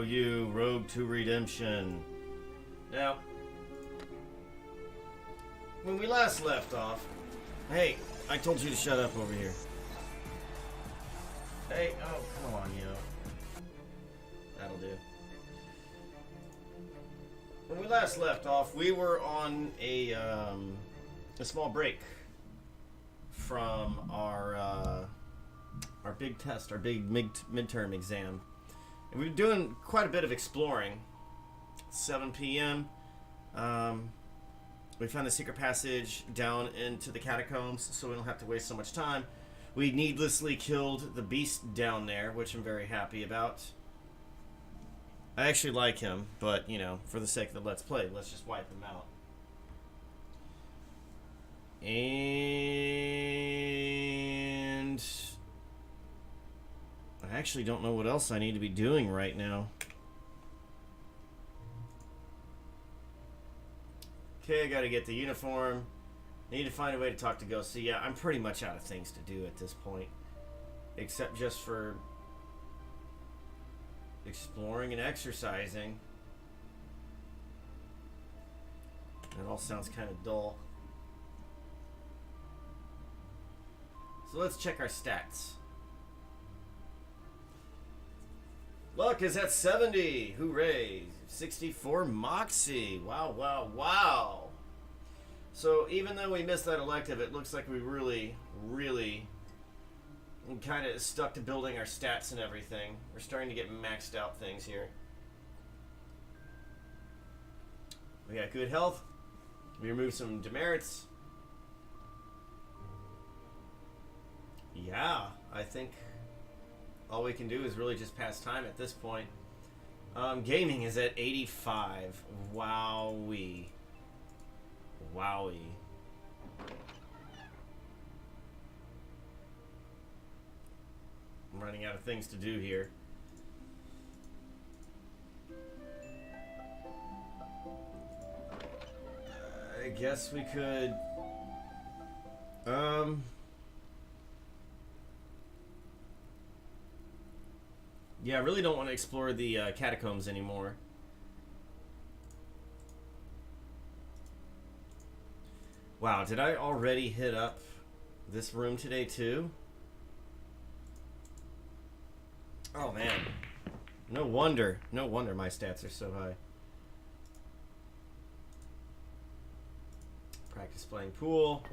You Rogue to Redemption. Now, when we last left off, hey, I told you to shut up over here. Hey, oh, come on, you. That'll do. When we last left off, we were on a small break from our big test, our big midterm exam. And we've been doing quite a bit of exploring. 7 p.m. We found a secret passage down into the catacombs, so we don't have to waste so much time. We needlessly killed the beast down there, which I'm very happy about. I actually like him, but, you know, for the sake of the Let's Play, let's just wipe him out. And I actually don't know what else I need to be doing right now. Okay, I gotta get the uniform. Need to find a way to talk to Ghost. So yeah, I'm pretty much out of things to do at this point. Except just for exploring and exercising. That all sounds kind of dull. So let's check our stats. Luck is at 70. Hooray. 64 Moxie. Wow, wow, wow. So even though we missed that elective, it looks like we really kind of stuck to building our stats and everything. We're starting to get maxed out things here. We got good health. We removed some demerits. Yeah, I think all we can do is really just pass time at this point. Gaming is at 85. Wowee. Wowie. I'm running out of things to do here. I guess we could... Yeah, I really don't want to explore the catacombs anymore. Wow, did I already hit up this room today too? Oh man. No wonder my stats are so high. Practice playing pool.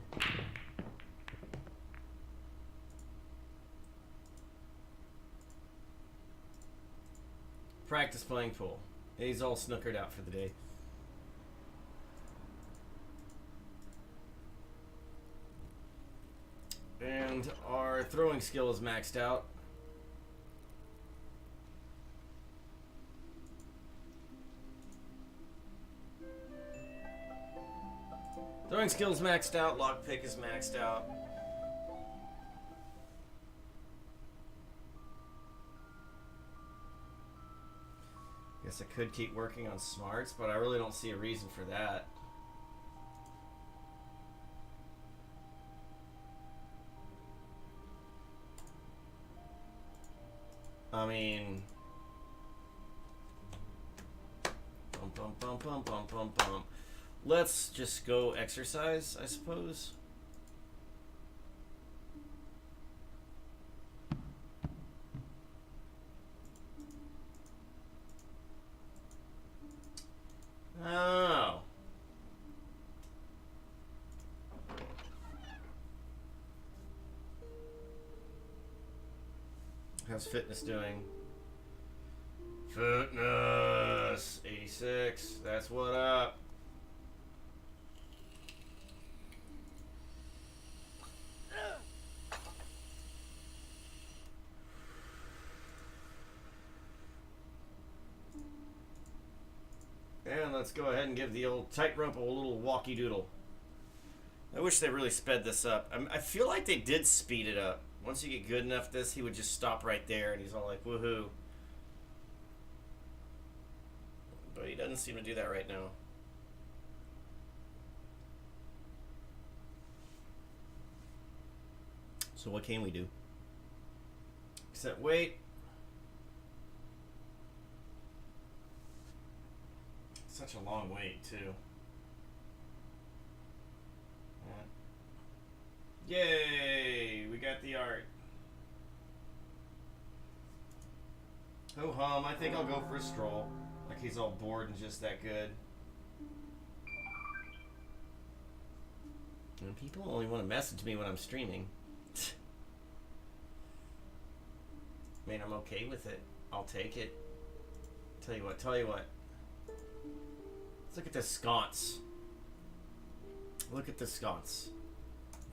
Practice playing pool. He's all snookered out for the day. And our throwing skill is maxed out. Throwing skill is maxed out. Lockpick is maxed out. Guess I could keep working on smarts, but I really don't see a reason for that. I mean, bum. Let's just go exercise, I suppose. Oh. How's fitness doing? Fitness 86. That's what up. And let's go ahead and give the old tightrope a little walkie doodle. I wish they really sped this up. I feel like they did speed it up. Once you get good enough at this, he would just stop right there and he's all like, woohoo. But he doesn't seem to do that right now. So what can we do? Except wait. Such a long wait, too. Yay! We got the art. Ho hum, I think I'll go for a stroll. Like he's all bored and just that good. And people only want to message me when I'm streaming. I mean, I'm okay with it. I'll take it. Tell you what. Let's look at this sconce. Look at this sconce.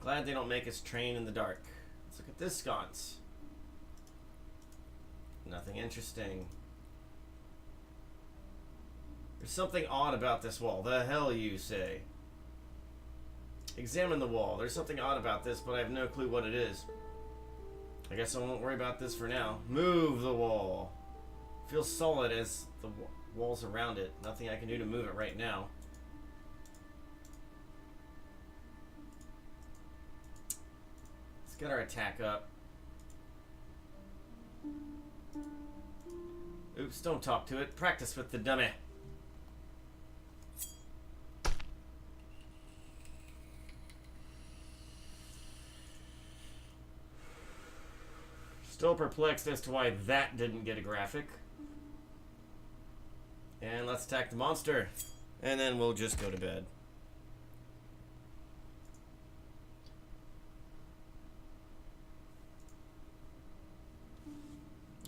Glad they don't make us train in the dark. Let's look at this sconce. Nothing interesting. There's something odd about this wall. The hell you say? Examine the wall. There's something odd about this, but I have no clue what it is. I guess I won't worry about this for now. Move the wall. Feels solid as the walls around it. Nothing I can do to move it right now. Let's get our attack up. Oops, don't talk to it. Practice with the dummy. Still perplexed as to why that didn't get a graphic. And let's attack the monster. And then we'll just go to bed.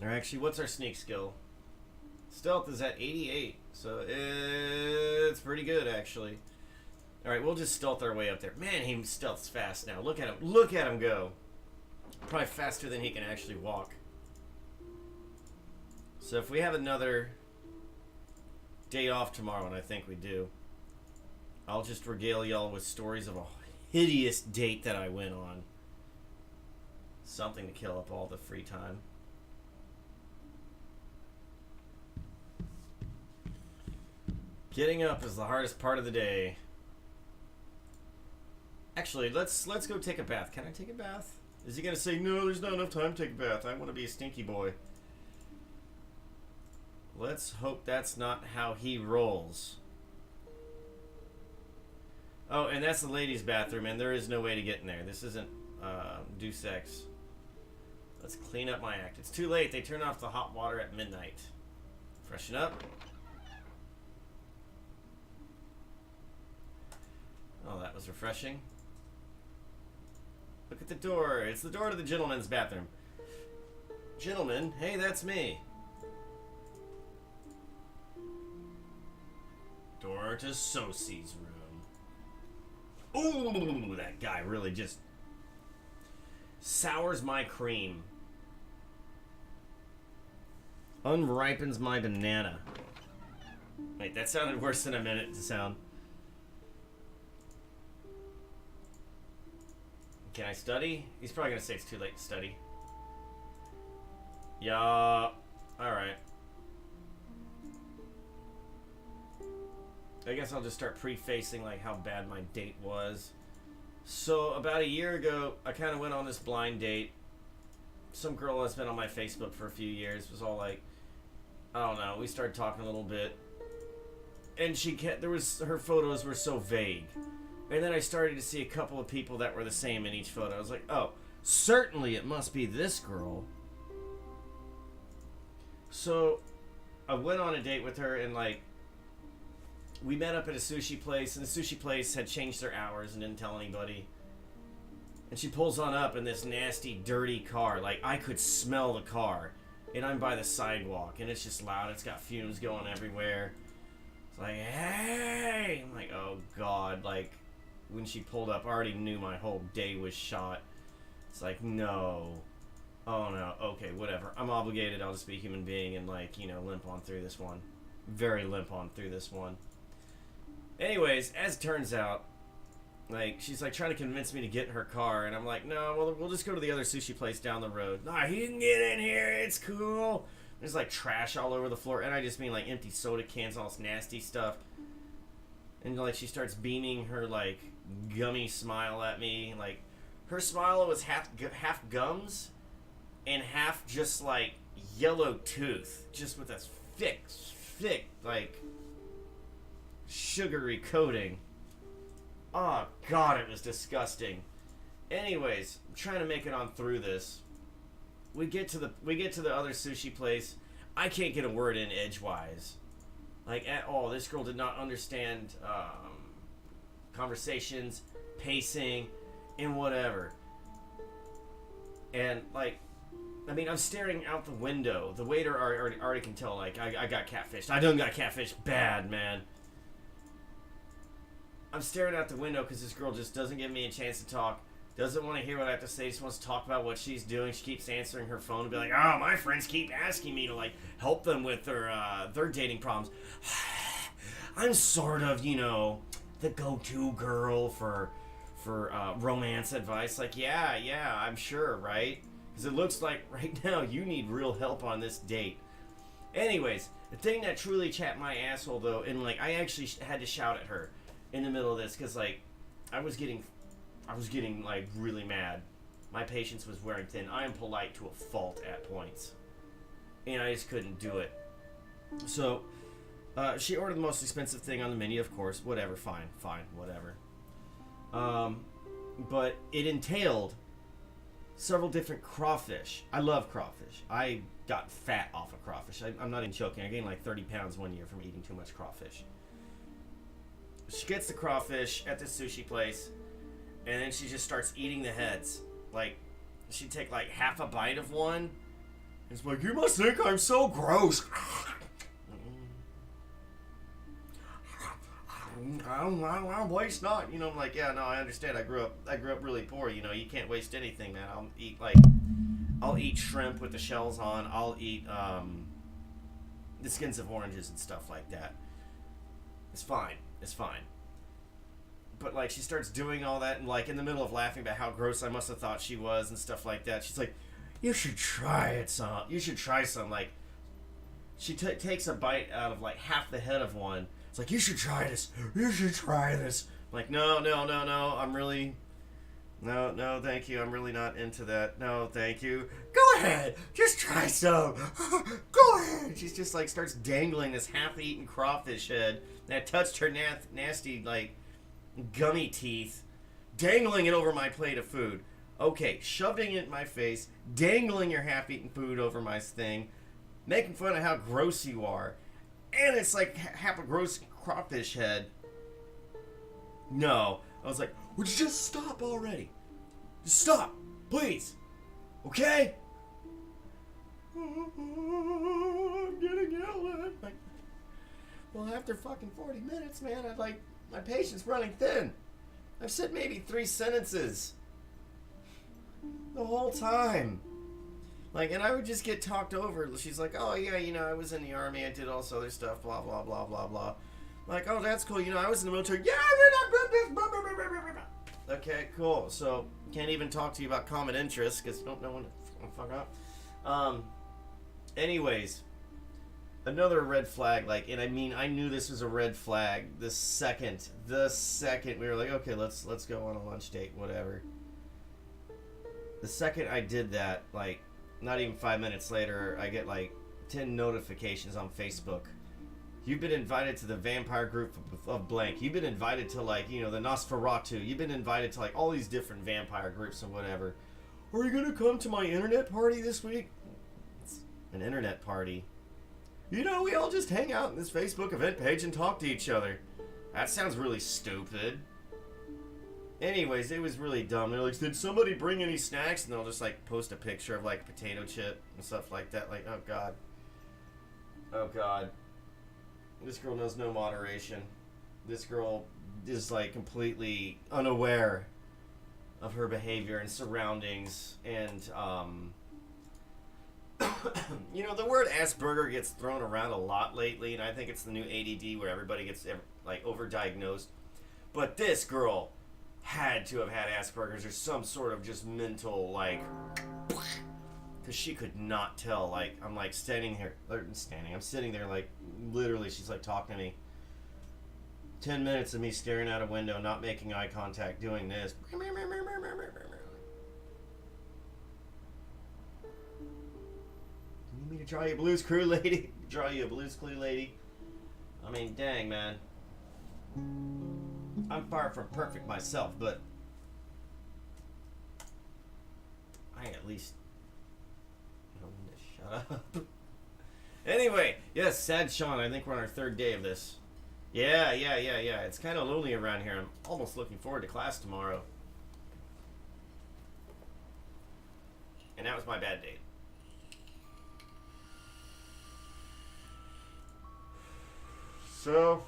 Or actually, what's our sneak skill? Stealth is at 88, so it's pretty good, actually. Alright, we'll just stealth our way up there. Man, he stealths fast now. Look at him. Look at him go. Probably faster than he can actually walk. So if we have another day off tomorrow, and I think we do, I'll just regale y'all with stories of a hideous date that I went on. Something to kill up all the free time. Getting up is the hardest part of the day. Actually, let's go take a bath. Can I take a bath? Is he gonna say, no, there's not enough time to take a bath? I want to be a stinky boy. Let's hope that's not how he rolls. Oh, and that's the ladies' bathroom, and there is no way to get in there. This isn't do sex. Let's clean up my act. It's too late. They turn off the hot water at midnight. Freshen up. Oh, that was refreshing. Look at the door. It's the door to the gentleman's bathroom. Gentlemen, hey, that's me. Door to Sosie's room. Ooh, that guy really just sours my cream. Unripens my banana. Wait, that sounded worse than I meant it to sound. Can I study? He's probably gonna say it's too late to study. Yeah. Alright. I guess I'll just start prefacing like how bad my date was. So about a year ago, I kind of went on this blind date. Some girl that's been on my Facebook for a few years was all like, I don't know, we started talking a little bit. And she kept, her photos were so vague. And then I started to see a couple of people that were the same in each photo. I was like, oh, certainly it must be this girl. So I went on a date with her, and like, we met up at a sushi place, and the sushi place had changed their hours and didn't tell anybody. And she pulls on up in this nasty, dirty car. Like, I could smell the car. And I'm by the sidewalk, and it's just loud. It's got fumes going everywhere. It's like, hey! I'm like, oh, God. Like, when she pulled up, I already knew my whole day was shot. It's like, no. Oh, no. Okay, whatever. I'm obligated. I'll just be a human being and, like, you know, limp on through this one. Very limp on through this one. Anyways, as it turns out, like, she's, like, trying to convince me to get in her car, and I'm like, no, well, we'll just go to the other sushi place down the road. Nah, he can get in here. It's cool. There's, like, trash all over the floor, and I just mean, like, empty soda cans, all this nasty stuff. And, like, she starts beaming her, like, gummy smile at me. Like, her smile was half gums and half just, like, yellow tooth. Just with this thick, like, sugary coating. Oh God, it was disgusting. Anyways, I'm trying to make it on through this. We get to the other sushi place. I can't get a word in edgewise, like at all. This girl did not understand conversations, pacing, and whatever. And like, I mean, I'm staring out the window. The waiter already can tell. Like, I got catfished. I done got catfished bad, man. I'm staring out the window because this girl just doesn't give me a chance to talk. Doesn't want to hear what I have to say. Just wants to talk about what she's doing. She keeps answering her phone and be like, "Oh, my friends keep asking me to like help them with their dating problems." I'm sort of, you know, the go-to girl for romance advice. Like, yeah, I'm sure, right? Because it looks like right now you need real help on this date. Anyways, the thing that truly chapped my asshole though, and like I actually had to shout at her in the middle of this because like I was getting like really mad. My patience was wearing thin. I am polite to a fault at points, and I just couldn't do it. So she ordered the most expensive thing on the menu, of course. Whatever, fine, whatever. But it entailed several different crawfish. I love crawfish. I got fat off of crawfish. I'm not even joking. I gained like 30 pounds one year from eating too much crawfish. She gets the crawfish at this sushi place, and then she just starts eating the heads. Like, she'd take like half a bite of one. It's like, you must think I'm so gross. I don't waste not. You know, I'm like, yeah, no, I understand. I grew up really poor. You know, you can't waste anything, man. I'll eat shrimp with the shells on. I'll eat the skins of oranges and stuff like that. It's fine. But like, she starts doing all that, and like in the middle of laughing about how gross I must have thought she was and stuff like that, she's like, "You should try it, son. You should try some." Like, she takes a bite out of like half the head of one. It's like, "You should try this. You should try this." I'm like, no. I'm really, no, thank you. I'm really not into that. No, thank you. Go ahead, just try some. Go ahead. She's just like starts dangling this half-eaten crawfish head that touched her nasty like gummy teeth, dangling it over my plate of food. Okay, shoving it in my face, dangling your half-eaten food over my thing, making fun of how gross you are. And it's like half a gross crawfish head. No. I was like, would you just stop already? Just stop, please. Okay? I'm getting yelled at. Like, well, after fucking 40 minutes, man, I'd like, my patience running thin. I've said maybe 3 sentences the whole time. Like, and I would just get talked over. She's like, "Oh, yeah, you know, I was in the army. I did all this other stuff, blah, blah, blah, blah, blah." Like, "Oh, that's cool. You know, I was in the military." Yeah, okay, cool. So, can't even talk to you about common interests because you don't know when to fuck up. Anyways, another red flag. Like, and I mean, I knew this was a red flag the second we were like, okay, let's go on a lunch date, whatever. The second I did that, like, not even 5 minutes later, I get like 10 notifications on Facebook. You've been invited to the vampire group of blank. You've been invited to, like, you know, the Nosferatu. You've been invited to like all these different vampire groups and whatever. Are you gonna come to my internet party this week? It's an internet party. You know, we all just hang out in this Facebook event page and talk to each other. That sounds really stupid. Anyways, it was really dumb. They're like, "Did somebody bring any snacks?" And they'll just like post a picture of like potato chip and stuff like that. Like, oh god. This girl knows no moderation. This girl is like completely unaware of her behavior and surroundings. And you know, the word Asperger gets thrown around a lot lately, and I think it's the new ADD where everybody gets like overdiagnosed. But this girl had to have had Asperger's or some sort of just mental, like, because she could not tell. Like, I'm like I'm sitting there, like, literally, she's like talking to me. 10 minutes of me staring out a window, not making eye contact, doing this. You need me to draw you a Blue's Clue lady? Draw you a Blue's Clue lady? I mean, dang, man. I'm far from perfect myself, but I at least don't need to shut up. Anyway, yes, Sad Sean, I think we're on our third day of this. Yeah. It's kind of lonely around here. I'm almost looking forward to class tomorrow. And that was my bad date. So,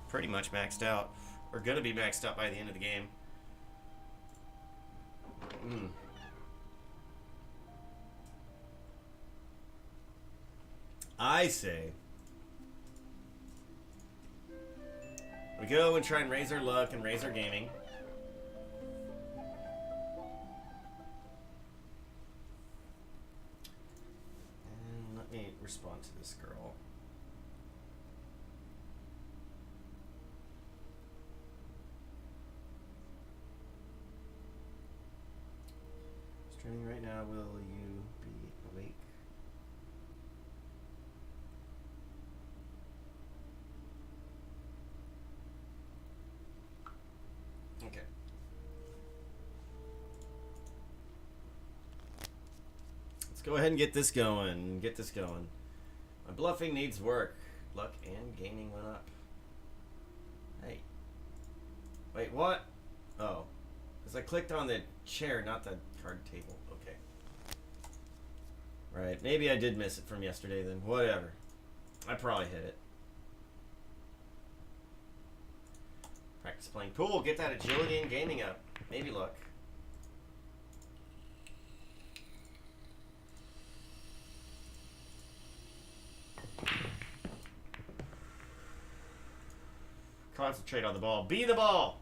pretty much maxed out. We're gonna be maxed out by the end of the game. I say we go and try and raise our luck and raise our gaming. And let me respond to this girl. Streaming right now, will you be awake? Okay. Let's go ahead and get this going. My bluffing needs work. Luck and gaming went up. Hey. Wait, what? Oh. Because I clicked on the chair, not the card table. Okay. Right. Maybe I did miss it from yesterday then. Whatever. I probably hit it. Practice playing pool. Get that agility and gaming up. Maybe luck. Concentrate on the ball. Be the ball!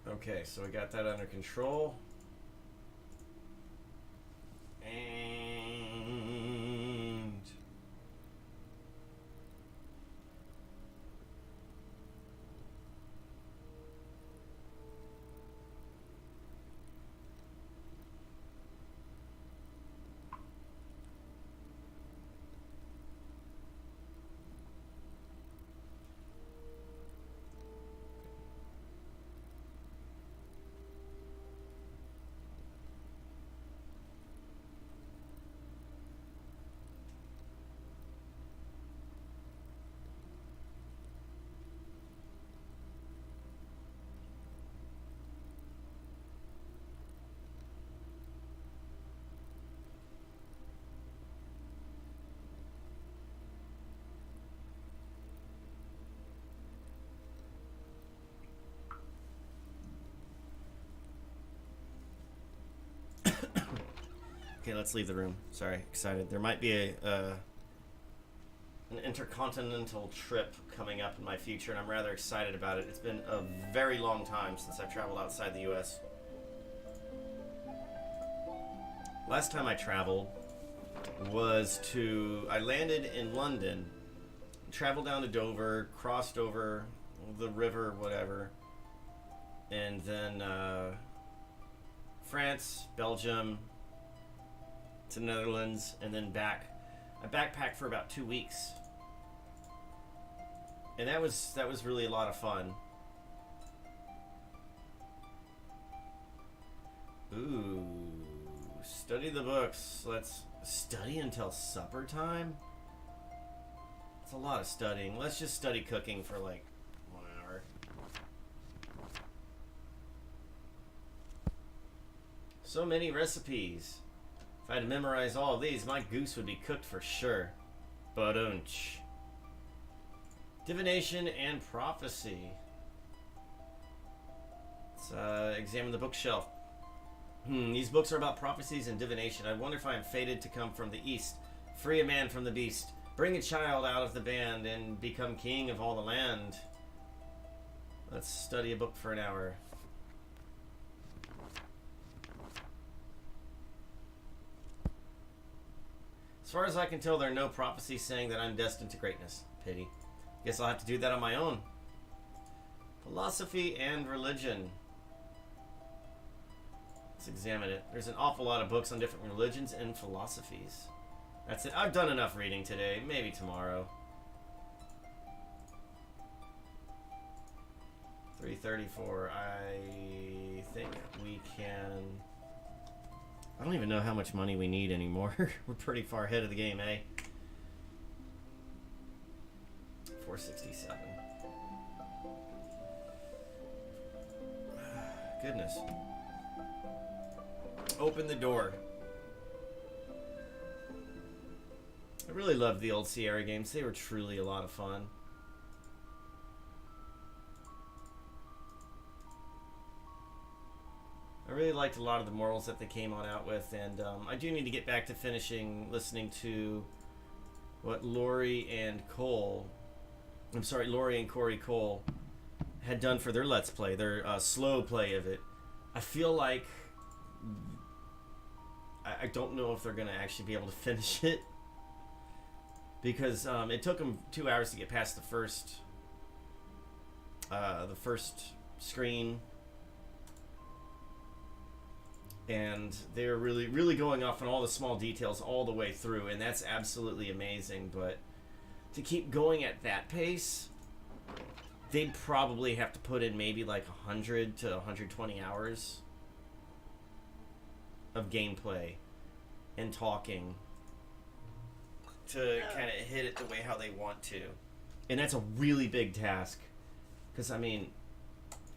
Okay, so we got that under control. And okay, let's leave the room. Sorry, excited. There might be an intercontinental trip coming up in my future, and I'm rather excited about it. It's been a very long time since I've traveled outside the U.S. Last time I traveled was I landed in London, traveled down to Dover, crossed over the river, whatever, and then France, Belgium, to the Netherlands, and then back. I backpacked for about 2 weeks, and that was really a lot of fun. Ooh, study the books. Let's study until supper time. It's a lot of studying. Let's just study cooking for like 1 hour. So many recipes. If I had to memorize all of these, my goose would be cooked for sure. Ba-dunch. Divination and prophecy. Let's examine the bookshelf. These books are about prophecies and divination. I wonder if I am fated to come from the east. Free a man from the beast. Bring a child out of the band and become king of all the land. Let's study a book for an hour. As far as I can tell, there are no prophecies saying that I'm destined to greatness. Pity. Guess I'll have to do that on my own. Philosophy and religion. Let's examine it. There's an awful lot of books on different religions and philosophies. That's it. I've done enough reading today. Maybe tomorrow. 334. I think we can... I don't even know how much money we need anymore. We're pretty far ahead of the game, eh? 467. Goodness. Open the door. I really loved the old Sierra games. They were truly a lot of fun. I really liked a lot of the morals that they came on out with, and I do need to get back to listening to what Lori and Corey Cole had done for their Let's Play, their slow play of it. I feel like I don't know if they're going to actually be able to finish it, because it took them 2 hours to get past the first screen. And they're really going off on all the small details all the way through, and that's absolutely amazing. But to keep going at that pace, they'd probably have to put in maybe like 100 to 120 hours of gameplay and talking to kind of hit it the way how they want to. And that's a really big task, because I mean,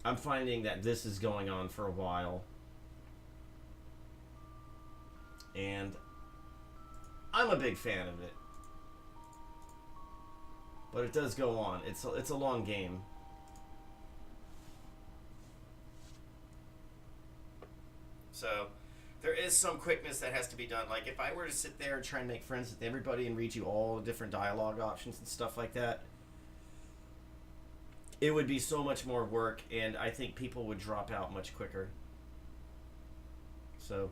I'm finding that this is going on for a while. And I'm a big fan of it, but it does go on. It's a long game. So there is some quickness that has to be done. Like if I were to sit there and try and make friends with everybody and read you all the different dialogue options and stuff like that, it would be so much more work, and I think people would drop out much quicker. So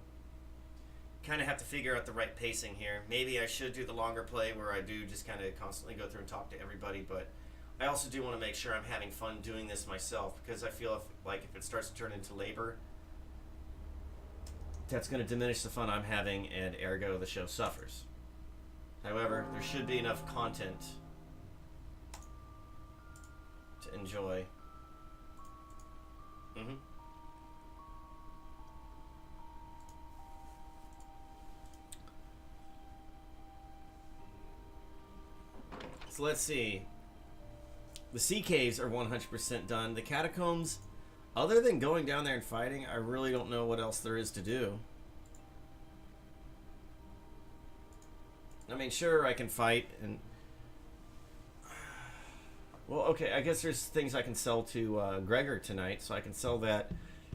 kind of have to figure out the right pacing here. Maybe I should do the longer play where I do just kind of constantly go through and talk to everybody, but I also do want to make sure I'm having fun doing this myself, because I feel if it starts to turn into labor, that's going to diminish the fun I'm having, and ergo the show suffers. However, there should be enough content to enjoy. So let's see. The sea caves are 100% done. The catacombs, other than going down there and fighting, I really don't know what else there is to do. I mean, sure, I can fight and... Well, okay, I guess there's things I can sell to Gregor tonight, so I can sell that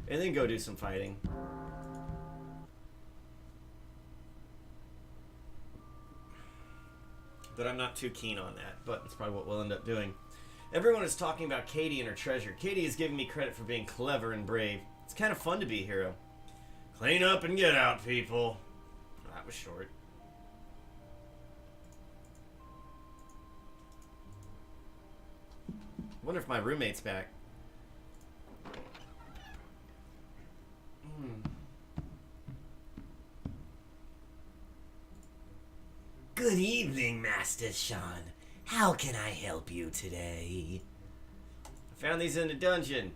and then go do some fighting. But I'm not too keen on that, but it's probably what we'll end up doing. Everyone is talking about Katie and her treasure. Katie is giving me credit for being clever and brave. It's kind of fun to be a hero. Clean up and get out, people. Oh, that was short. I wonder if my roommate's back. Good evening, Master Sean. How can I help you today? I found these in the dungeon.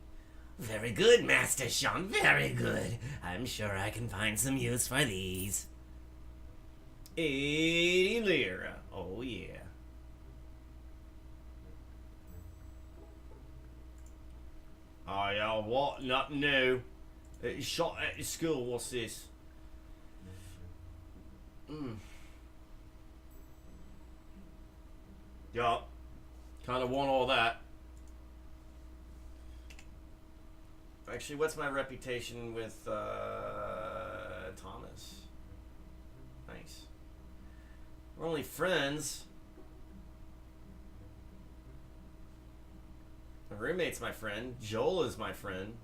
Very good, Master Sean. Very good. I'm sure I can find some use for these. 80 lira. Oh, yeah. Oh, yeah, what? Not new. Shot at the school. What's this? Yeah. Kind of want all that. Actually, what's my reputation with Thomas? Nice. We're only friends. My roommate's my friend. Joel is my friend.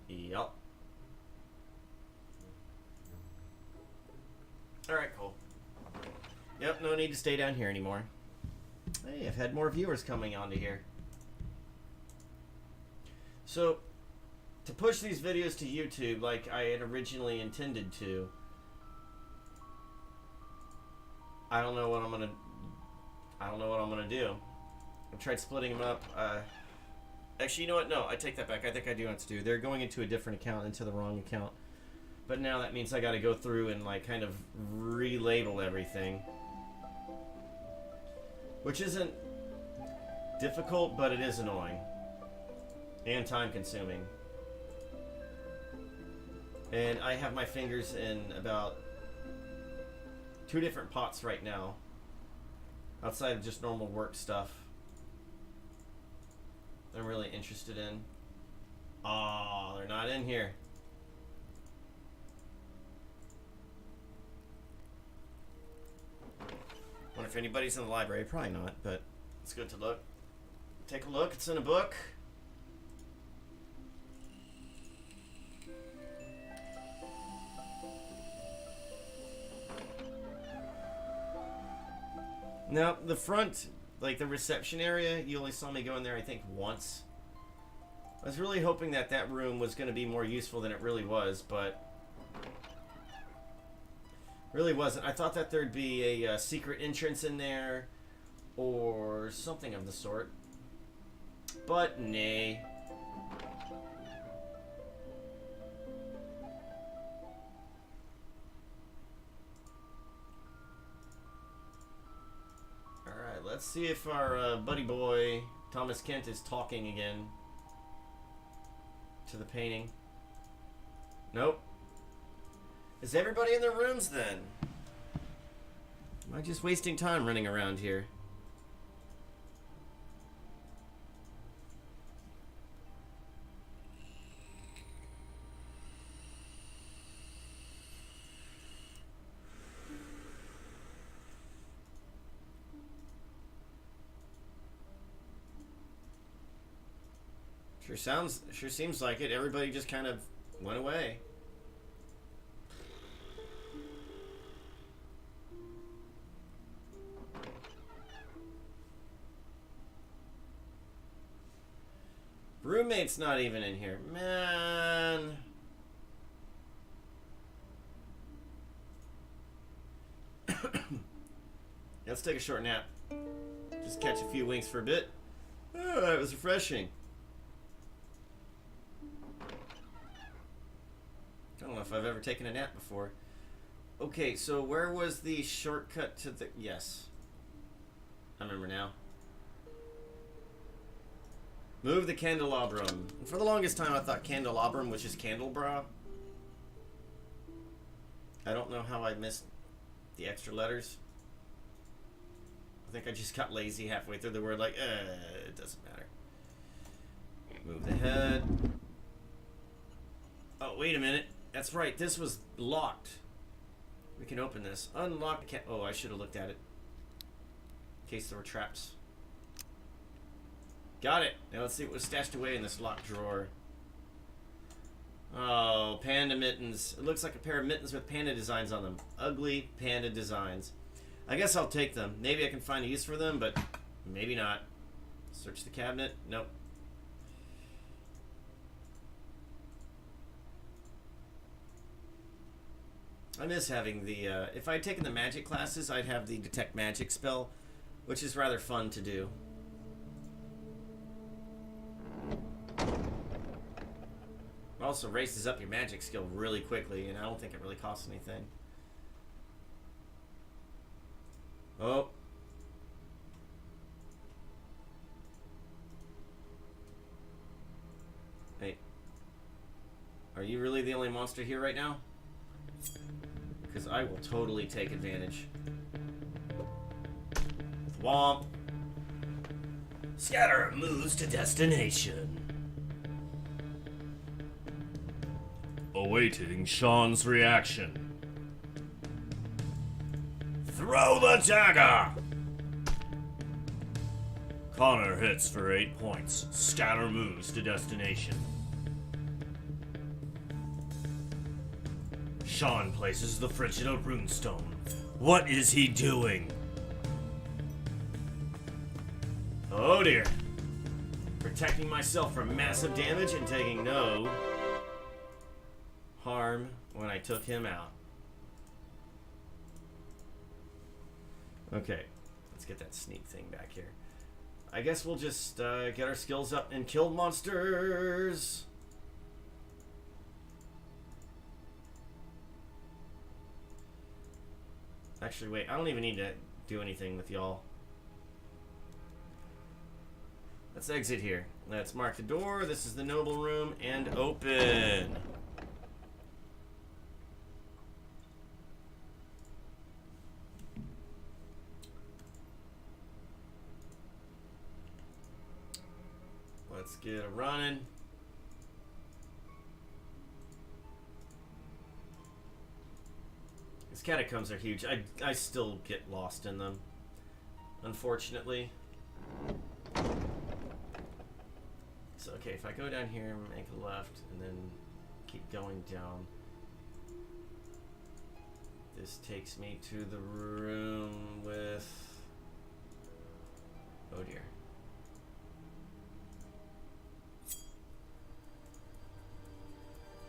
Yup. Alright, cool. Yep, no need to stay down here anymore. Hey, I've had more viewers coming onto here. So, to push these videos to YouTube like I had originally intended to, I don't know what I'm gonna do. I've tried splitting them up. Actually, you know what? No, I take that back. I think I do know what to do. They're going into a different account, into the wrong account. But now that means I got to go through and like kind of relabel everything, which isn't difficult, but it is annoying and time-consuming. And I have my fingers in about 2 different pots right now, outside of just normal work stuff I'm really interested in. Oh, they're not in here. Wonder if anybody's in the library. Probably not, but it's good to look. Take a look. It's in a book. Now, the front, like the reception area, you only saw me go in there, I think, once. I was really hoping that that room was going to be more useful than it really was, but really wasn't. I thought that there'd be a secret entrance in there or something of the sort, but nay. Alright, let's see if our buddy boy Thomas Kent is talking again to the painting. Nope. Is everybody in their rooms then? Am I just wasting time running around here? Sure seems like it. Everybody just kind of went away. Roommate's not even in here. Man. Let's take a short nap. Just catch a few winks for a bit. Oh, that was refreshing. I don't know if I've ever taken a nap before. Okay, so where was the shortcut to the... Yes. I remember now. Move the candelabrum. For the longest time I thought candelabrum was just candelabra. I don't know how I missed the extra letters. I think I just got lazy halfway through the word, like, it doesn't matter. Move the head. Oh, wait a minute. That's right, this was locked. We can open this. Unlock the oh, I should have looked at it. In case there were traps. Got it. Now let's see what was stashed away in this locked drawer. Oh, panda mittens. It looks like a pair of mittens with panda designs on them. Ugly panda designs. I guess I'll take them. Maybe I can find a use for them, but maybe not. Search the cabinet. Nope. I miss having the, if I'd taken the magic classes, I'd have the detect magic spell, which is rather fun to do. Also races up your magic skill really quickly, and I don't think it really costs anything. Oh. Hey. Are you really the only monster here right now? Because I will totally take advantage. Thwomp. Scatter moves to destination. Awaiting Sean's reaction. Throw the dagger! Connor hits for 8 points. Scatter moves to destination. Sean places the Frigida runestone. What is he doing? Oh dear. protecting myself from massive damage and taking no harm when I took him out. Okay, let's get that sneak thing back here. I guess we'll just get our skills up and kill monsters. Actually, wait, I don't even need to do anything with y'all. Let's exit here. Let's mark the door. This is the noble room and open. Let's get it running. These catacombs are huge. I still get lost in them, unfortunately. So, okay, if I go down here, make a left, and then keep going down, this takes me to the room with... Oh dear.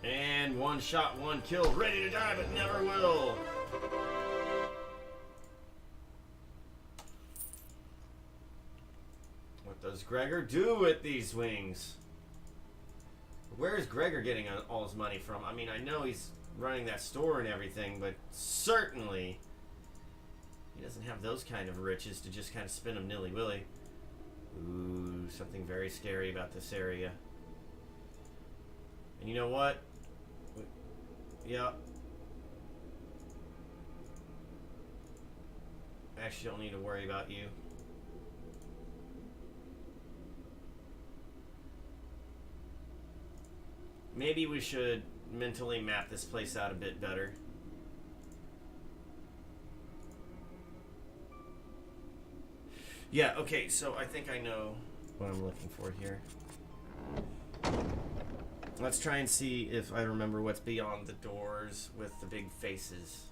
And one shot, one kill, ready to die, but never will. What does Gregor do with these wings? Where's Gregor getting all his money from? I mean, I know he's running that store and everything, but certainly he doesn't have those kind of riches to just kind of spend them nilly-willy. Ooh, something very scary about this area. And you know what? Yeah. I actually don't need to worry about you. Maybe we should mentally map this place out a bit better. Yeah, okay, so I think I know what I'm looking for here. Let's try and see if I remember what's beyond the doors with the big faces.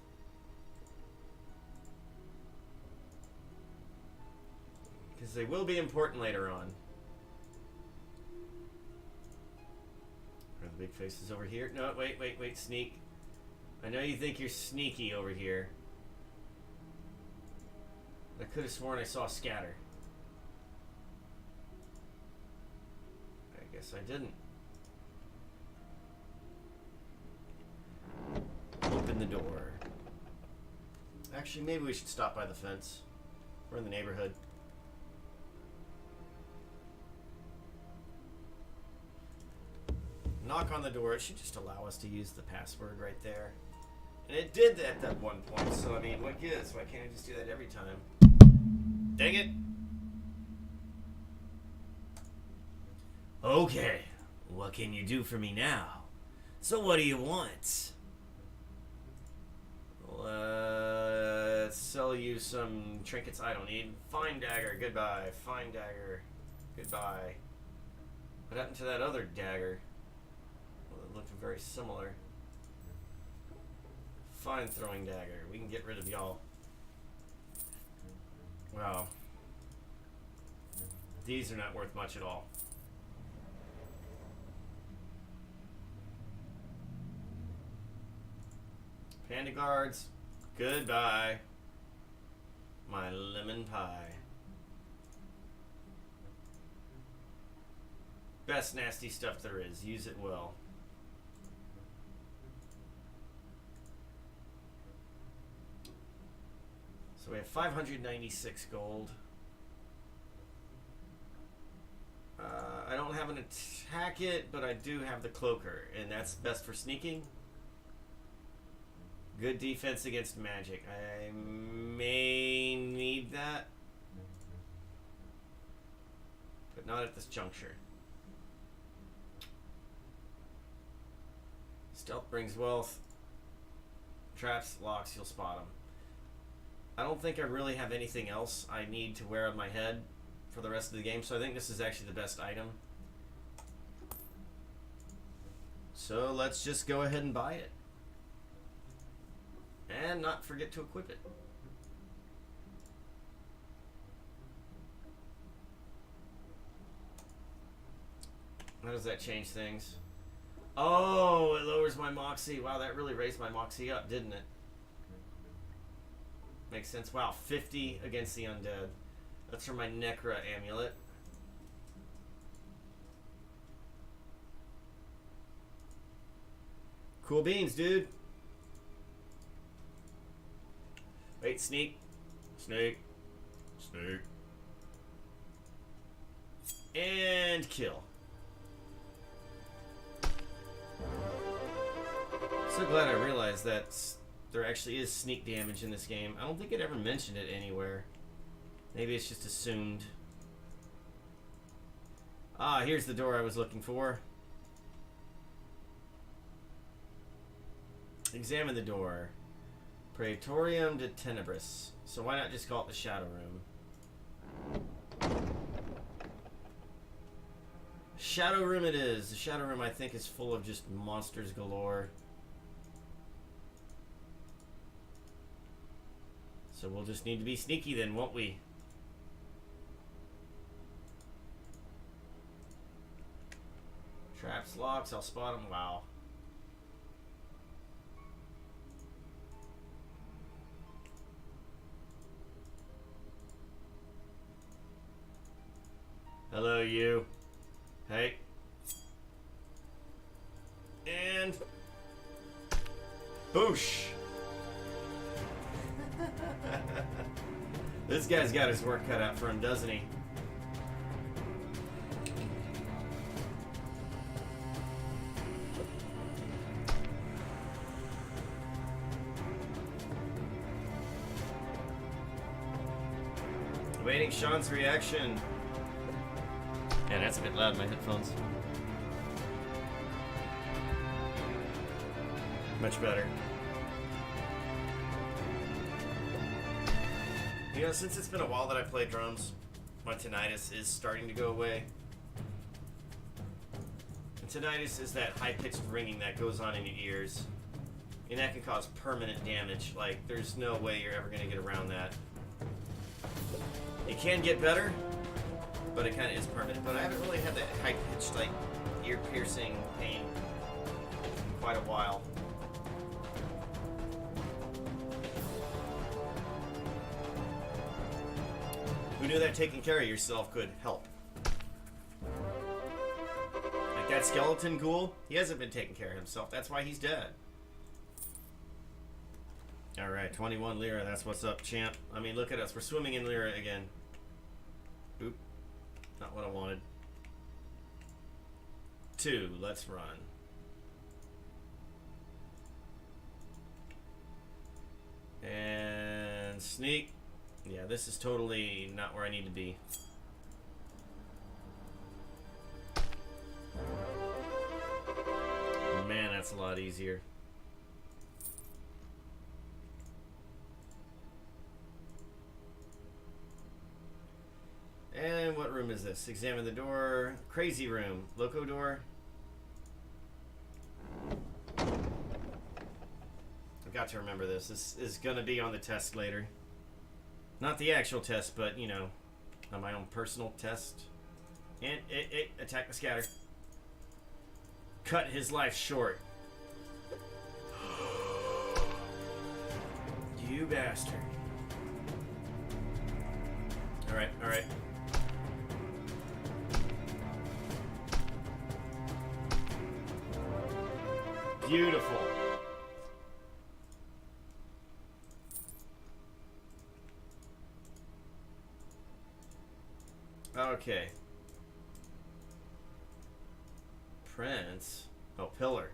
Because they will be important later on. Are the big faces over here? No, wait, sneak. I know you think you're sneaky over here. I could have sworn I saw scatter. I guess I didn't. Open the door. Actually, maybe we should stop by the fence. We're in the neighborhood. Knock on the door. It should just allow us to use the password right there. And it did that at that one point, so I mean, what gives? Why can't I just do that every time? Dang it! Okay, what can you do for me now? So what do you want? Let's sell you some trinkets I don't need. Fine dagger, goodbye. Fine dagger, goodbye. What happened to that other dagger? Well, it looked very similar. Fine throwing dagger. We can get rid of y'all. Wow. These are not worth much at all. Panda guards, goodbye. My lemon pie. Best nasty stuff there is. Use it well. So we have 596 gold. I don't have an attack it, but I do have the cloaker, and that's best for sneaking. Good defense against magic. I may need that, but not at this juncture. Stealth brings wealth. Traps, locks, you'll spot them. I don't think I really have anything else I need to wear on my head for the rest of the game, so I think this is actually the best item. So let's just go ahead and buy it. And not forget to equip it. How does that change things? Oh, it lowers my moxie. Wow, that really raised my moxie up, didn't it? Makes sense. Wow, 50 against the undead. That's for my Necra amulet. Cool beans, dude. Wait, sneak. Snake. Snake. And kill. So glad I realized that there actually is sneak damage in this game. I don't think it ever mentioned it anywhere. Maybe it's just assumed. Ah, here's the door I was looking for. Examine the door. Praetorium de Tenebris. So why not just call it the Shadow Room? Shadow Room it is. The Shadow Room, I think, is full of just monsters galore. So we'll just need to be sneaky then, won't we? Traps, locks, I'll spot them. Wow. Hello, you. Hey. And... boosh! This guy's got his work cut out for him, doesn't he? Waiting Sean's reaction. Yeah, that's a bit loud in my headphones. Much better. You know, since it's been a while that I played drums, my tinnitus is starting to go away. And tinnitus is that high-pitched ringing that goes on in your ears. And that can cause permanent damage. Like, there's no way you're ever going to get around that. It can get better, but it kind of is permanent. But I haven't really had that high-pitched, like, ear-piercing pain in quite a while. Who knew that taking care of yourself could help? Like that skeleton ghoul, he hasn't been taking care of himself. That's why he's dead. Alright, 21 lira, that's what's up, champ. I mean, look at us. We're swimming in lira again. Oop. Not what I wanted. 2, let's run. And sneak. Yeah, this is totally not where I need to be. Man, that's a lot easier. And what room is this? Examine the door. Crazy room. Loco door. I've got to remember this. This is going to be on the test later. Not the actual test, but, you know, on my own personal test. And attack the scatter. Cut his life short. You bastard. Alright, alright. Beautiful. Okay. Prince. Oh, pillar.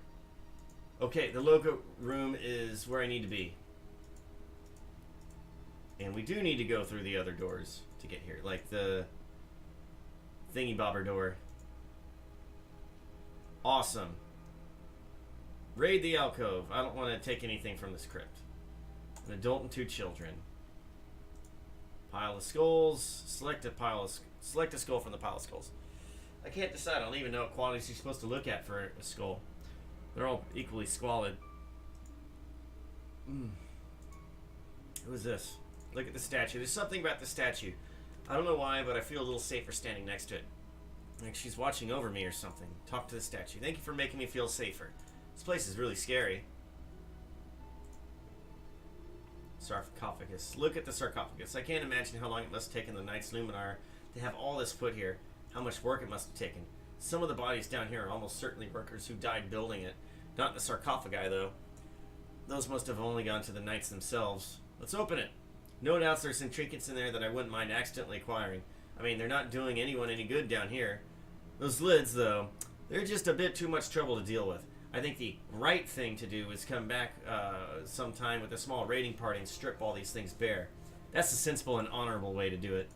Okay, the logo room is where I need to be. And we do need to go through the other doors to get here. Like the thingy bobber door. Awesome. Raid the alcove. I don't want to take anything from this crypt. An adult and 2 children. Pile of skulls. Select a skull from the pile of skulls. I can't decide. I don't even know what qualities you're supposed to look at for a skull. They're all equally squalid. Who is this? Look at the statue. There's something about the statue. I don't know why, but I feel a little safer standing next to it. Like she's watching over me or something. Talk to the statue. Thank you for making me feel safer. This place is really scary. Sarcophagus. Look at the sarcophagus. I can't imagine how long it must have taken the Knights Luminar to have all this put here. How much work it must have taken. Some of the bodies down here are almost certainly workers who died building it. Not the sarcophagi, though. Those must have only gone to the knights themselves. Let's open it. No doubts there's some trinkets in there that I wouldn't mind accidentally acquiring. I mean, they're not doing anyone any good down here. Those lids, though, they're just a bit too much trouble to deal with. I think the right thing to do is come back sometime with a small raiding party and strip all these things bare. That's the sensible and honorable way to do it.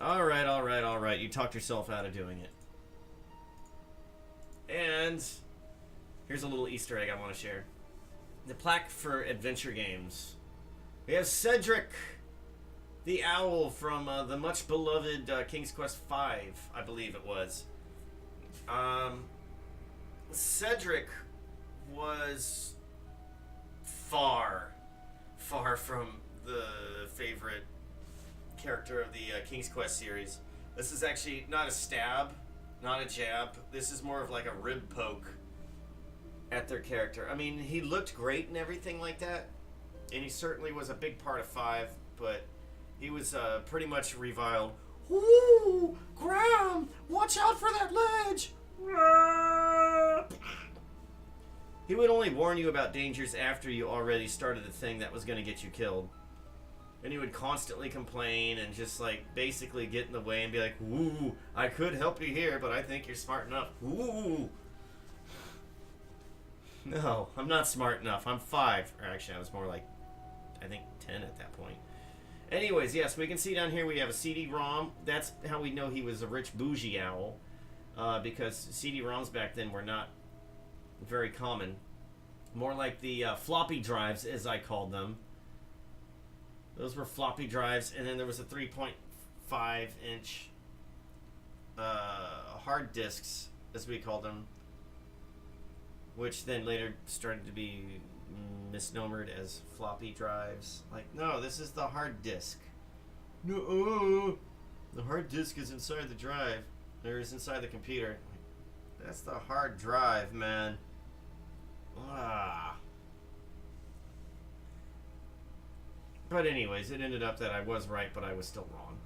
Alright, alright, alright. You talked yourself out of doing it. And here's a little Easter egg I want to share. The plaque for adventure games. We have Cedric, the owl from the much beloved King's Quest V, I believe it was. Cedric was far from the favorite character of the King's Quest series. This is actually not a stab, not a jab. This is more of like a rib poke at their character. I mean, he looked great and everything like that, and he certainly was a big part of 5, but he was pretty much reviled. Ooh, Graham, watch out for that ledge! He would only warn you about dangers after you already started the thing that was going to get you killed. And he would constantly complain and just like basically get in the way and be like, "Ooh, I could help you here, but I think you're smart enough." Ooh. No, I'm not smart enough. I'm 5. Or actually, I was more like, I think 10 at that point. Anyways, yes, we can see down here we have a CD-ROM. That's how we know he was a rich bougie owl. Because CD-ROMs back then were not very common. More like the floppy drives, as I called them. Those were floppy drives, and then there was a 3.5-inch hard disks, as we called them, which then later started to be misnomered as floppy drives. Like, no, this is the hard disk. No, the hard disk is inside the drive. Or is inside the computer. That's the hard drive, man. Ah. But anyways, it ended up that I was right, but I was still wrong.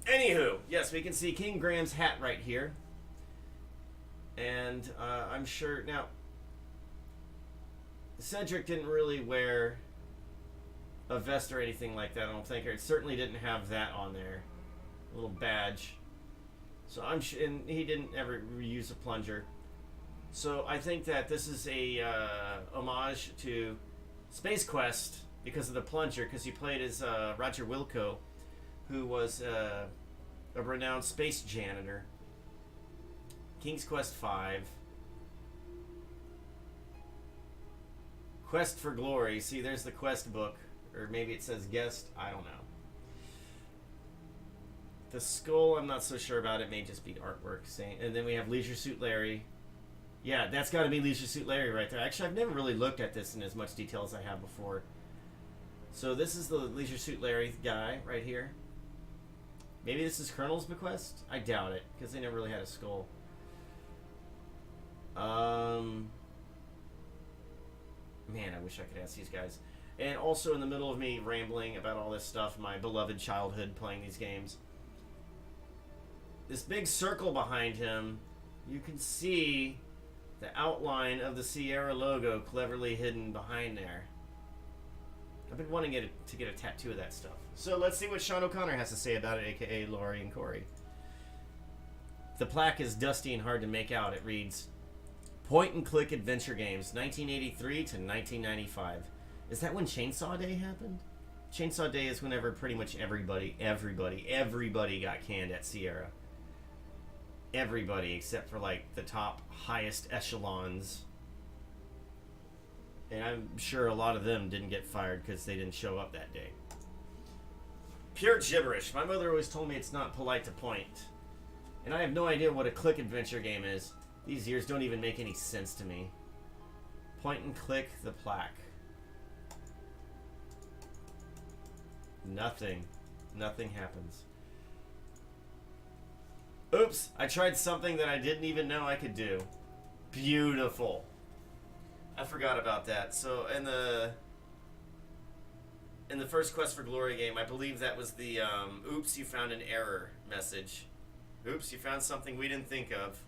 Anywho, yes, we can see King Graham's hat right here. And I'm sure... Now, Cedric didn't really wear a vest or anything like that, I don't think. Or it certainly didn't have that on there. A little badge. So I'm sure... And he didn't ever use a plunger. So I think that this is a homage to Space Quest because of the plunger, because he played as Roger Wilco, who was a renowned space janitor. King's Quest V. Quest for Glory. See, there's the quest book. Or maybe it says guest. I don't know. The skull, I'm not so sure about. It may just be artwork. And then we have Leisure Suit Larry. Yeah, that's got to be Leisure Suit Larry right there. Actually, I've never really looked at this in as much detail as I have before. So this is the Leisure Suit Larry guy right here. Maybe this is Colonel's bequest? I doubt it, because they never really had a skull. Man, I wish I could ask these guys. And also in the middle of me rambling about all this stuff, my beloved childhood playing these games. This big circle behind him, you can see the outline of the Sierra logo cleverly hidden behind there. I've been wanting to get a tattoo of that stuff. So let's see what Sean O'Connor has to say about it, aka Laurie and Corey. The plaque is dusty and hard to make out. It reads, Point and Click Adventure Games, 1983 to 1995. Is that when Chainsaw Day happened? Chainsaw Day is whenever pretty much everybody got canned at Sierra. Everybody except for like the top highest echelons. And I'm sure a lot of them didn't get fired because they didn't show up that day. Pure gibberish. My mother always told me it's not polite to point. And I have no idea what a click adventure game is. These years don't even make any sense to me. Point and click the plaque. Nothing. Nothing happens. Oops, I tried something that I didn't even know I could do. Beautiful. I forgot about that. So in the first Quest for Glory game, I believe that was the oops, you found an error message. Oops, you found something we didn't think of.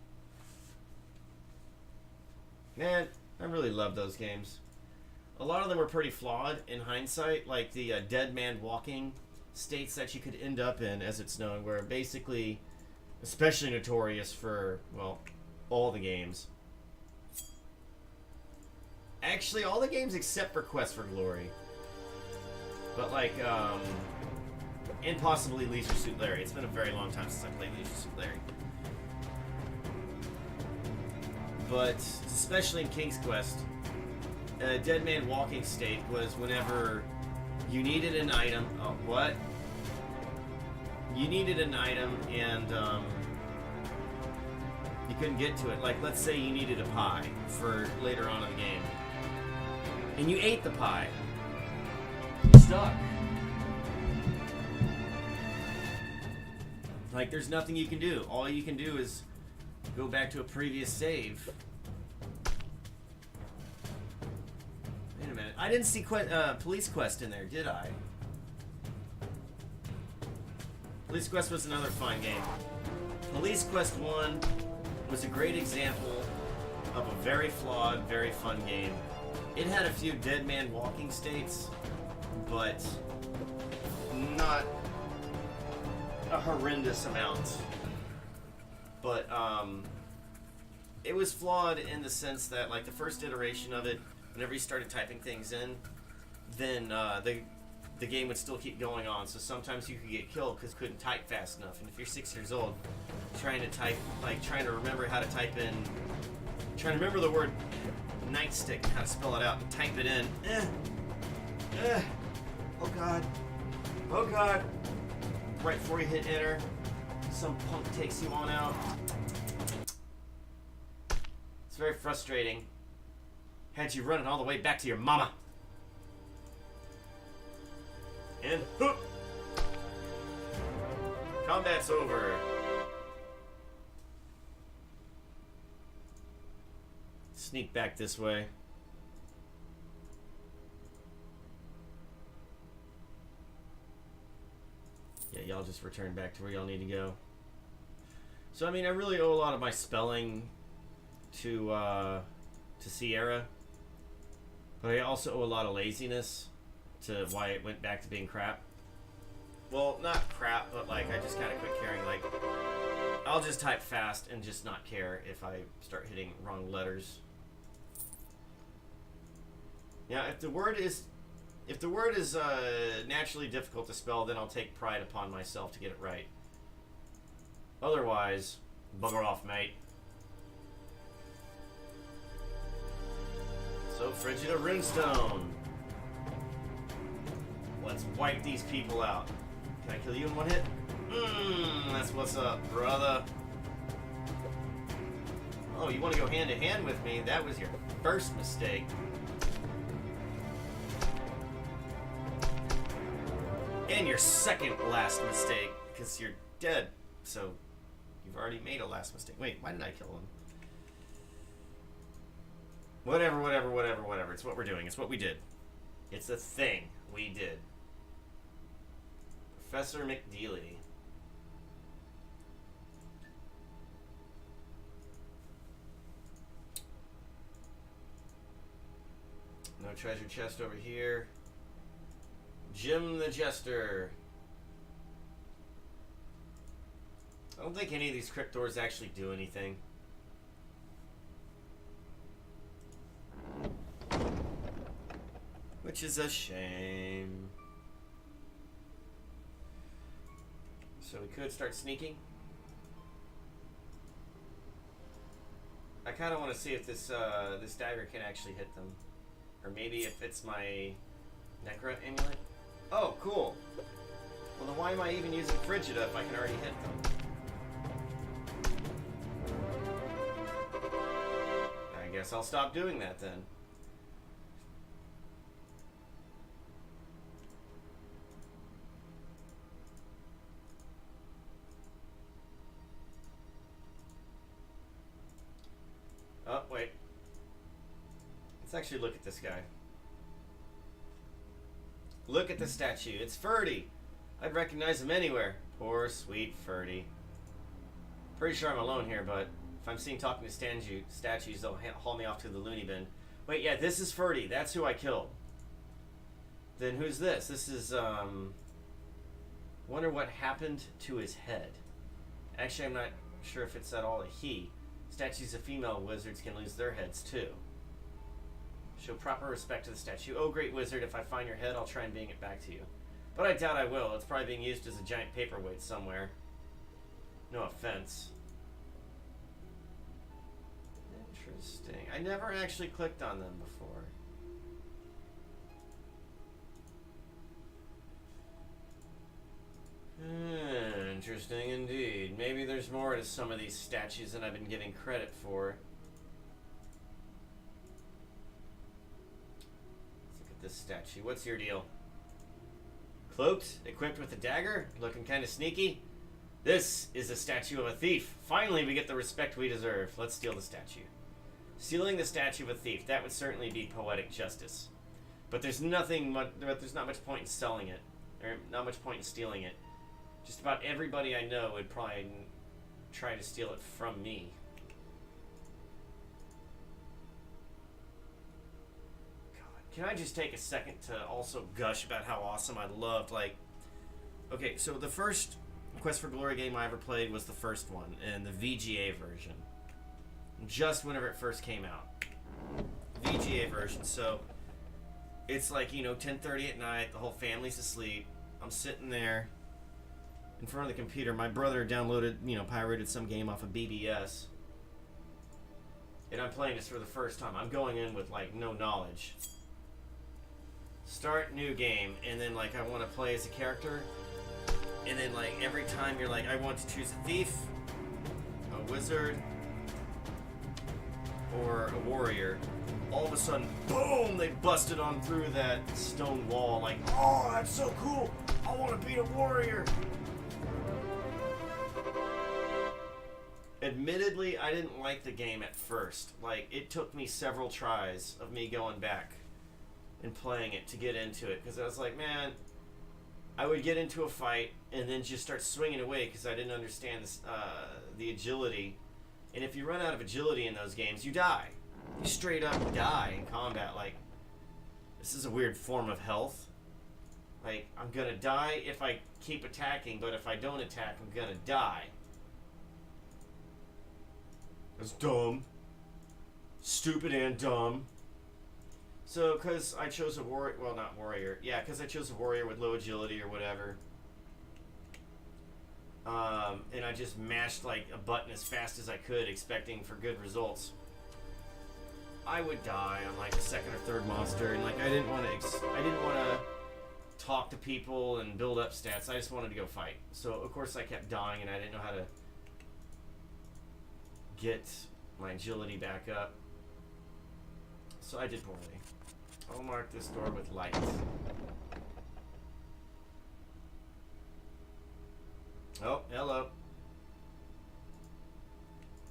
Man, I really love those games. A lot of them were pretty flawed in hindsight, like the dead man walking states that you could end up in, as it's known, where basically, especially notorious for, well, all the games. Actually, all the games except for Quest for Glory. But like, and possibly Leisure Suit Larry. It's been a very long time since I played Leisure Suit Larry. But, especially in King's Quest, a dead man walking state was whenever you needed an item. Oh, what? You needed an item and you couldn't get to it. Like, let's say you needed a pie for later on in the game. And you ate the pie. You're stuck. Like, there's nothing you can do. All you can do is go back to a previous save. Wait a minute. I didn't see Police Quest in there, did I? Police Quest was another fun game. Police Quest 1 was a great example of a very flawed, very fun game. It had a few dead man walking states, but not a horrendous amount. But it was flawed in the sense that, like, the first iteration of it, whenever you started typing things in, then the game would still keep going on. So sometimes you could get killed because you couldn't type fast enough. And if you're 6 years old, trying to remember how to type in, trying to remember the word nightstick, how to spell it out, and type it in. Oh God. Oh God. Right before you hit enter, some punk takes you on out. It's very frustrating. Had you running all the way back to your mama. And whoop! Combat's over. Sneak back this way. Yeah, y'all just return back to where y'all need to go. So, I mean, I really owe a lot of my spelling to Sierra. But I also owe a lot of laziness to why it went back to being crap. Well, not crap, but like I just kind of quit caring. Like, I'll just type fast and just not care if I start hitting wrong letters. Yeah, if the word is naturally difficult to spell, then I'll take pride upon myself to get it right. Otherwise, bugger off, mate. So, Frigida Runestone. Let's wipe these people out. Can I kill you in one hit? That's what's up, brother. Oh, you want to go hand to hand with me? That was your first mistake. And your second last mistake, because you're dead. So, you've already made a last mistake. Wait, why did I kill him? Whatever. It's what we're doing. It's what we did. It's a thing we did. Professor McDeely. No treasure chest over here. Jim the Jester. I don't think any of these crypt doors actually do anything. Which is a shame. So we could start sneaking. I kind of want to see if this this dagger can actually hit them. Or maybe if it's my Necra amulet. Oh, cool. Well, then why am I even using Frigida if I can already hit them? I guess I'll stop doing that then. Actually, look at this guy. Look at the statue. It's Ferdy. I'd recognize him anywhere. Poor, sweet Ferdy. Pretty sure I'm alone here, but if I'm seen talking to statues, they'll haul me off to the loony bin. Wait, yeah, this is Ferdy. That's who I killed. Then who's this? This is, wonder what happened to his head. Actually, I'm not sure if it's at all a he. Statues of female wizards can lose their heads, too. Show proper respect to the statue. Oh, great wizard, if I find your head, I'll try and bring it back to you. But I doubt I will. It's probably being used as a giant paperweight somewhere. No offense. Interesting. I never actually clicked on them before. Interesting indeed. Maybe there's more to some of these statues than I've been giving credit for. Let's look at this statue. What's your deal? Cloaked, equipped with a dagger, looking kind of sneaky. This is a statue of a thief. Finally, we get the respect we deserve. Let's steal the statue. Stealing the statue of a thief, that would certainly be poetic justice. But there's not much point in selling it, or not much point in stealing it. Just about everybody I know would probably try to steal it from me. God, can I just take a second to also gush about how awesome I loved, like... Okay, so the first Quest for Glory game I ever played was the first one, and the VGA version. Just whenever it first came out. VGA version, so... It's like, 10:30 at night, the whole family's asleep. I'm sitting there in front of the computer. My brother downloaded, pirated some game off of BBS. And I'm playing this for the first time. I'm going in with, no knowledge. Start new game, and then, I want to play as a character. And then, every time you're I want to choose a thief, a wizard, or a warrior. All of a sudden, boom, they busted on through that stone wall. Oh, that's so cool. I want to beat a warrior. Admittedly, I didn't like the game at first. It took me several tries of me going back and playing it to get into it. Because I was like, man, I would get into a fight and then just start swinging away because I didn't understand this, the agility. And if you run out of agility in those games, you die. You straight up die in combat. This is a weird form of health. I'm gonna die if I keep attacking, but if I don't attack, I'm gonna die. That's dumb. Stupid and dumb. So, because I chose a warrior, well, not warrior. Yeah, because I chose a warrior with low agility or whatever. And I just mashed a button as fast as I could, expecting for good results. I would die on the second or third monster, and I didn't want to talk to people and build up stats. I just wanted to go fight. So of course I kept dying, and I didn't know how to get my agility back up. So I did poorly. I'll mark this door with light. Oh, hello.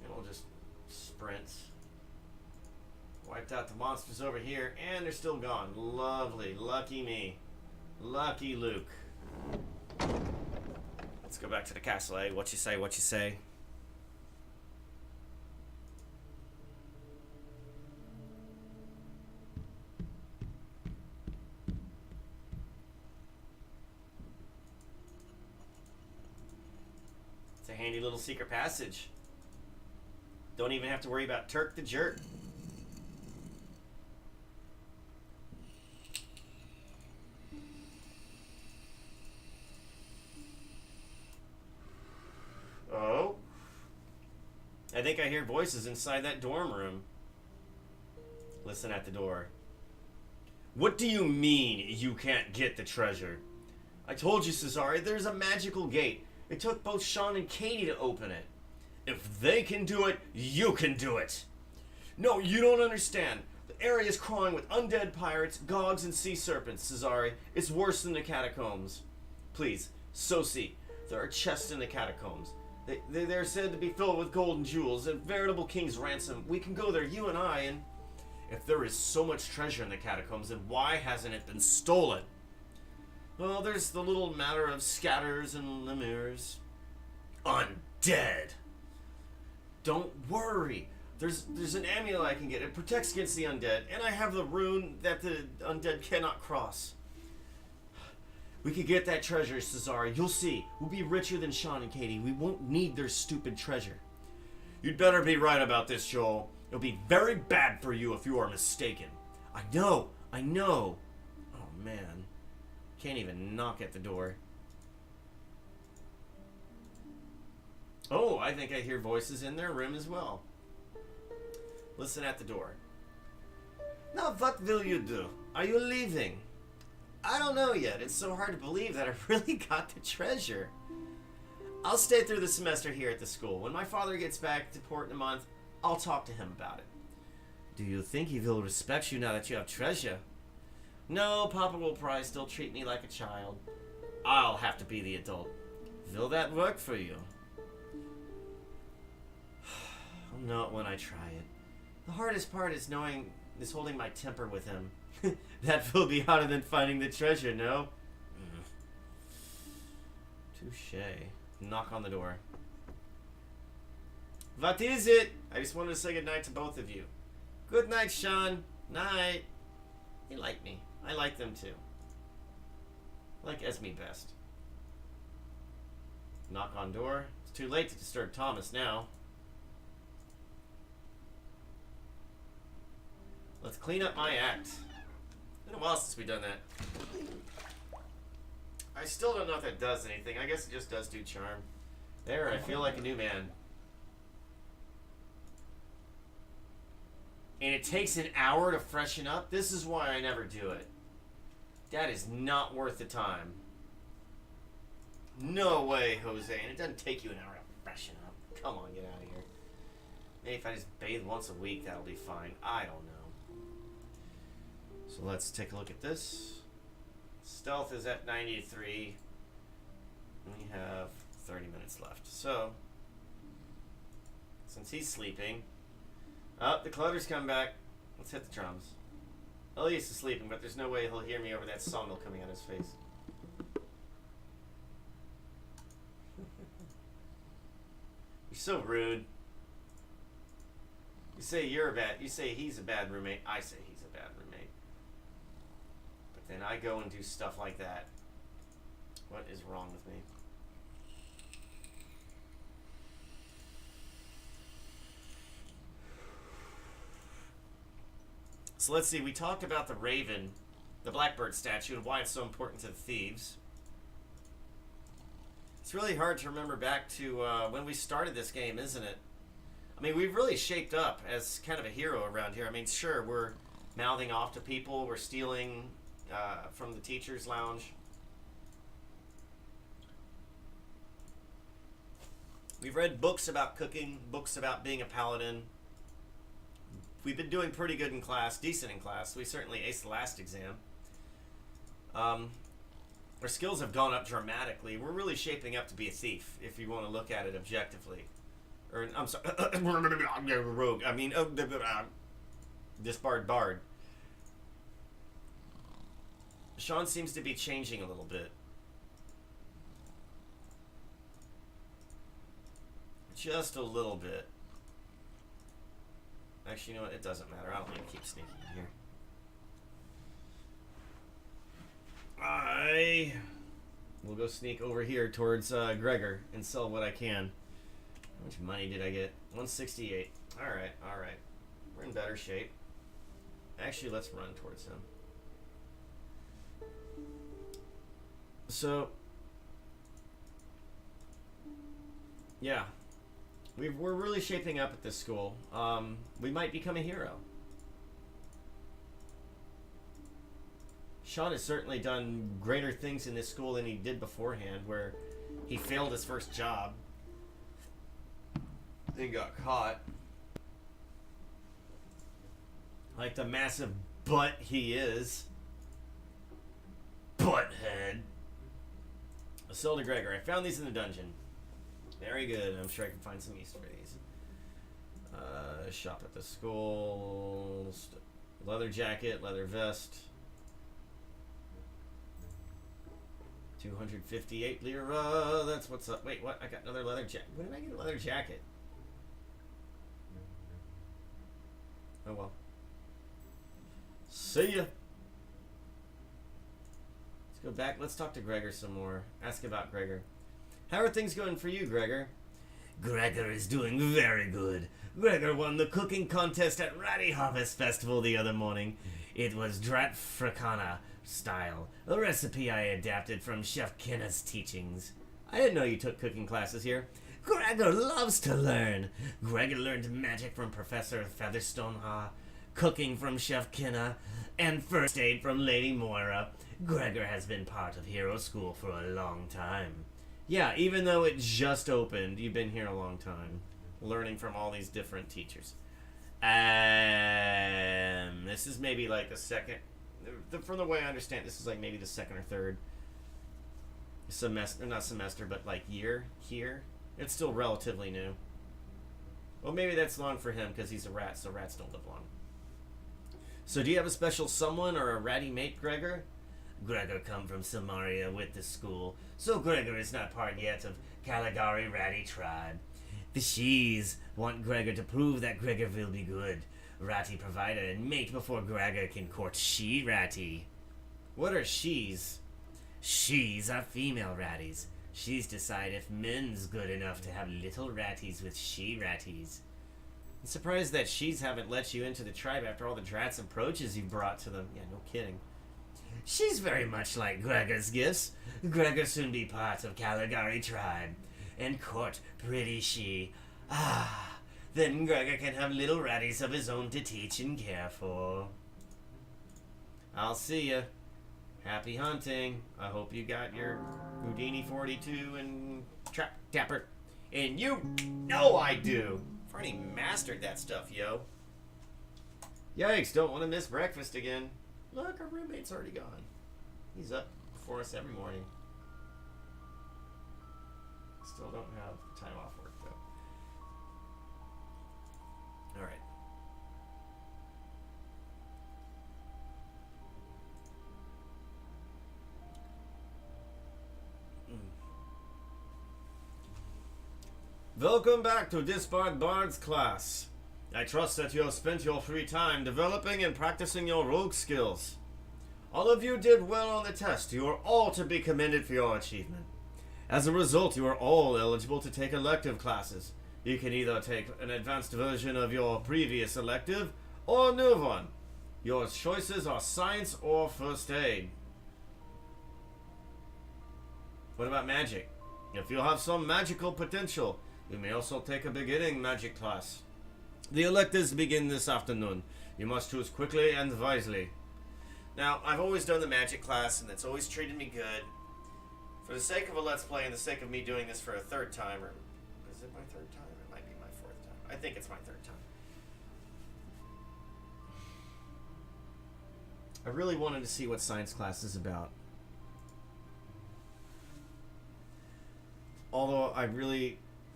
And we'll just sprint. Wiped out the monsters over here, and they're still gone. Lovely. Lucky me. Lucky Luke. Let's go back to the castle, eh? What you say, what you say? It's a handy little secret passage. Don't even have to worry about Turk the Jerk. Oh? I think I hear voices inside that dorm room. Listen at the door. What do you mean you can't get the treasure? I told you, Cesare, there's a magical gate. It took both Sean and Katie to open it. If they can do it, you can do it. No, you don't understand. The area is crawling with undead pirates, gogs, and sea serpents, Cesare. It's worse than the catacombs. Please, Sosi, there are chests in the catacombs. They're said to be filled with gold and jewels, a veritable king's ransom. We can go there, you and I, and If there is so much treasure in the catacombs, then why hasn't it been stolen? Well, there's the little matter of scatters and lemures. Undead! Don't worry. There's an amulet I can get. It protects against the undead, and I have the rune that the undead cannot cross. We could get that treasure, Cesare. You'll see. We'll be richer than Sean and Katie. We won't need their stupid treasure. You'd better be right about this, Joel. It'll be very bad for you if you are mistaken. I know. Oh, man. Can't even knock at the door. Oh, I think I hear voices in their room as well. Listen at the door. Now, what will you do? Are you leaving? I don't know yet. It's so hard to believe that I really got the treasure. I'll stay through the semester here at the school. When my father gets back to port in a month, I'll talk to him about it. Do you think he will respect you now that you have treasure? No, Papa will probably still treat me like a child. I'll have to be the adult. Will that work for you? Not when I try it. The hardest part is holding my temper with him. That will be harder than finding the treasure, no? Touche. Knock on the door. What is it? I just wanted to say goodnight to both of you. Good night, Sean. Night. They like me. I like them too. I like Esme best. Knock on door. It's too late to disturb Thomas now. Let's clean up my act. It's been a while since we've done that. I still don't know if that does anything. I guess it just does do charm. There, I feel like a new man. And it takes an hour to freshen up? This is why I never do it. That is not worth the time. No way, Jose. And it doesn't take you an hour to freshen up. Come on, get out of here. Maybe if I just bathe once a week, that'll be fine. I don't know. So let's take a look at this. Stealth is at 93. We have 30 minutes left. So, since he's sleeping... Oh, the clutter's come back. Let's hit the drums. Elias is sleeping, but there's no way he'll hear me over that sawmill coming out of his face. You're so rude. You say he's a bad roommate. I say he's a bad roommate. But then I go and do stuff like that. What is wrong with me? So let's see, we talked about the raven, the blackbird statue, and why it's so important to the thieves. It's really hard to remember back to when we started this game, isn't it? I mean, we've really shaped up as kind of a hero around here. I mean, sure, we're mouthing off to people, we're stealing from the teacher's lounge. We've read books about cooking, books about being a paladin. We've been doing pretty good in class, decent in class. We certainly aced the last exam. Our skills have gone up dramatically. We're really shaping up to be a thief, if you want to look at it objectively. Or, I'm sorry, rogue. I mean, disbarred bard. Sean seems to be changing a little bit. Just a little bit. Actually, you know what? It doesn't matter. I don't need to keep sneaking in here. I will go sneak over here towards Gregor and sell what I can. How much money did I get? 168. Alright, alright. We're in better shape. Actually, let's run towards him. So, yeah. We're really shaping up at this school. We might become a hero. Sean has certainly done greater things in this school than he did beforehand, where he failed his first job. Then got caught. Like the massive butt he is. Butthead. Isilda Gregor. I found these in the dungeon. Very good. I'm sure I can find some use for these. Shop at the school. Leather jacket, leather vest. 258 lira. That's what's up. Wait, what? I got another leather jacket. When did I get a leather jacket? Oh well. See ya. Let's go back. Let's talk to Gregor some more. Ask about Gregor. How are things going for you, Gregor? Gregor is doing very good. Gregor won the cooking contest at Ratty Harvest Festival the other morning. It was Drat Fricana style, a recipe I adapted from Chef Kenna's teachings. I didn't know you took cooking classes here. Gregor loves to learn. Gregor learned magic from Professor Featherstone, cooking from Chef Kenna, and first aid from Lady Moira. Gregor has been part of Hero School for a long time. Yeah, even though it just opened, you've been here a long time, learning from all these different teachers. This is maybe like the second, from the way I understand, this is like maybe the second or third semester, not semester, but like year here. It's still relatively new. Well, maybe that's long for him because he's a rat, so rats don't live long. So do you have a special someone or a ratty mate, Gregor? Gregor come from Samaria with the school, so Gregor is not part yet of Caligari Ratty tribe. The Shees want Gregor to prove that Gregor will be good. Ratty provider and mate before Gregor can court She Ratty. What are Shees? She's are female ratties. She's decide if men's good enough to have little ratties with She Ratties. I'm surprised that Shees haven't let you into the tribe after all the drats and approaches you've brought to them. Yeah, no kidding. She's very much like Gregor's gifts. Gregor soon be part of Caligari tribe, and court pretty She. Then Gregor can have little ratties of his own to teach and care for. I'll see ya. Happy hunting. I hope you got your Houdini 42 and Trap Tapper. And you know I do. I've already mastered that stuff, yo. Yikes, don't want to miss breakfast again. Look, our roommate's already gone. He's up before us every morning. Still don't have time off work, though. Alright. Welcome back to Disbarred Bard's class. I trust that you have spent your free time developing and practicing your rogue skills. All of you did well on the test. You are all to be commended for your achievement. As a result, you are all eligible to take elective classes. You can either take an advanced version of your previous elective or a new one. Your choices are science or first aid. What about magic? If you have some magical potential, you may also take a beginning magic class. The electives begin this afternoon. You must choose quickly and wisely. Now, I've always done the magic class, and it's always treated me good. For the sake of a Let's Play and the sake of me doing this for a third time, or is it my third time? It might be my fourth time. I think it's my third time. I really wanted to see what science class is about. Although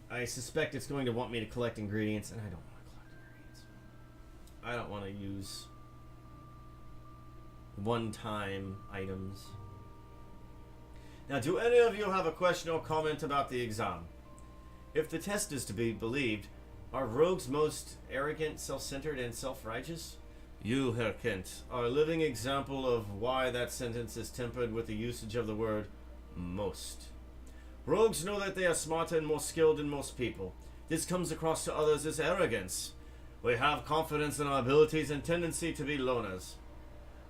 I suspect it's going to want me to collect ingredients, and I don't want to collect ingredients. I don't want to use one-time items. Now, do any of you have a question or comment about the exam? If the test is to be believed, are rogues most arrogant, self-centered, and self-righteous? You, Herr Kent, are a living example of why that sentence is tempered with the usage of the word most. Rogues know that they are smarter and more skilled than most people. This comes across to others as arrogance. We have confidence in our abilities and tendency to be loners,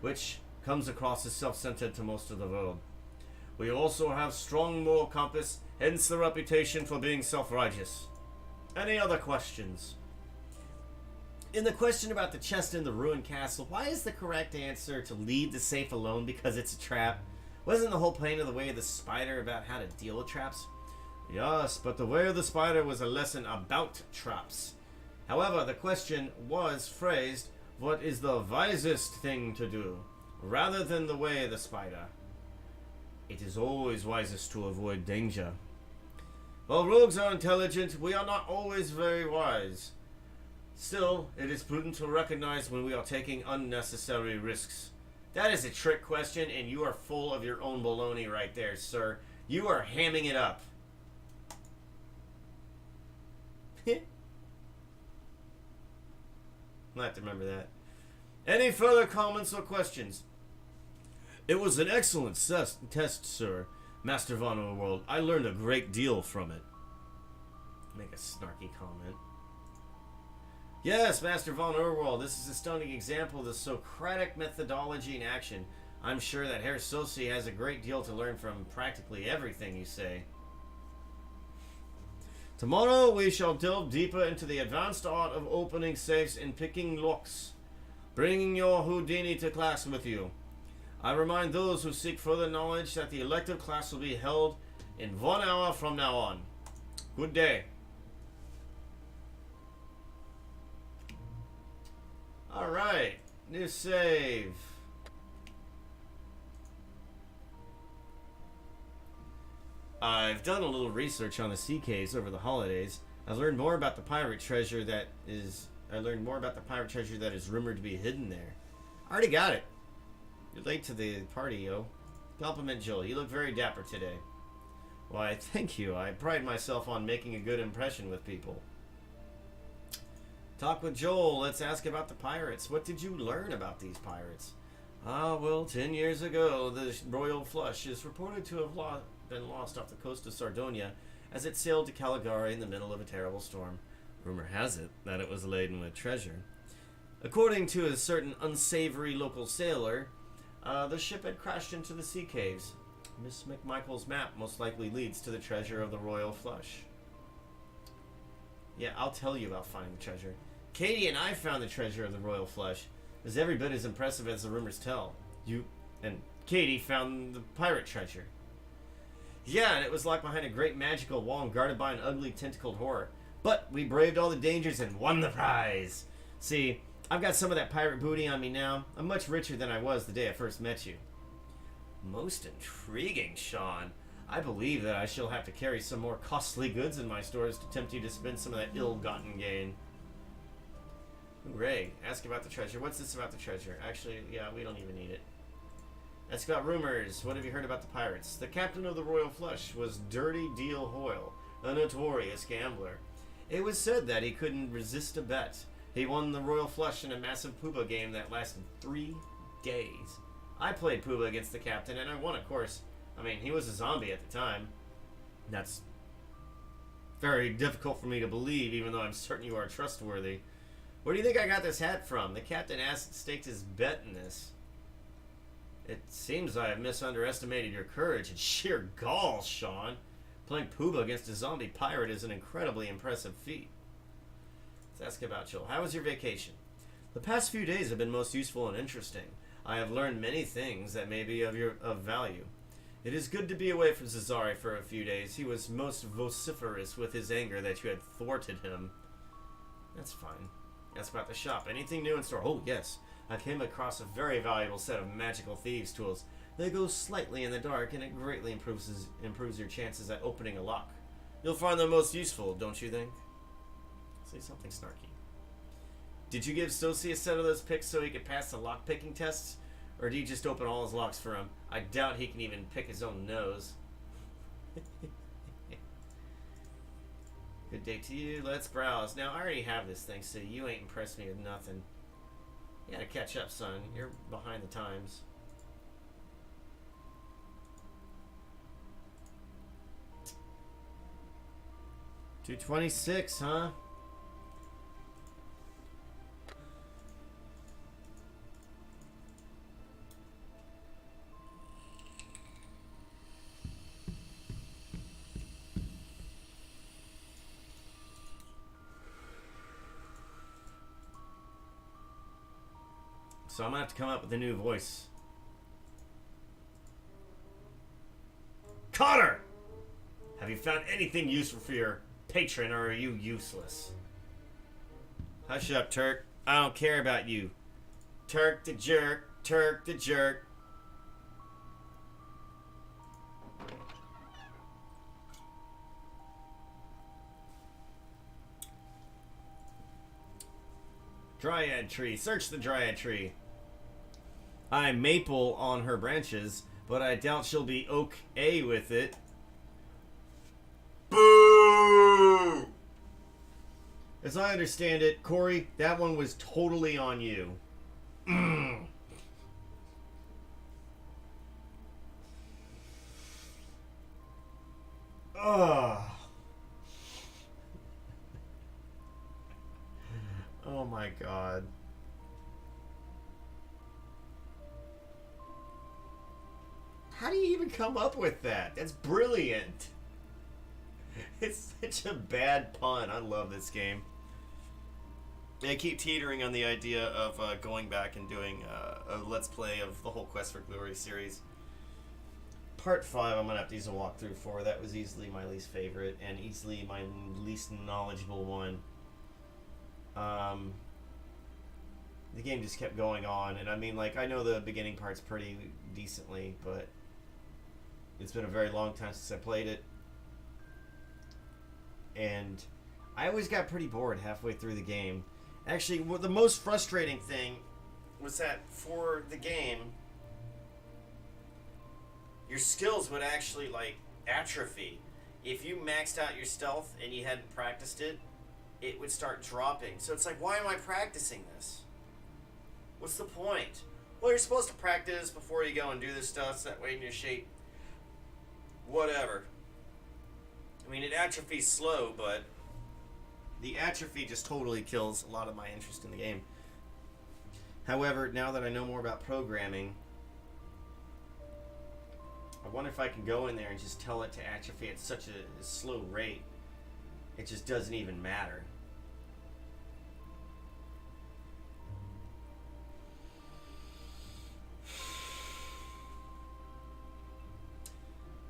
which comes across as self-centered to most of the world. We also have strong moral compass, hence the reputation for being self-righteous. Any other questions? In the question about the chest in the ruined castle, why is the correct answer to leave the safe alone because it's a trap? Wasn't the whole point of the Way of the Spider about how to deal with traps? Yes, but the Way of the Spider was a lesson about traps. However, the question was phrased, what is the wisest thing to do, rather than the Way of the Spider. It is always wisest to avoid danger. While rogues are intelligent, we are not always very wise. Still, it is prudent to recognize when we are taking unnecessary risks. That is a trick question, and you are full of your own baloney right there, sir. You are hamming it up. I'll have to remember that. Any further comments or questions? It was an excellent test, sir. Master Von Overworld. I learned a great deal from it. Make a snarky comment. Yes, Master Von Overworld. This is a stunning example of the Socratic methodology in action. I'm sure that Herr Sosi has a great deal to learn from practically everything you say. Tomorrow we shall delve deeper into the advanced art of opening safes and picking locks, bringing your Houdini to class with you. I remind those who seek further knowledge that the elective class will be held in 1 hour from now on. Good day. Alright, new save. I've done a little research on the sea caves over the holidays. I've learned more about the pirate treasure that is rumored to be hidden there. I already got it. You're late to the party, yo. Compliment Joel. You look very dapper today. Why, thank you. I pride myself on making a good impression with people. Talk with Joel. Let's ask about the pirates. What did you learn about these pirates? Well, 10 years ago, the Royal Flush is reported to have been lost off the coast of Sardonia as it sailed to Caligari in the middle of a terrible storm. Rumor has it that it was laden with treasure. According to a certain unsavory local sailor, the ship had crashed into the sea caves. Miss McMichael's map most likely leads to the treasure of the Royal Flush. Yeah, I'll tell you about finding the treasure. Katie and I found the treasure of the Royal Flush. It was every bit as impressive as the rumors tell. You and Katie found the pirate treasure. Yeah, and it was locked behind a great magical wall and guarded by an ugly tentacled horror. But we braved all the dangers and won the prize. See, I've got some of that pirate booty on me now. I'm much richer than I was the day I first met you. Most intriguing, Sean. I believe that I shall have to carry some more costly goods in my stores to tempt you to spend some of that ill-gotten gain. Ray, ask about the treasure. What's this about the treasure? Actually, yeah, we don't even need it. Ask about rumors. What have you heard about the pirates? The captain of the Royal Flush was Dirty Deal Hoyle, a notorious gambler. It was said that he couldn't resist a bet. He won the Royal Flush in a massive Pooba game that lasted 3 days. I played Pooba against the captain, and I won, of course. I mean, he was a zombie at the time. That's very difficult for me to believe, even though I'm certain you are trustworthy. Where do you think I got this hat from? The captain staked his bet in this. It seems I have misunderestimated your courage and sheer gall, Sean. Playing Pooba against a zombie pirate is an incredibly impressive feat. Let's ask about Joel. How was your vacation? The past few days have been most useful and interesting. I have learned many things that may be of value. It is good to be away from Cesare for a few days. He was most vociferous with his anger that you had thwarted him. That's fine. Ask about the shop. Anything new in store? Oh, yes. I came across a very valuable set of magical thieves' tools. They go slightly in the dark, and it greatly improves your chances at opening a lock. You'll find them most useful, don't you think? Say something snarky. Did you give Sosi a set of those picks so he could pass the lock-picking tests? Or do you just open all his locks for him? I doubt he can even pick his own nose. Good day to you. Let's browse. Now, I already have this thing, so you ain't impressed me with nothing. You gotta catch up, son. You're behind the times. $226, huh? So I'm gonna have to come up with a new voice. Connor! Have you found anything useful for your patron, or are you useless? Hush up, Turk. I don't care about you. Turk the jerk, Turk the jerk. Dryad tree. Search the dryad tree. I'm maple on her branches, but I doubt she'll be okay with it. Boo! As I understand it, Corey, that one was totally on you. Ugh. Oh my god. How do you even come up with that? That's brilliant. It's such a bad pun. I love this game. I keep teetering on the idea of going back and doing a Let's Play of the whole Quest for Glory series. Part 5 I'm going to have to use a walkthrough for. That was easily my least favorite and easily my least knowledgeable one. The game just kept going on, and I mean, like, I know the beginning part's pretty decently, but it's been a very long time since I played it. And I always got pretty bored halfway through the game. Actually, the most frustrating thing was that for the game, your skills would actually, like, atrophy. If you maxed out your stealth and you hadn't practiced it, it would start dropping. So it's like, why am I practicing this? What's the point? Well, you're supposed to practice before you go and do this stuff, so that way in your shape. Whatever. I mean, it atrophies slow, but the atrophy just totally kills a lot of my interest in the game. However, now that I know more about programming, I wonder if I can go in there and just tell it to atrophy at such a slow rate, it just doesn't even matter.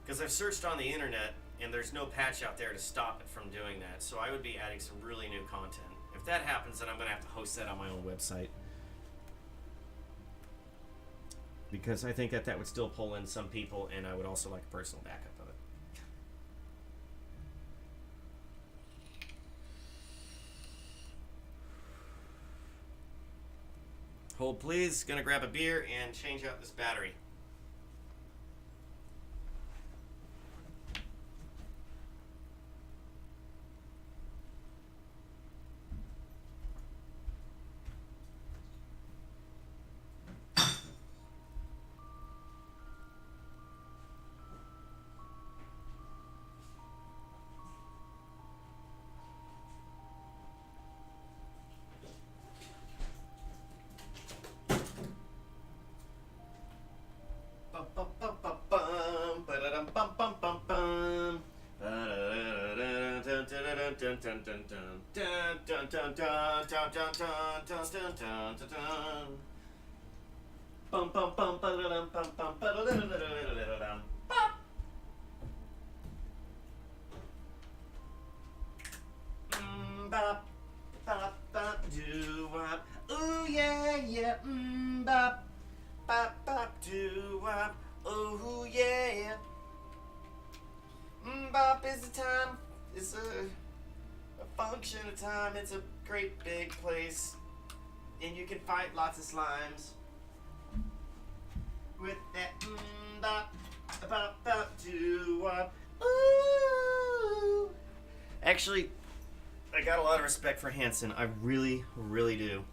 Because I've searched on the internet, and there's no patch out there to stop it from doing that. So I would be adding some really new content. If that happens, then I'm going to have to host that on my own website. Because I think that that would still pull in some people, and I would also like a personal backup of it. Hold please. Gonna grab a beer and change out this battery. Ooh yeah yeah bop bop bop doo wop. Ooh yeah. Bop is the time. It's a function of time. It's a great big place, and you can fight lots of slimes with that bop bop bop doo wop. Ooh. Actually, I got a lot of respect for Hanson. I really, really do.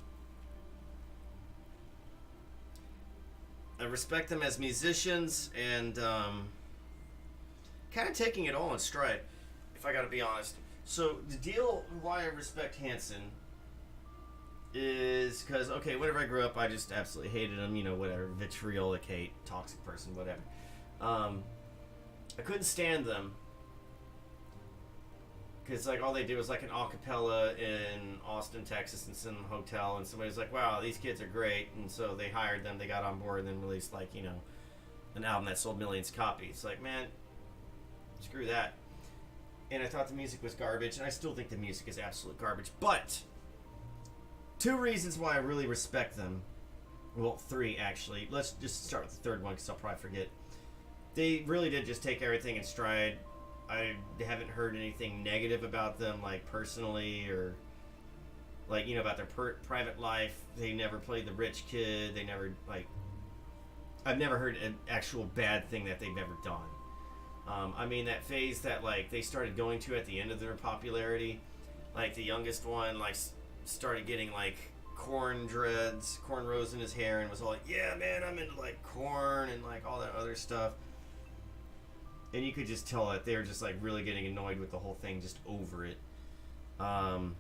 I respect them as musicians and kind of taking it all in stride, if I gotta be honest. So the deal why I respect Hanson is because, okay, whenever I grew up, I just absolutely hated him, you know, whatever, vitriolic hate, toxic person, whatever. I couldn't stand them because, like, all they did was, like, an acapella in Austin, Texas, in some hotel, and somebody's like, wow, these kids are great, and so they hired them, they got on board, and then released, like, you know, an album that sold millions of copies. Like, man, screw that. And I thought the music was garbage, and I still think the music is absolute garbage, but two reasons why I really respect them. Well, three, actually. Let's just start with the third one, because I'll probably forget. They really did just take everything in stride. I haven't heard anything negative about them, like, personally, or like, you know, about their private life. They never played the rich kid. They never, like, I've never heard an actual bad thing that they've ever done. I mean, that phase that, like, they started going to at the end of their popularity, like, the youngest one, like, started getting, like, cornrows in his hair, and was all like, yeah, man, I'm into, like, corn and, like, all that other stuff. And you could just tell that they were just, like, really getting annoyed with the whole thing, just over it. And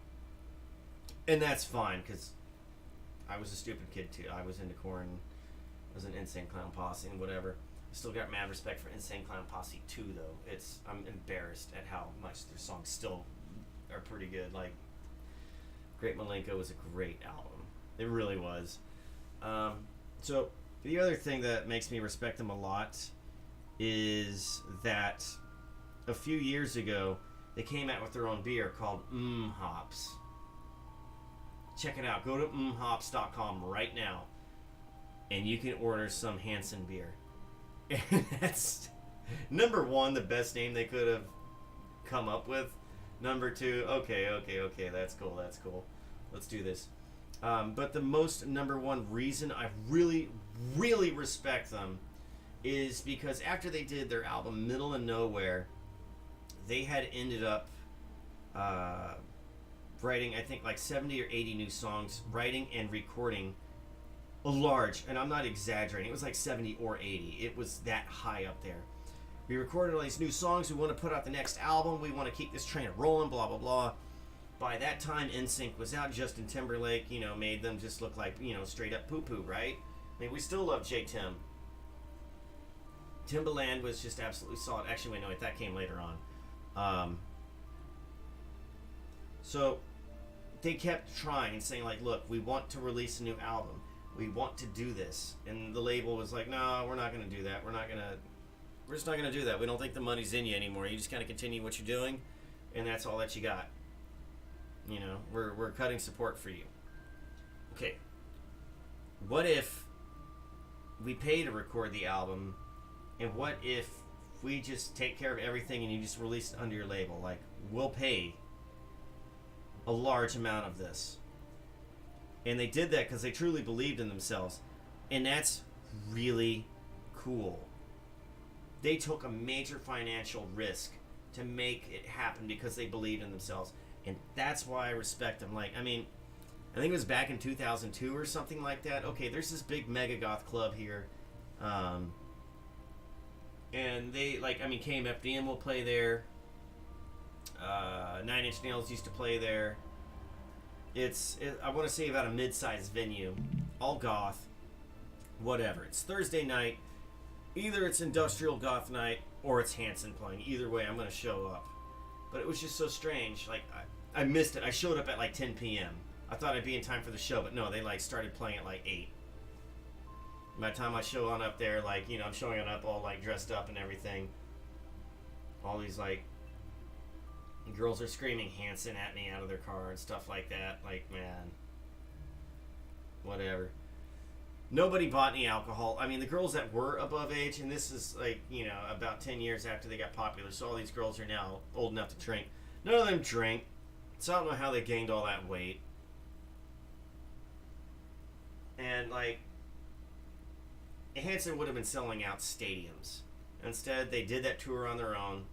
that's fine, because I was a stupid kid, too. I was into corn. I was an Insane Clown Posse and whatever. Still got mad respect for Insane Clown Posse 2, though. I'm embarrassed at how much their songs still are pretty good. Like, Great Malenko was a great album. It really was. So, the other thing that makes me respect them a lot is that a few years ago, they came out with their own beer called Hops. Check it out. Go to hops.com right now, and you can order some Hansen beer. And that's, number one, the best name they could have come up with. Number two, okay, that's cool. Let's do this. But the most number one reason I really, really respect them is because after they did their album Middle of Nowhere, they had ended up writing, I think, like 70 or 80 new songs, writing and recording a large, and I'm not exaggerating, it was like 70 or 80. It was that high up there. We recorded all these new songs. We want to put out the next album. We want to keep this train rolling, blah, blah, blah. By that time, NSYNC was out. Justin Timberlake, you know, made them just look like, you know, straight up poo-poo, right? I mean, we still love J-Tim. Timbaland was just absolutely solid. Actually, wait, no, wait, that came later on. So they kept trying and saying, like, look, we want to release a new album. We want to do this. And the label was like, no, we're not going to do that. We're just not going to do that. We don't think the money's in you anymore. You just kind of continue what you're doing, and that's all that you got. You know, we're cutting support for you. Okay. What if we pay to record the album, and what if we just take care of everything and you just release it under your label? Like, we'll pay a large amount of this. And they did that because they truly believed in themselves. And that's really cool. They took a major financial risk to make it happen because they believed in themselves. And that's why I respect them. Like, I mean, I think it was back in 2002 or something like that. Okay, there's this big mega goth club here. And they, like, I mean, KMFDM will play there. 9 Inch Nails used to play there. I want to say about a mid-sized venue. All goth. Whatever. It's Thursday night. Either it's industrial goth night or it's Hanson playing. Either way, I'm going to show up. But it was just so strange. Like, I missed it. I showed up at like 10 p.m. I thought I'd be in time for the show, but no, they like started playing at like 8. By the time I show on up there, like, you know, I'm showing up all like dressed up and everything. All these like girls are screaming Hanson at me out of their car and stuff like that. Like, man, whatever. Nobody bought any alcohol. I mean, the girls that were above age, and this is like, you know, about 10 years after they got popular, so all these girls are now old enough to drink. None of them drink, so I don't know how they gained all that weight. And, like, Hanson would have been selling out stadiums. Instead, they did that tour on their own,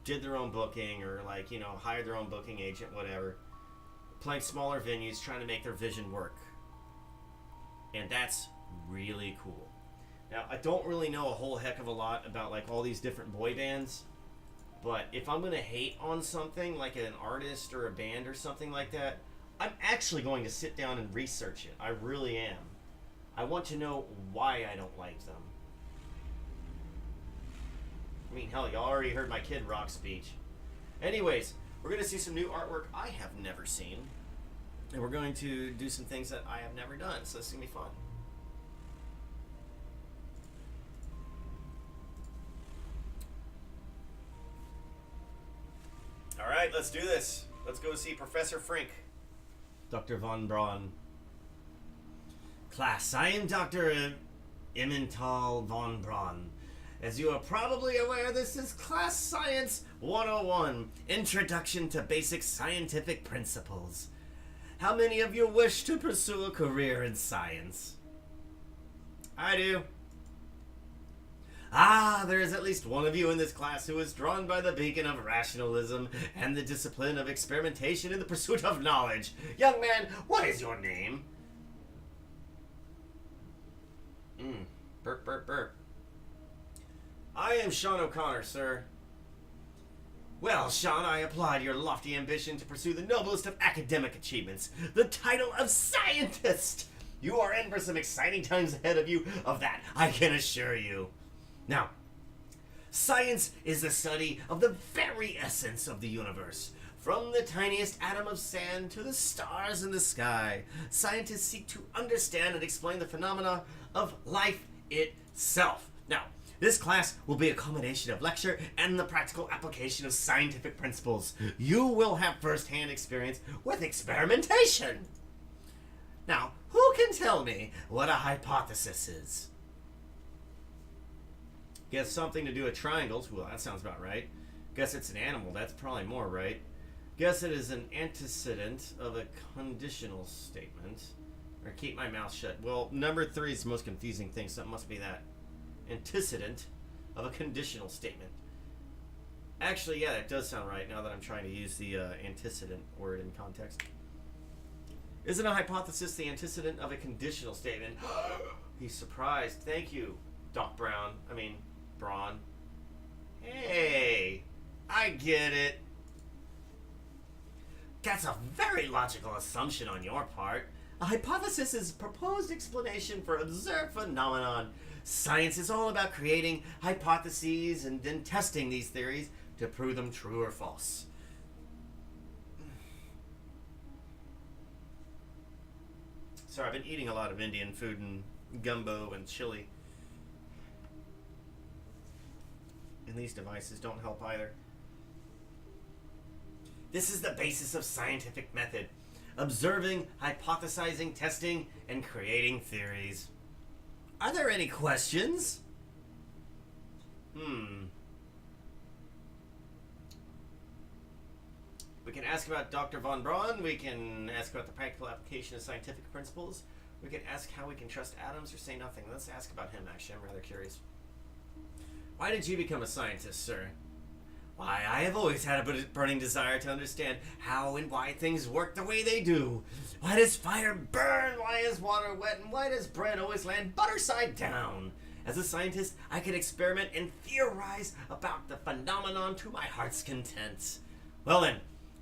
did their own booking, or, like, you know, hired their own booking agent, whatever. Playing smaller venues, trying to make their vision work. And that's really cool. Now, I don't really know a whole heck of a lot about, like, all these different boy bands. But if I'm going to hate on something, like an artist or a band or something like that, I'm actually going to sit down and research it. I really am. I want to know why I don't like them. I mean, hell, y'all already heard my Kid Rock speech. Anyways, we're going to see some new artwork I have never seen. And we're going to do some things that I have never done, so it's going to be fun. Alright, let's do this. Let's go see Professor Frink. Dr. Von Braun. Class, I am Dr. Emmental Von Braun. As you are probably aware, this is Class Science 101, Introduction to Basic Scientific Principles. how many of you wish to pursue a career in science? I do. Ah, there is at least one of you in this class who is drawn by the beacon of rationalism and the discipline of experimentation in the pursuit of knowledge. Young man, what is your name? Burp, burp, burp. I am Sean O'Connor, sir. Well, Sean, I applaud your lofty ambition to pursue the noblest of academic achievements, the title of scientist. You are in for some exciting times ahead of you, of that I can assure you. Now, science is the study of the very essence of the universe. From the tiniest atom of sand to the stars in the sky, scientists seek to understand and explain the phenomena of life itself. Now, this class will be a combination of lecture and the practical application of scientific principles. You will have first-hand experience with experimentation. Now, who can tell me what a hypothesis is? Guess something to do with triangles. Well, that sounds about right. Guess it's an animal. That's probably more right. Guess it is an antecedent of a conditional statement. Or keep my mouth shut. Well, number 3 is the most confusing thing, so it must be that. Antecedent of a conditional statement. Actually, yeah, that does sound right now that I'm trying to use the antecedent word in context. Isn't a hypothesis the antecedent of a conditional statement? He's surprised. Thank you, Doc Brown. Braun. Hey, I get it. That's a very logical assumption on your part. A hypothesis is a proposed explanation for observed phenomenon. Science is all about creating hypotheses and then testing these theories to prove them true or false. Sorry, I've been eating a lot of Indian food and gumbo and chili. And these devices don't help either. This is the basis of scientific method. Observing, hypothesizing, testing, and creating theories. Are there any questions? We can ask about Dr. von Braun. We can ask about the practical application of scientific principles. We can ask how we can trust atoms or say nothing. Let's ask about him, actually. I'm rather curious. Why did you become a scientist, sir? Why, I have always had a burning desire to understand how and why things work the way they do. Why does fire burn? Why is water wet? And why does bread always land butter side down? As a scientist, I can experiment and theorize about the phenomenon to my heart's content. Well then,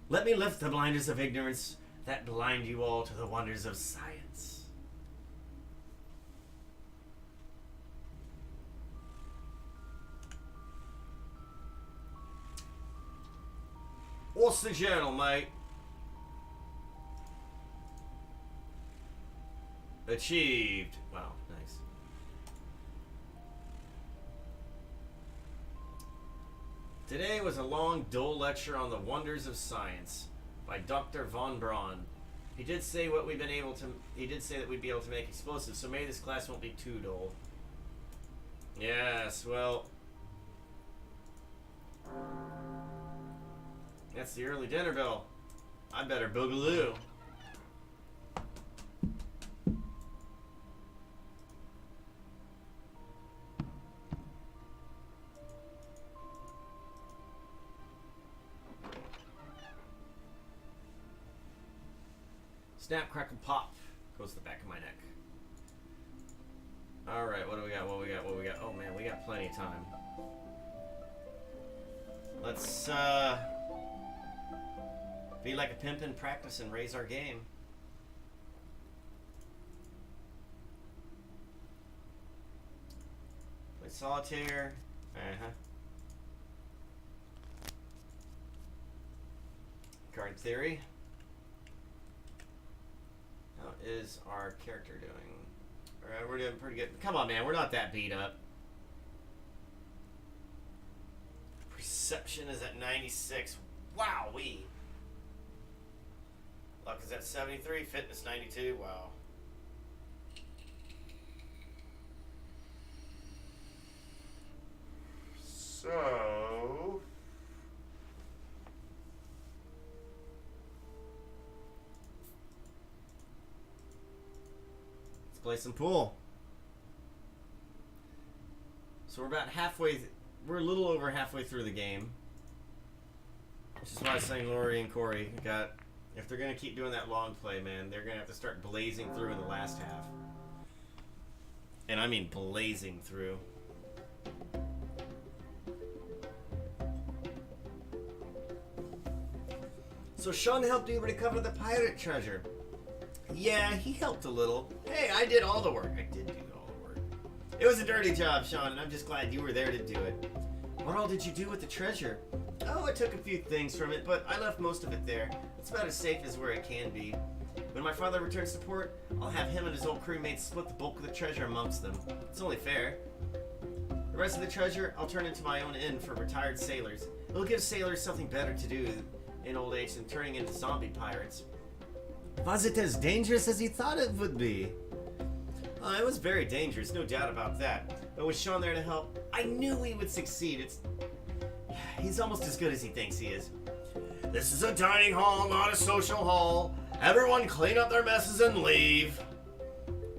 let me lift the blinders of ignorance that blind you all to the wonders of science. What's the journal, mate? Achieved. Wow, nice. Today was a long, dull lecture on the wonders of science by Dr. von Braun. He did say that we'd be able to make explosives, so maybe this class won't be too dull. Yes, well, that's the early dinner bell. I better boogaloo. Snap, crackle, pop goes to the back of my neck. Alright, what do we got? What we got? Oh man, we got plenty of time. Let's be like a pimp in practice and raise our game. Play solitaire. Card theory. How is our character doing? Alright, we're doing pretty good. Come on, man, we're not that beat up. Perception is at 96. Wowee. Luck is at 73. Fitness 92. Wow. So... play some pool. So we're about halfway. We're a little over halfway through the game. Which is why I was saying Lori and Corey got. If they're gonna keep doing that long play, man, they're gonna have to start blazing through in the last half. And I mean blazing through. So Sean helped you recover the pirate treasure. Yeah, he helped a little. Hey, I did all the work. I did do all the work. It was a dirty job, Sean, and I'm just glad you were there to do it. What all did you do with the treasure? Oh, I took a few things from it, but I left most of it there. It's about as safe as where it can be. When my father returns to port, I'll have him and his old crewmates split the bulk of the treasure amongst them. It's only fair. The rest of the treasure, I'll turn into my own inn for retired sailors. It'll give sailors something better to do in old age than turning into zombie pirates. Was it as dangerous as you thought it would be? It was very dangerous, no doubt about that. But with Sean there to help, I knew he would succeed. He's almost as good as he thinks he is. This is a dining hall, not a social hall. Everyone clean up their messes and leave.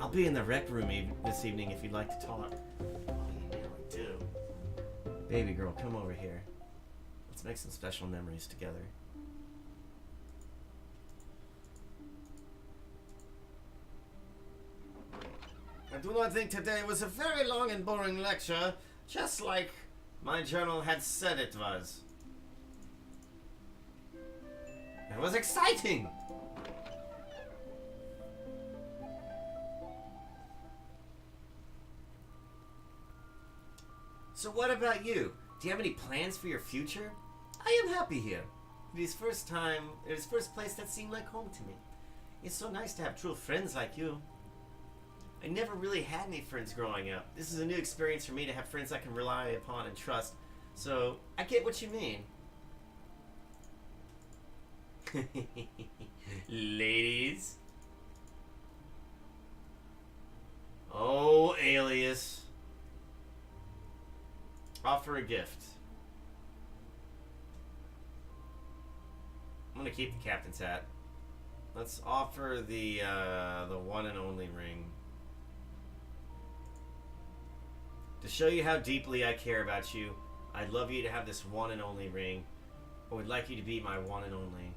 I'll be in the rec room this evening if you'd like to talk. Oh, you know I do. Baby girl, come over here. Let's make some special memories together. I do not think today was a very long and boring lecture, just like my journal had said it was. It was exciting! So what about you? Do you have any plans for your future? I am happy here. It is first place that seemed like home to me. It's so nice to have true friends like you. I never really had any friends growing up. This is a new experience for me to have friends I can rely upon and trust. So, I get what you mean. Ladies. Oh, Alias. Offer a gift. I'm gonna keep the captain's hat. Let's offer the one and only ring. To show you how deeply I care about you, I'd love you to have this one and only ring. I would like you to be my one and only.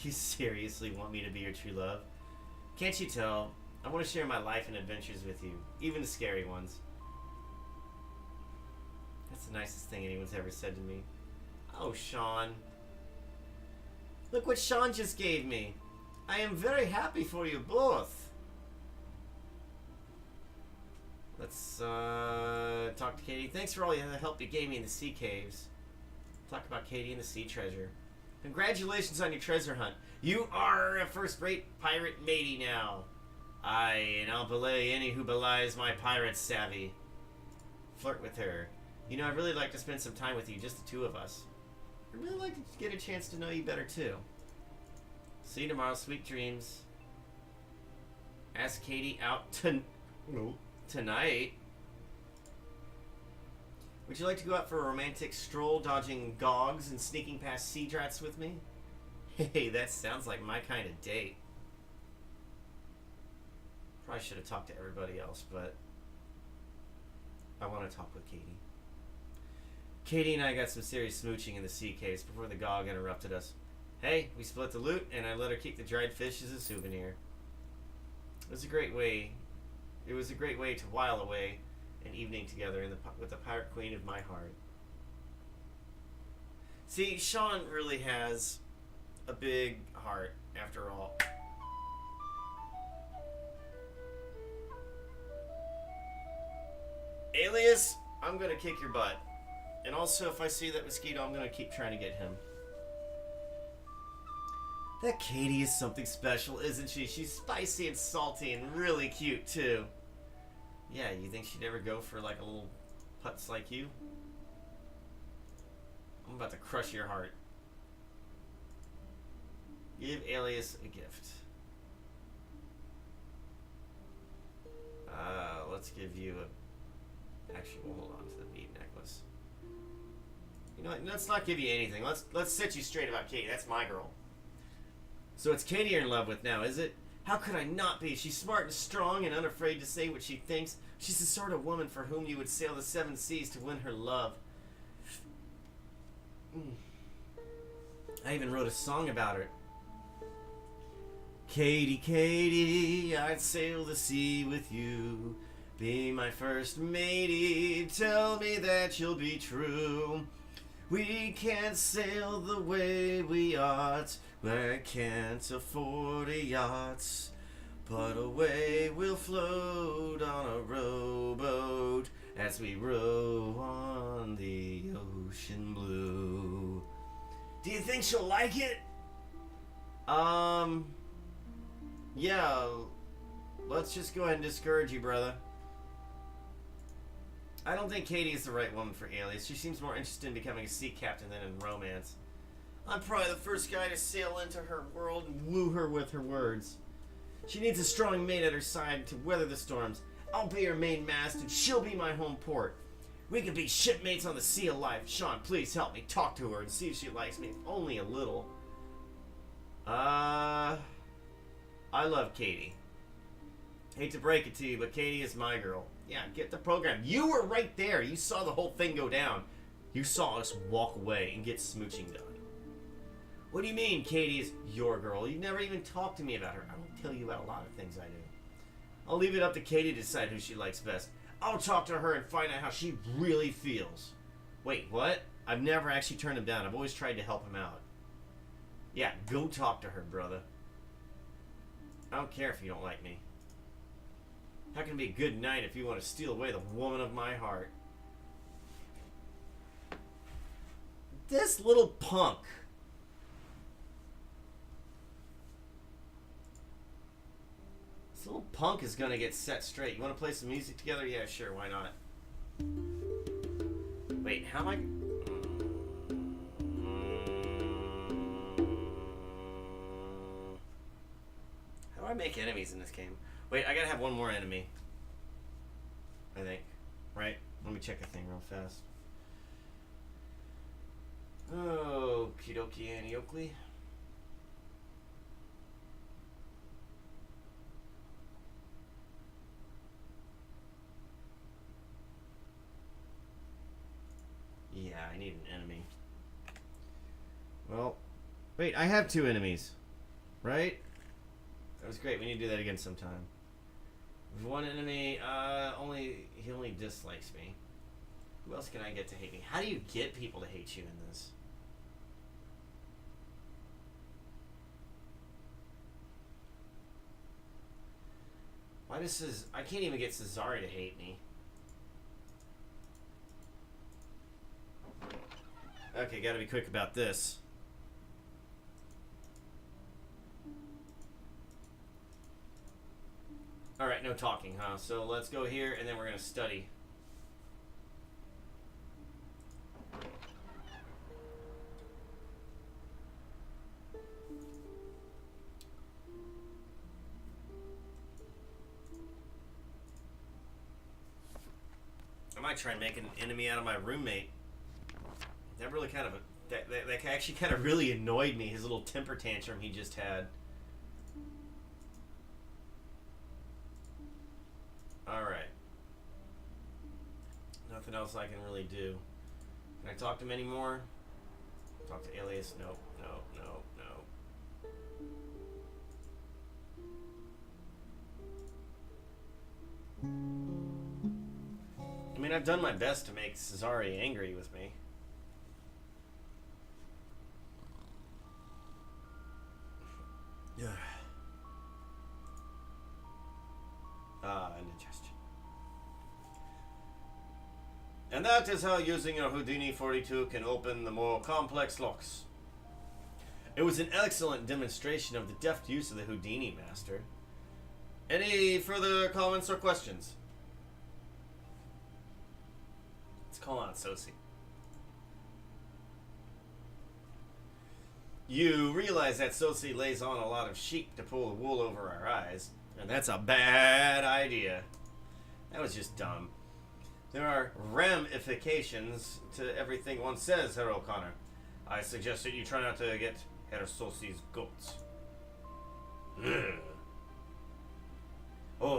You seriously want me to be your true love? Can't you tell? I want to share my life and adventures with you, even the scary ones. That's the nicest thing anyone's ever said to me. Oh, Sean. Look what Sean just gave me. I am very happy for you both. Let's talk to Katie. Thanks for all the help you gave me in the sea caves. Talk about Katie and the sea treasure. Congratulations on your treasure hunt. You are a first-rate pirate matey now. Aye, and I'll belay any who belies my pirate savvy. Flirt with her. You know, I'd really like to spend some time with you, just the two of us. I'd really like to get a chance to know you better, too. See you tomorrow. Sweet dreams. Ask Katie out tonight. Would you like to go out for a romantic stroll, dodging gogs and sneaking past sea drats with me? Hey, that sounds like my kind of date. Probably should have talked to everybody else, but I want to talk with Katie. Katie and I got some serious smooching in the sea caves before the gog interrupted us. Hey, we split the loot, and I let her keep the dried fish as a souvenir. It was a great way to while away an evening together with the pirate queen of my heart. See, Sean really has a big heart, after all. Alias, I'm gonna kick your butt. And also, if I see that mosquito, I'm gonna keep trying to get him. That Katie is something special, isn't she? She's spicy and salty and really cute, too. Yeah, you think she'd ever go for, like, a little putz like you? I'm about to crush your heart. Give Alias a gift. Let's give you a... Actually, we'll hold on to the bead necklace. You know what? Let's not give you anything. Let's set you straight about Katie. That's my girl. So it's Katie you're in love with now, is it? How could I not be? She's smart and strong and unafraid to say what she thinks. She's the sort of woman for whom you would sail the 7 seas to win her love. I even wrote a song about her. Katie, Katie, I'd sail the sea with you. Be my first matey, tell me that you'll be true. We can't sail the way we ought, I can't afford a yacht. But away we'll float on a rowboat as we row on the ocean blue. Do you think she'll like it? Yeah, let's just go ahead and discourage you, brother. I don't think Katie is the right woman for Alias. She seems more interested in becoming a sea captain than in romance. I'm probably the first guy to sail into her world and woo her with her words. She needs a strong mate at her side to weather the storms. I'll be her main mast and she'll be my home port. We could be shipmates on the sea of life. Sean, please help me talk to her and see if she likes me, if only a little. I love Katie. Hate to break it to you, but Katie is my girl. Yeah, get the program. You were right there. You saw the whole thing go down. You saw us walk away and get smooching done. What do you mean Katie is your girl? You never even talked to me about her. I don't tell you about a lot of things I do. I'll leave it up to Katie to decide who she likes best. I'll talk to her and find out how she really feels. Wait, what? I've never actually turned him down. I've always tried to help him out. Yeah, go talk to her, brother. I don't care if you don't like me. How can it be a good night if you want to steal away the woman of my heart? This little punk. This little punk is gonna get set straight. You want to play some music together? Yeah, sure, why not? Wait, how am I... How do I make enemies in this game? Wait, I gotta have one more enemy. I think. Right? Let me check the thing real fast. Okie dokie, Annie Oakley. Yeah, I need an enemy. Well, wait, I have 2 enemies. Right? That was great. We need to do that again sometime. One enemy, he only dislikes me. Who else can I get to hate me? How do you get people to hate you in this? Why does I can't even get Cesare to hate me. Okay, gotta be quick about this. Alright, no talking, huh? So let's go here and then we're gonna study. I might try and make an enemy out of my roommate. That really kind of that actually kind of really annoyed me. His little temper tantrum he just had. All right. Nothing else I can really do. Can I talk to him anymore? Talk to Alias? No, no, no, no. I mean, I've done my best to make Cesare angry with me. Yeah. Indigestion. And that is how using your Houdini 42 can open the more complex locks. It was an excellent demonstration of the deft use of the Houdini master. Any further comments or questions? Let's call on Sosie. You realize that Sosie lays on a lot of sheep to pull the wool over our eyes, and that's a bad idea. That was just dumb. There are ramifications to everything one says, Herr O'Connor. I suggest that you try not to get Herr Sosie's goats.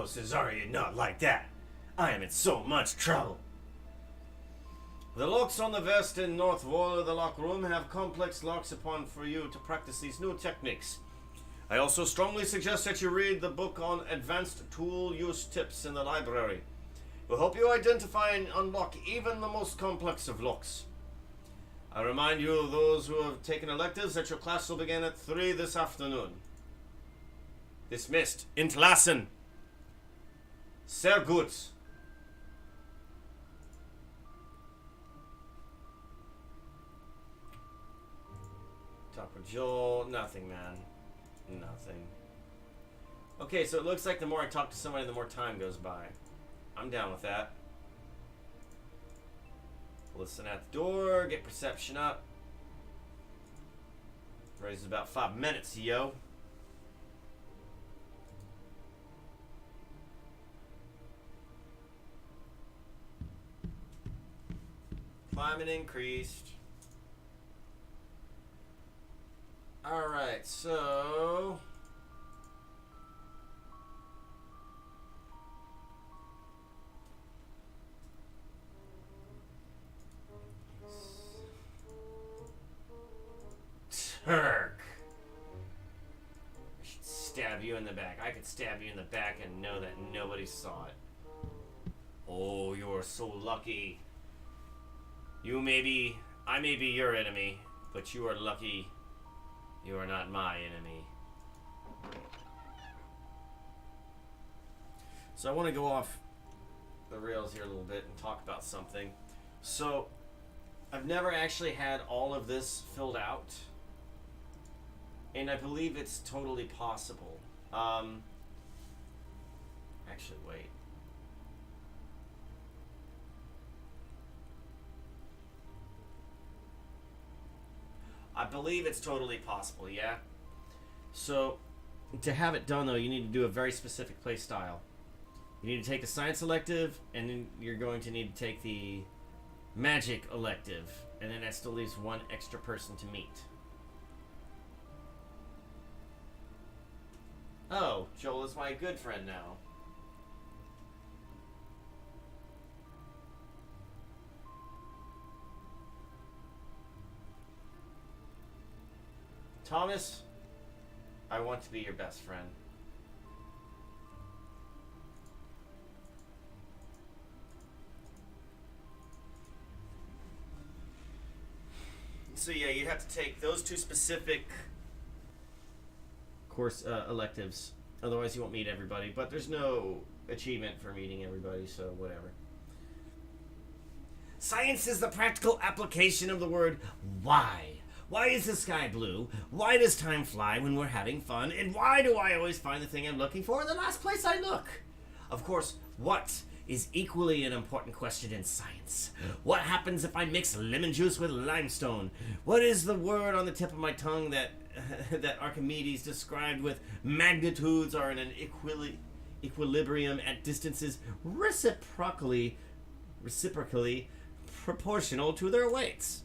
Oh, Cesaria, not like that. I am in so much trouble. The locks on the west and north wall of the lock room have complex locks upon for you to practice these new techniques. I also strongly suggest that you read the book on advanced tool use tips in the library. It will help you identify and unlock even the most complex of locks. I remind you, those who have taken electives, that your class will begin at 3 this afternoon. Dismissed. Entlassen. Sehr gut. Talk with Joel. Nothing, man. Nothing. Okay, so it looks like the more I talk to somebody, the more time goes by. I'm down with that. Listen at the door, get perception up. Raises about 5 minutes, yo. Climate increased. Alright, so... Turk! I should stab you in the back. I could stab you in the back and know that nobody saw it. Oh, you're so lucky. I may be your enemy, but you are lucky you are not my enemy. So I want to go off the rails here a little bit and talk about something. So, I've never actually had all of this filled out, and I believe it's totally possible. Actually, wait. I believe it's totally possible, yeah? So, to have it done, though, you need to do a very specific play style. You need to take the science elective, and then you're going to need to take the magic elective, and then that still leaves one extra person to meet. Oh, Joel is my good friend now. Thomas, I want to be your best friend. So yeah, you'd have to take those two specific course electives. Otherwise you won't meet everybody. But there's no achievement for meeting everybody, so whatever. Science is the practical application of the word why. Why is the sky blue? Why does time fly when we're having fun? And why do I always find the thing I'm looking for in the last place I look? Of course, what is equally an important question in science? What happens if I mix lemon juice with limestone? What is the word on the tip of my tongue that that Archimedes described with magnitudes are in an equilibrium at distances reciprocally proportional to their weights?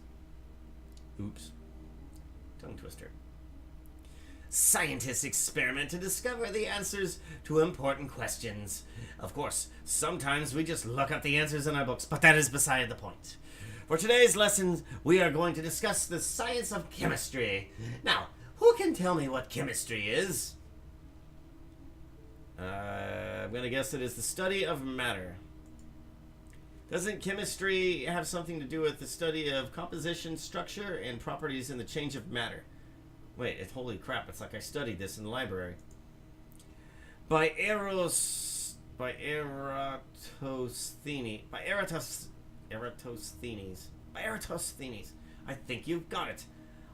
Oops. Tongue twister. Scientists experiment to discover the answers to important questions. Of course, sometimes we just look up the answers in our books, but that is beside the point. For today's lesson, we are going to discuss the science of chemistry. Now, who can tell me what chemistry is? I'm going to guess it is the study of matter. Doesn't chemistry have something to do with the study of composition, structure, and properties in the change of matter? Wait, holy crap, it's like I studied this in the library. By Eratosthenes. I think you've got it.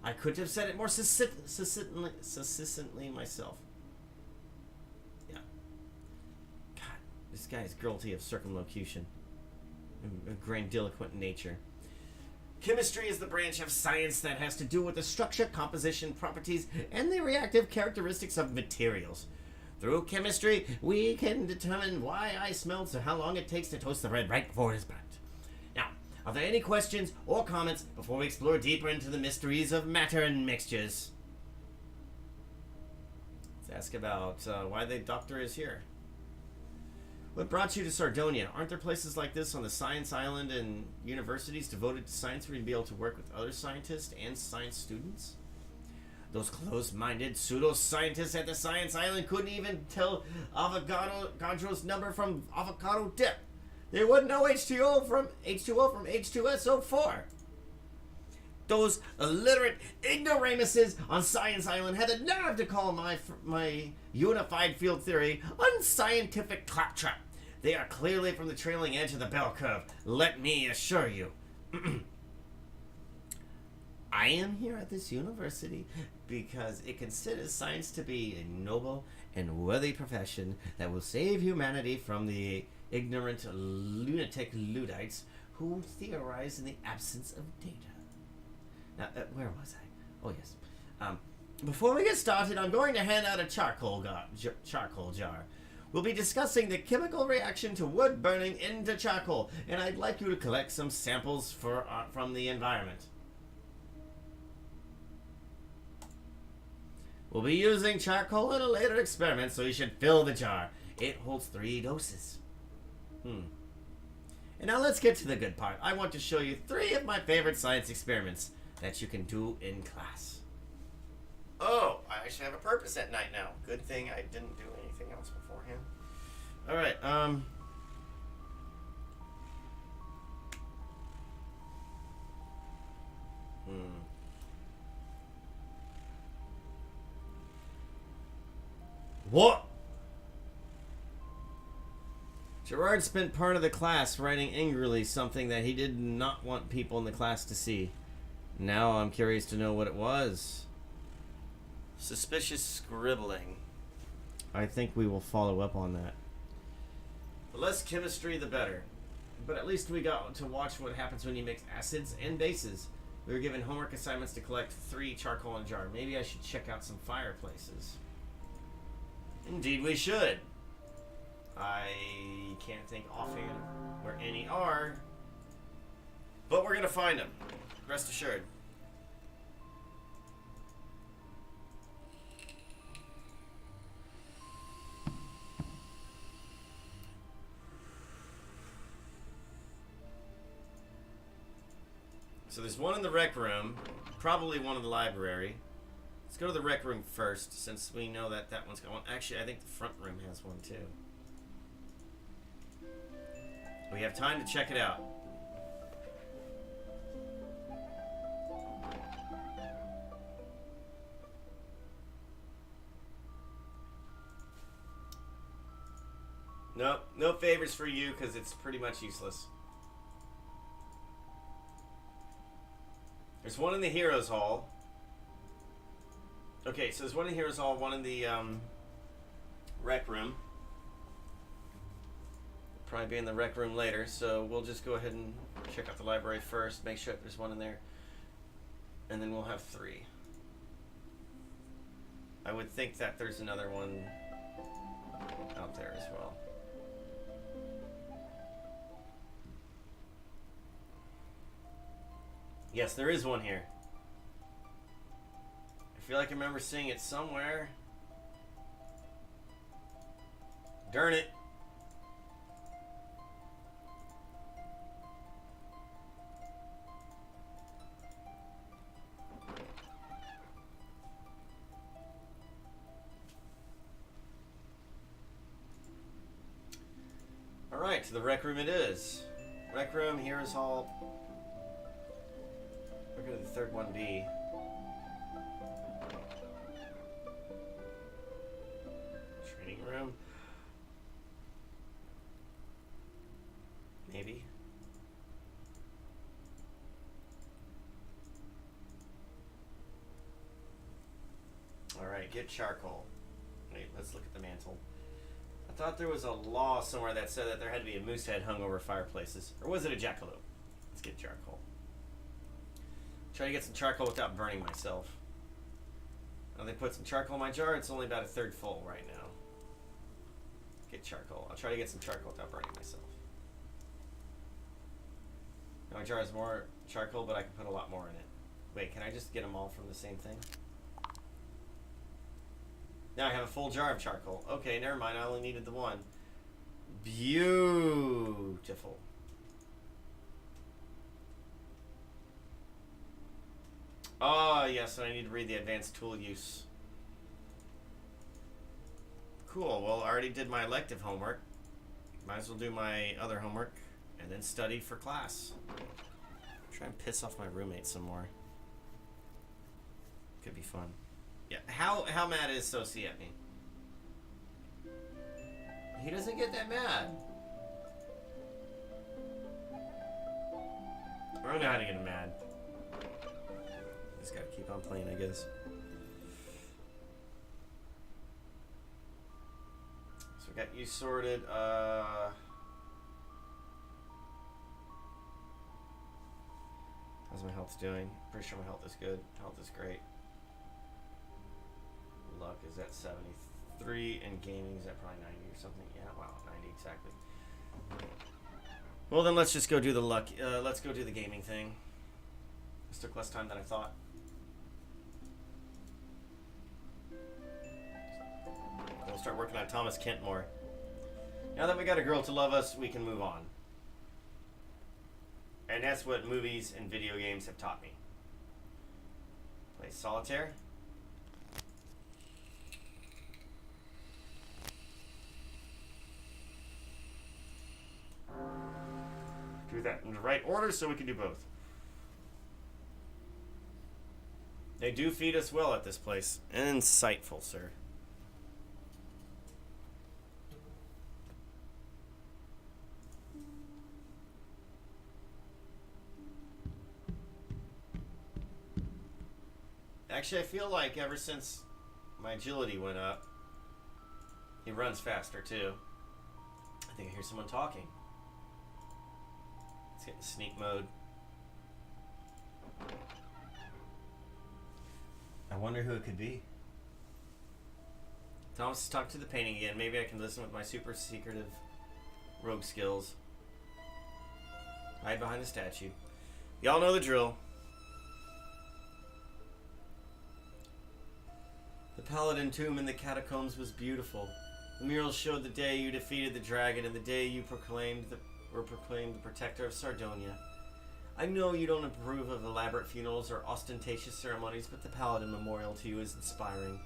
I couldn't have said it more succinctly myself. Yeah. God, this guy is guilty of circumlocution. A grandiloquent nature. Chemistry is the branch of science that has to do with the structure, composition, properties, and the reactive characteristics of materials. Through chemistry, we can determine why ice melts or how long it takes to toast the bread right before it is burnt. Now, are there any questions or comments before we explore deeper into the mysteries of matter and mixtures? Let's ask about why the doctor is here. What brought you to Sardonia? Aren't there places like this on the Science Island and universities devoted to science where you'd be able to work with other scientists and science students? Those close-minded pseudo-scientists at the Science Island couldn't even tell Avogadro's number from avocado dip. They wouldn't know H2O from H2SO4. Those illiterate ignoramuses on Science Island had the nerve to call my unified field theory unscientific claptrap. They are clearly from the trailing edge of the bell curve, let me assure you. I am here at this university because it considers science to be a noble and worthy profession that will save humanity from the ignorant lunatic Luddites who theorize in the absence of data. Now, where was I? Oh, yes. Before we get started, I'm going to hand out a charcoal jar. We'll be discussing the chemical reaction to wood burning into charcoal, and I'd like you to collect some samples from the environment. We'll be using charcoal in a later experiment, so you should fill the jar. It holds 3 doses. And now let's get to the good part. I want to show you 3 of my favorite science experiments that you can do in class. Oh, I actually have a purpose at night now. Good thing I didn't do anything else beforehand. Alright, What? Gerard spent part of the class writing angrily something that he did not want people in the class to see. Now I'm curious to know what it was. Suspicious scribbling. I think we will follow up on that. The less chemistry, the better. But at least we got to watch what happens when you mix acids and bases. We were given homework assignments to collect 3 charcoal in a jar. Maybe I should check out some fireplaces. Indeed we should. I can't think offhand where any are. But we're gonna find them. Rest assured. So there's one in the rec room, probably one in the library. Let's go to the rec room first, since we know that that one's got one. Actually, I think the front room has one too. We have time to check it out. Nope, no favors for you because it's pretty much useless. There's one in the Heroes Hall. Okay, so there's one in the Heroes Hall, one in the rec room. Probably be in the rec room later, so we'll just go ahead and check out the library first, make sure there's one in there, and then we'll have 3. I would think that there's another one out there as well. Yes, there is one here. I feel like I remember seeing it somewhere. Darn it. Alright, to the rec room it is. Rec room, Heroes Hall. We're going to the third 1B. Training room. Maybe. Alright, get charcoal. Wait, let's look at the mantle. I thought there was a law somewhere that said that there had to be a moose head hung over fireplaces. Or was it a jackalope? Let's get charcoal. Try to get some charcoal without burning myself. Now they put some charcoal in my jar. It's only about a third full right now. Get charcoal. I'll try to get some charcoal without burning myself. Now my jar has more charcoal, but I can put a lot more in it. Wait, can I just get them all from the same thing? Now I have a full jar of charcoal. Okay, never mind. I only needed the one. Beautiful. Oh, yes, I need to read the advanced tool use. Cool, well, I already did my elective homework. Might as well do my other homework and then study for class. Try and piss off my roommate some more. Could be fun. Yeah, how mad is Sosi at me? He doesn't get that mad. I don't know how to get him mad. Just gotta keep on playing, I guess. So we got you sorted. How's my health doing? Pretty sure my health is good. Health is great. Luck is at 73, and gaming is at probably 90 or something. Yeah, wow, 90 exactly. Well, then let's just go do the luck. Let's go do the gaming thing. This took less time than I thought. We'll start working on Thomas Kent more. Now that we got a girl to love us, we can move on. And that's what movies and video games have taught me. Play solitaire. Do that in the right order so we can do both. They do feed us well at this place. Insightful, sir. Actually, I feel like ever since my agility went up, he runs faster too. I think I hear someone talking. Let's get in sneak mode. I wonder who it could be. Thomas has talked to the painting again. Maybe I can listen with my super secretive rogue skills. Hide behind the statue. Y'all know the drill. The Paladin tomb in the catacombs was beautiful. The murals showed the day you defeated the dragon and the day you proclaimed the protector of Sardonia. I know you don't approve of elaborate funerals or ostentatious ceremonies, but the Paladin memorial to you is inspiring.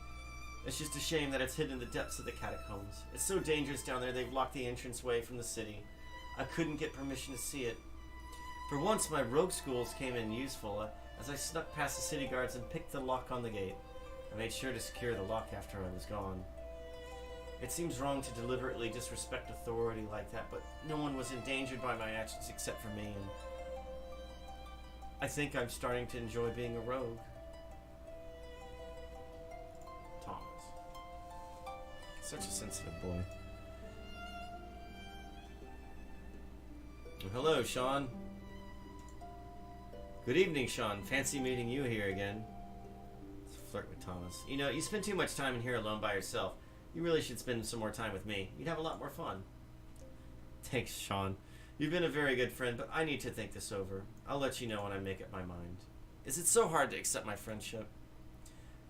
It's just a shame that it's hidden in the depths of the catacombs. It's so dangerous down there they've locked the entranceway from the city. I couldn't get permission to see it. For once my rogue schools came in useful as I snuck past the city guards and picked the lock on the gate. I made sure to secure the lock after I was gone. It seems wrong to deliberately disrespect authority like that, but no one was endangered by my actions except for me, and I think I'm starting to enjoy being a rogue. Thomas. Such a sensitive boy. Well, hello, Sean. Good evening, Sean. Fancy meeting you here again. Let's flirt with Thomas. You know, you spend too much time in here alone by yourself. You really should spend some more time with me. You'd have a lot more fun. Thanks, Sean. You've been a very good friend, but I need to think this over. I'll let you know when I make up my mind. Is it so hard to accept my friendship?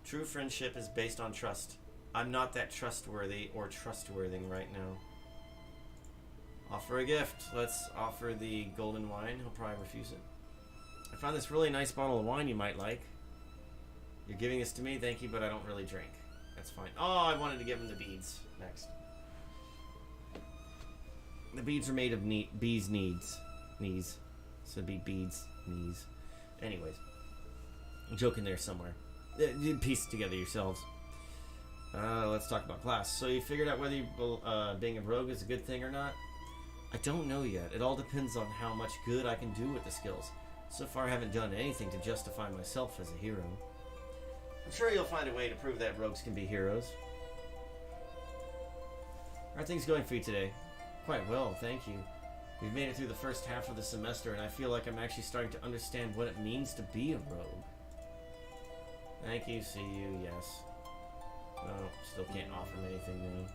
True friendship is based on trust. I'm not that trustworthy or trustworthy right now. Offer a gift. Let's offer the golden wine. He'll probably refuse it. I found this really nice bottle of wine you might like. You're giving this to me? Thank you, but I don't really drink. That's fine. Oh, I wanted to give him the beads next. The beads are made of bees' knees. So it'd be beads' knees. Anyways. I'm joking there somewhere. You piece it together yourselves. Let's talk about class. So you figured out whether being a rogue is a good thing or not? I don't know yet. It all depends on how much good I can do with the skills. So far I haven't done anything to justify myself as a hero. I'm sure you'll find a way to prove that rogues can be heroes. How are things going for you today? Quite well, thank you. We've made it through the first half of the semester, and I feel like I'm actually starting to understand what it means to be a rogue. Thank you, see you, yes. No, still can't offer me anything new.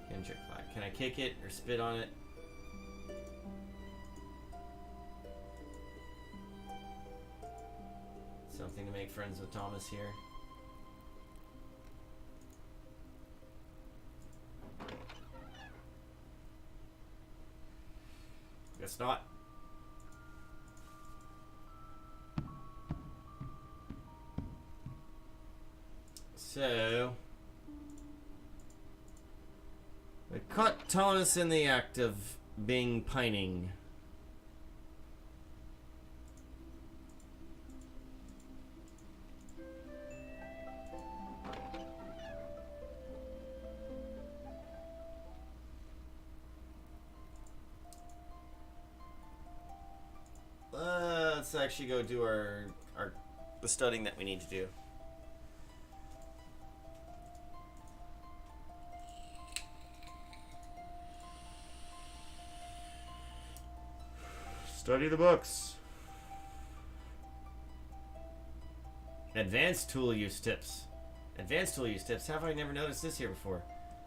Kendrick, can I kick it or spit on it? Something to make friends with Thomas here. It's not. So, we caught Thomas in the act of being pining. Let's actually go do the studying that we need to do. Study the books. Advanced tool use tips. Advanced tool use tips. Have I never noticed this here before?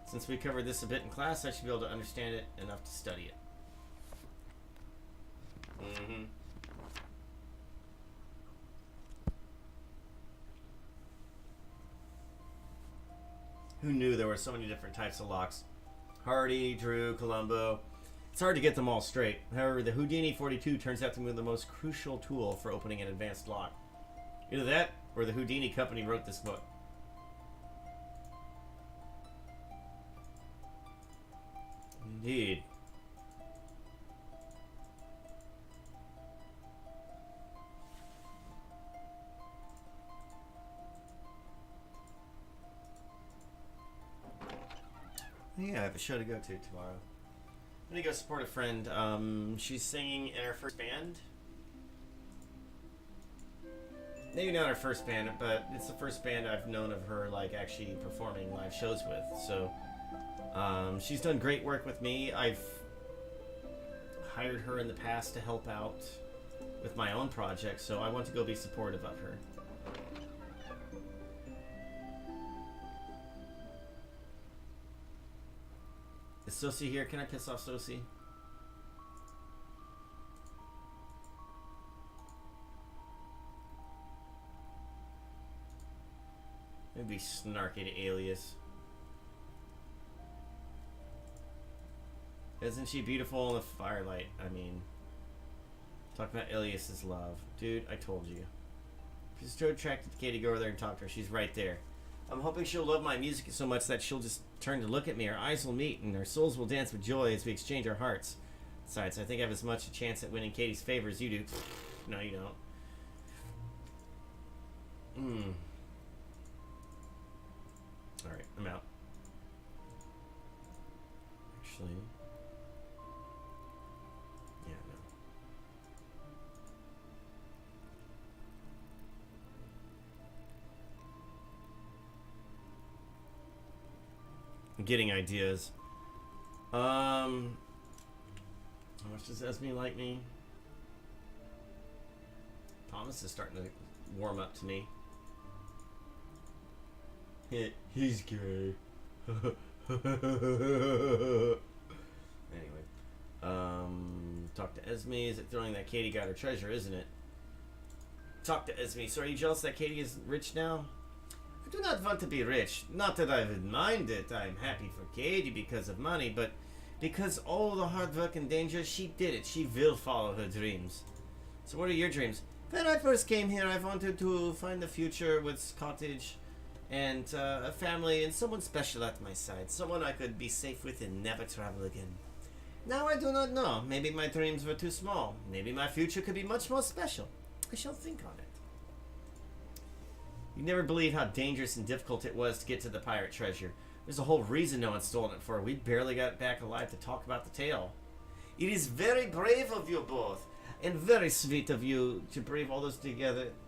Since we covered this a bit in class, I should be able to understand it enough to study it. Mm-hmm. Who knew there were so many different types of locks? Hardy, Drew, Columbo. It's hard to get them all straight. However, the Houdini 42 turns out to be the most crucial tool for opening an advanced lock. Either that, or the Houdini company wrote this book. Indeed. Yeah, I have a show to go to tomorrow. I'm gonna go support a friend. She's singing in her first band. Maybe not her first band, but it's the first band I've known of her like actually performing live shows with. So she's done great work with me. I've hired her in the past to help out with my own project, so I want to go be supportive of her. Is Sosie here? Can I piss off Sosie? Maybe snarky to Alias. Isn't she beautiful in the firelight? I mean, talk about Alias's love. Dude, I told you. If you're so attracted to Katie, go over there and talk to her. She's right there. I'm hoping she'll love my music so much that she'll just turn to look at me. Our eyes will meet and our souls will dance with joy as we exchange our hearts. Besides, I think I have as much a chance at winning Katie's favor as you do. No, you don't. Alright, I'm out. Actually... yeah, no. I'm getting ideas. How much does Esme like me? Thomas is starting to warm up to me. He's gay. Anyway. Talk to Esme. Is it throwing that Katie got her treasure, isn't it? Talk to Esme. So are you jealous that Katie is rich now? I do not want to be rich. Not that I would mind it. I am happy for Katie because of money, but because all the hard work and danger, she did it. She will follow her dreams. So what are your dreams? When I first came here, I wanted to find a future with cottage and a family and someone special at my side. Someone I could be safe with and never travel again. Now I do not know. Maybe my dreams were too small. Maybe my future could be much more special. I shall think on it. You never believe how dangerous and difficult it was to get to the pirate treasure. There's a whole reason no one's stolen it for. We barely got back alive to talk about the tale. It is very brave of you both, and very sweet of you to brave all those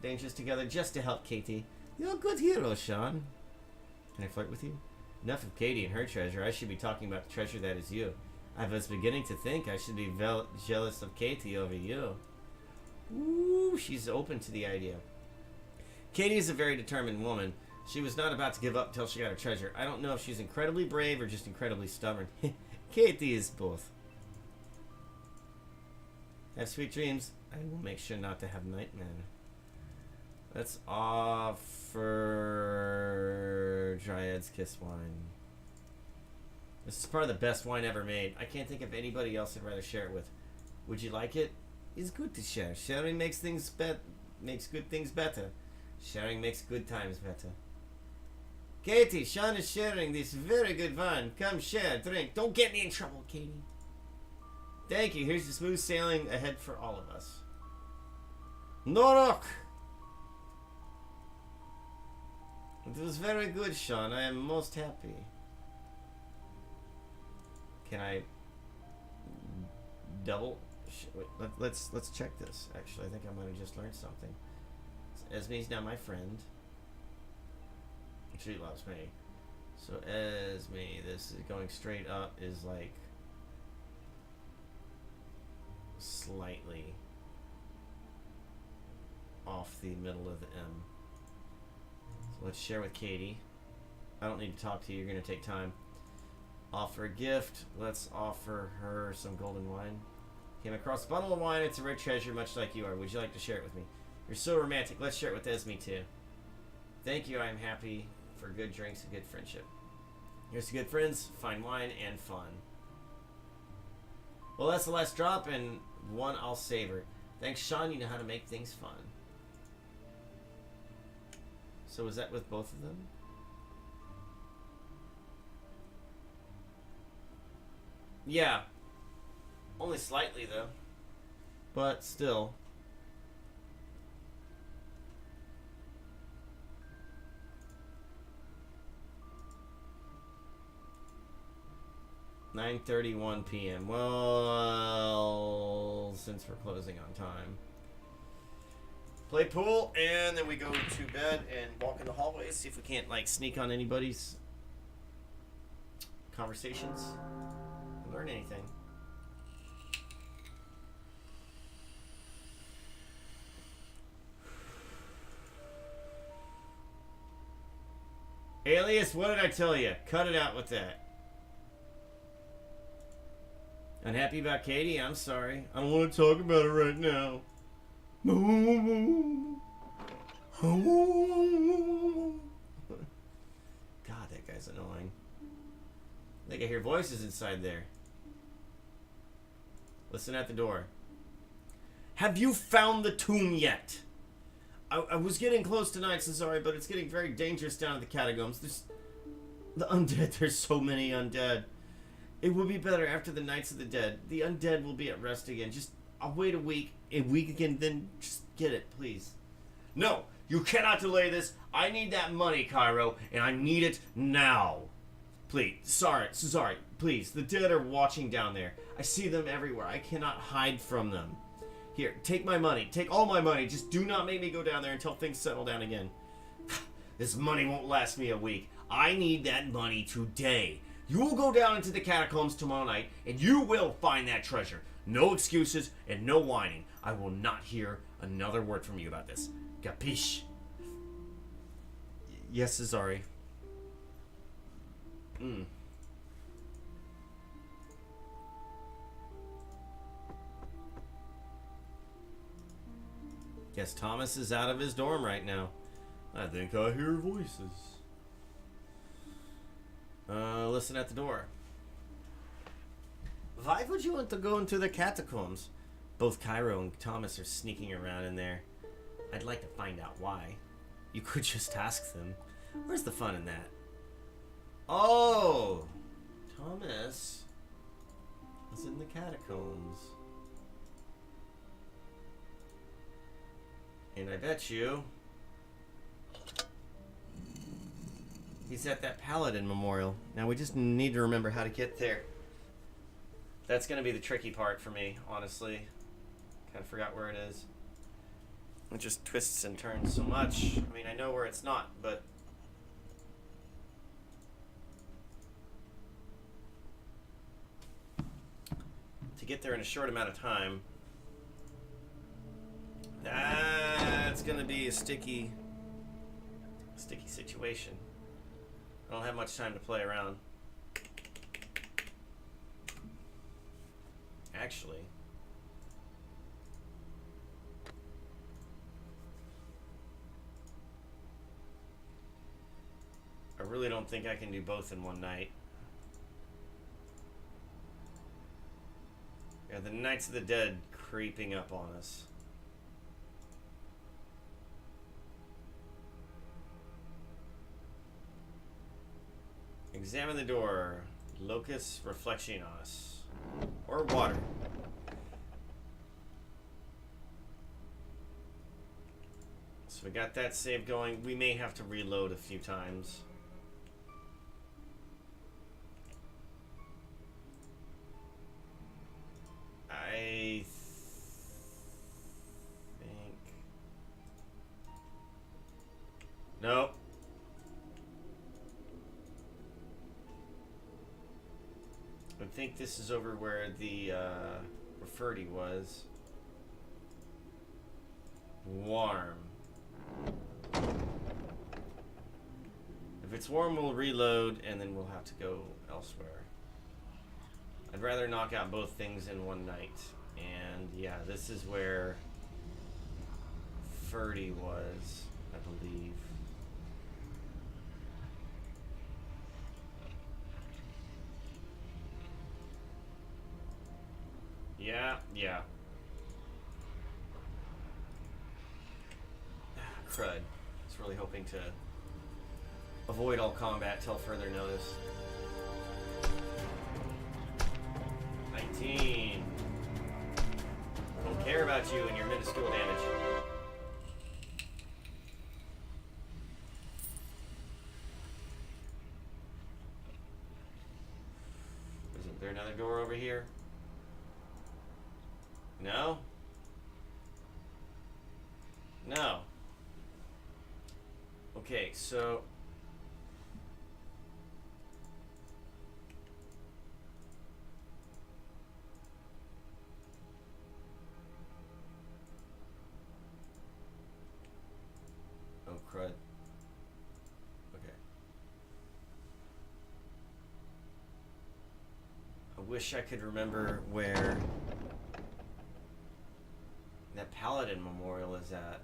dangers together just to help Katie. You're a good hero, Sean. Can I flirt with you? Enough of Katie and her treasure. I should be talking about the treasure that is you. I was beginning to think I should be jealous of Katie over you. Ooh, she's open to the idea. Katie is a very determined woman. She was not about to give up until she got her treasure. I don't know if she's incredibly brave or just incredibly stubborn. Katie is both. Have sweet dreams. I will make sure not to have nightmares. Let's offer Dryad's Kiss wine. This is probably the best wine ever made. I can't think of anybody else I'd rather share it with. Would you like it? It's good to share. Sharing makes makes good things better. Sharing makes good times better. Katie, Sean is sharing this very good wine. Come share, drink. Don't get me in trouble, Katie. Thank you. Here's the smooth sailing ahead for all of us. Norok! It was very good, Sean. I am most happy. Can I double? Wait, let's check this. Actually, I think I might have just learned something. Esme's now my friend. She loves me. So Esme, this is going straight up is like slightly off the middle of the M. So let's share with Katie. I don't need to talk to you. You're going to take time. Offer a gift. Let's offer her some golden wine. Came across a bottle of wine. It's a rare treasure, much like you are. Would you like to share it with me? You're so romantic. Let's share it with Esme too. Thank you. I am happy for good drinks and good friendship. Here's to good friends, fine wine, and fun. Well, that's the last drop, and one I'll savor. Thanks, Sean. You know how to make things fun. So is that with both of them? Yeah. Only slightly, though. But still. "9:31 p.m. Well, since we're closing on time. Play pool, and then we go to bed and walk in the hallways, see if we can't, like, sneak on anybody's conversations and learn anything. Alias, what did I tell you? Cut it out with that. Unhappy about Katie? I'm sorry. I don't want to talk about it right now. God, that guy's annoying. I think I hear voices inside there. Listen at the door. Have you found the tomb yet? I was getting close tonight, so sorry, but it's getting very dangerous down at the catacombs. There's the undead. There's so many undead. It will be better after the Nights of the Dead. The undead will be at rest again. I'll wait a week again, then just get it, please. No, you cannot delay this. I need that money, Cairo, and I need it now. Please, sorry, please. The dead are watching down there. I see them everywhere. I cannot hide from them. Here, take my money. Take all my money. Just do not make me go down there until things settle down again. This money won't last me a week. I need that money today. You will go down into the catacombs tomorrow night, and you will find that treasure. No excuses and no whining. I will not hear another word from you about this. Capiche? Yes, Cesare. Guess Thomas is out of his dorm right now. I think I hear voices. Listen at the door. Why would you want to go into the catacombs? Both Cairo and Thomas are sneaking around in there. I'd like to find out why. You could just ask them. Where's the fun in that? Oh! Thomas is in the catacombs. And I bet you he's at that Paladin Memorial. Now we just need to remember how to get there. That's going to be the tricky part for me, honestly. Kind of forgot where it is. It just twists and turns so much. I mean, I know where it's not, but... to get there in a short amount of time... that's going to be a sticky situation. I don't have much time to play around. Actually, I really don't think I can do both in one night. Yeah, the Knights of the Dead creeping up on us. Examine the door. Locust reflection on us. Or water. So we got that save going. We may have to reload a few times. I think... Nope. I think this is over where the Rafferty was. Warm. If it's warm, we'll reload, and then we'll have to go elsewhere. I'd rather knock out both things in one night. And yeah, this is where Ferdy was, I believe. Yeah. Crud. I was really hoping to avoid all combat till further notice. 19. Don't care about you and your minuscule damage. Isn't there another door over here? No? No. Okay, so... Oh, crud. Okay. I wish I could remember where that Paladin Memorial is at.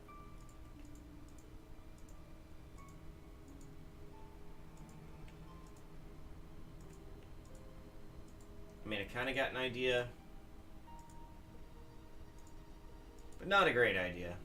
I mean, I kind of got an idea, but not a great idea.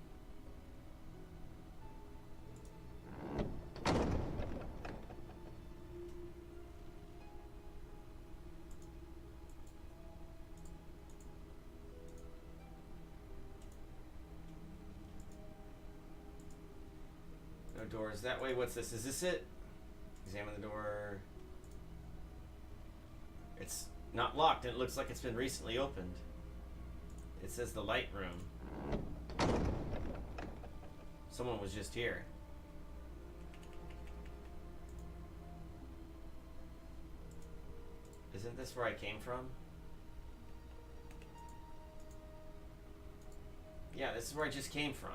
No doors that way. What's this? Is this it? Examine the door. It's not locked, and it looks like it's been recently opened. It says the light room. Someone was just here. Isn't this where I came from? Yeah, this is where I just came from.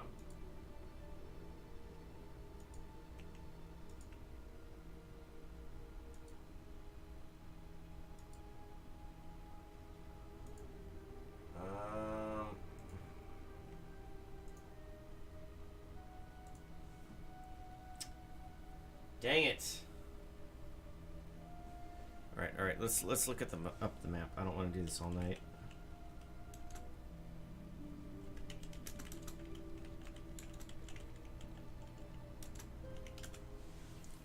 Dang it! All right. Let's look at up the map. I don't want to do this all night.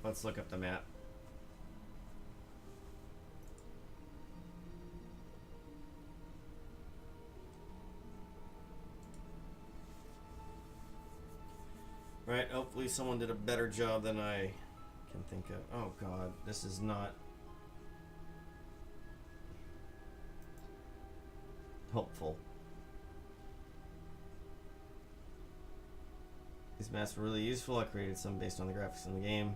Let's look up the map. Right. Hopefully, someone did a better job than I can think of. Oh God, this is not helpful. These maps were really useful. I created some based on the graphics in the game.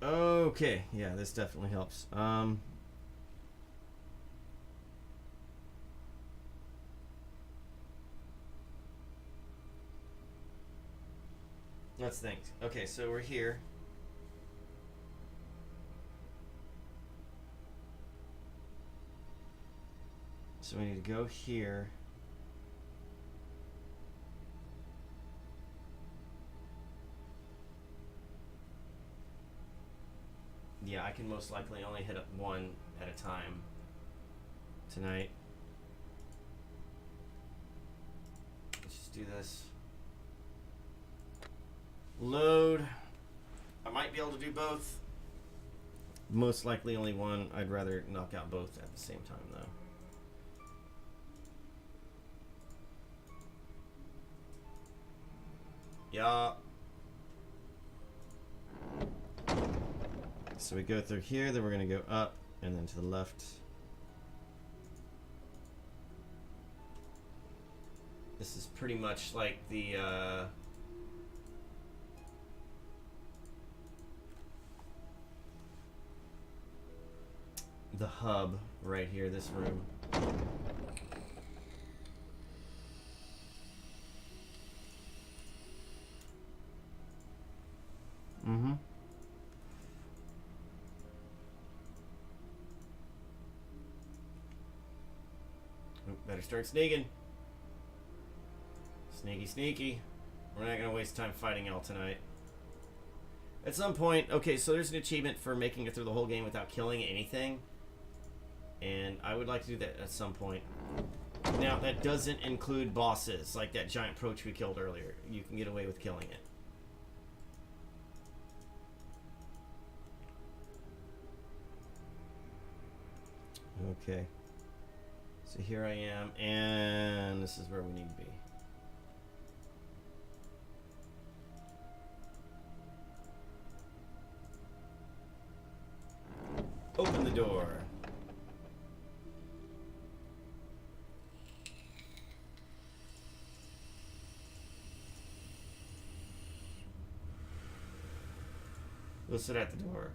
Okay, yeah, this definitely helps. Let's think. Okay, so we're here. So we need to go here. I can most likely only hit up one at a time tonight. Let's just do this. Load. I might be able to do both. Most likely only one. I'd rather knock out both at the same time, though. Yeah. So we go through here, then we're going to go up, and then to the left. This is pretty much like the hub right here, this room. Mm-hmm. Oh, better start sneaking. Sneaky, sneaky. We're not gonna waste time fighting L tonight. At some point, okay, so there's an achievement for making it through the whole game without killing anything. And I would like to do that at some point. Now, that doesn't include bosses, like that giant proach we killed earlier. You can get away with killing it. Okay. So here I am, and this is where we need to be. Open the door. We'll sit at the door.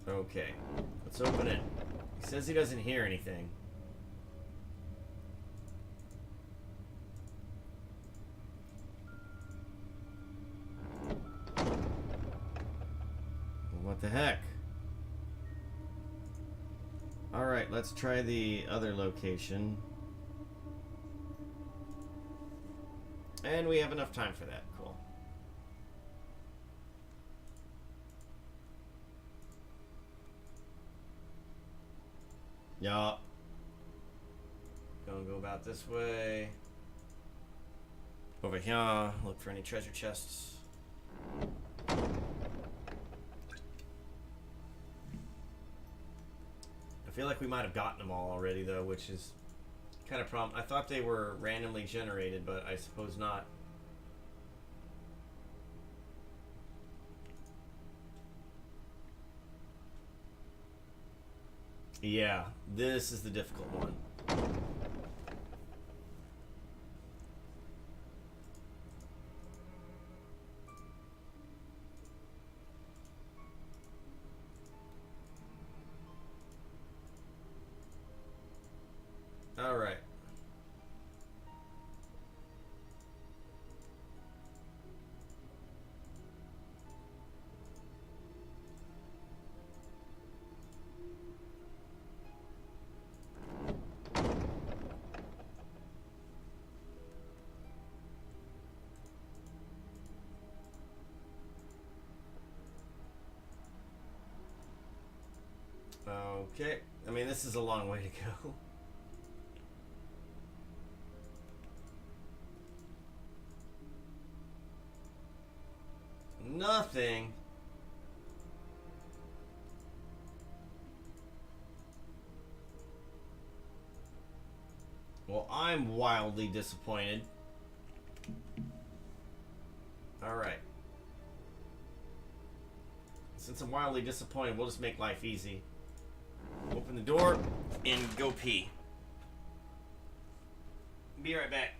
Okay, let's open it. He says he doesn't hear anything. What the heck? Alright, let's try the other location. And we have enough time for that. Cool. Yeah. Gonna go about this way. Over here. Look for any treasure chests. I feel like we might have gotten them all already, though, which is kind of problem. I thought they were randomly generated, but I suppose not. Yeah, this is the difficult one. All right. Okay. I mean, this is a long way to go. Nothing. Well, I'm wildly disappointed. Alright. Since I'm wildly disappointed, we'll just make life easy. Open the door and go pee. Be right back.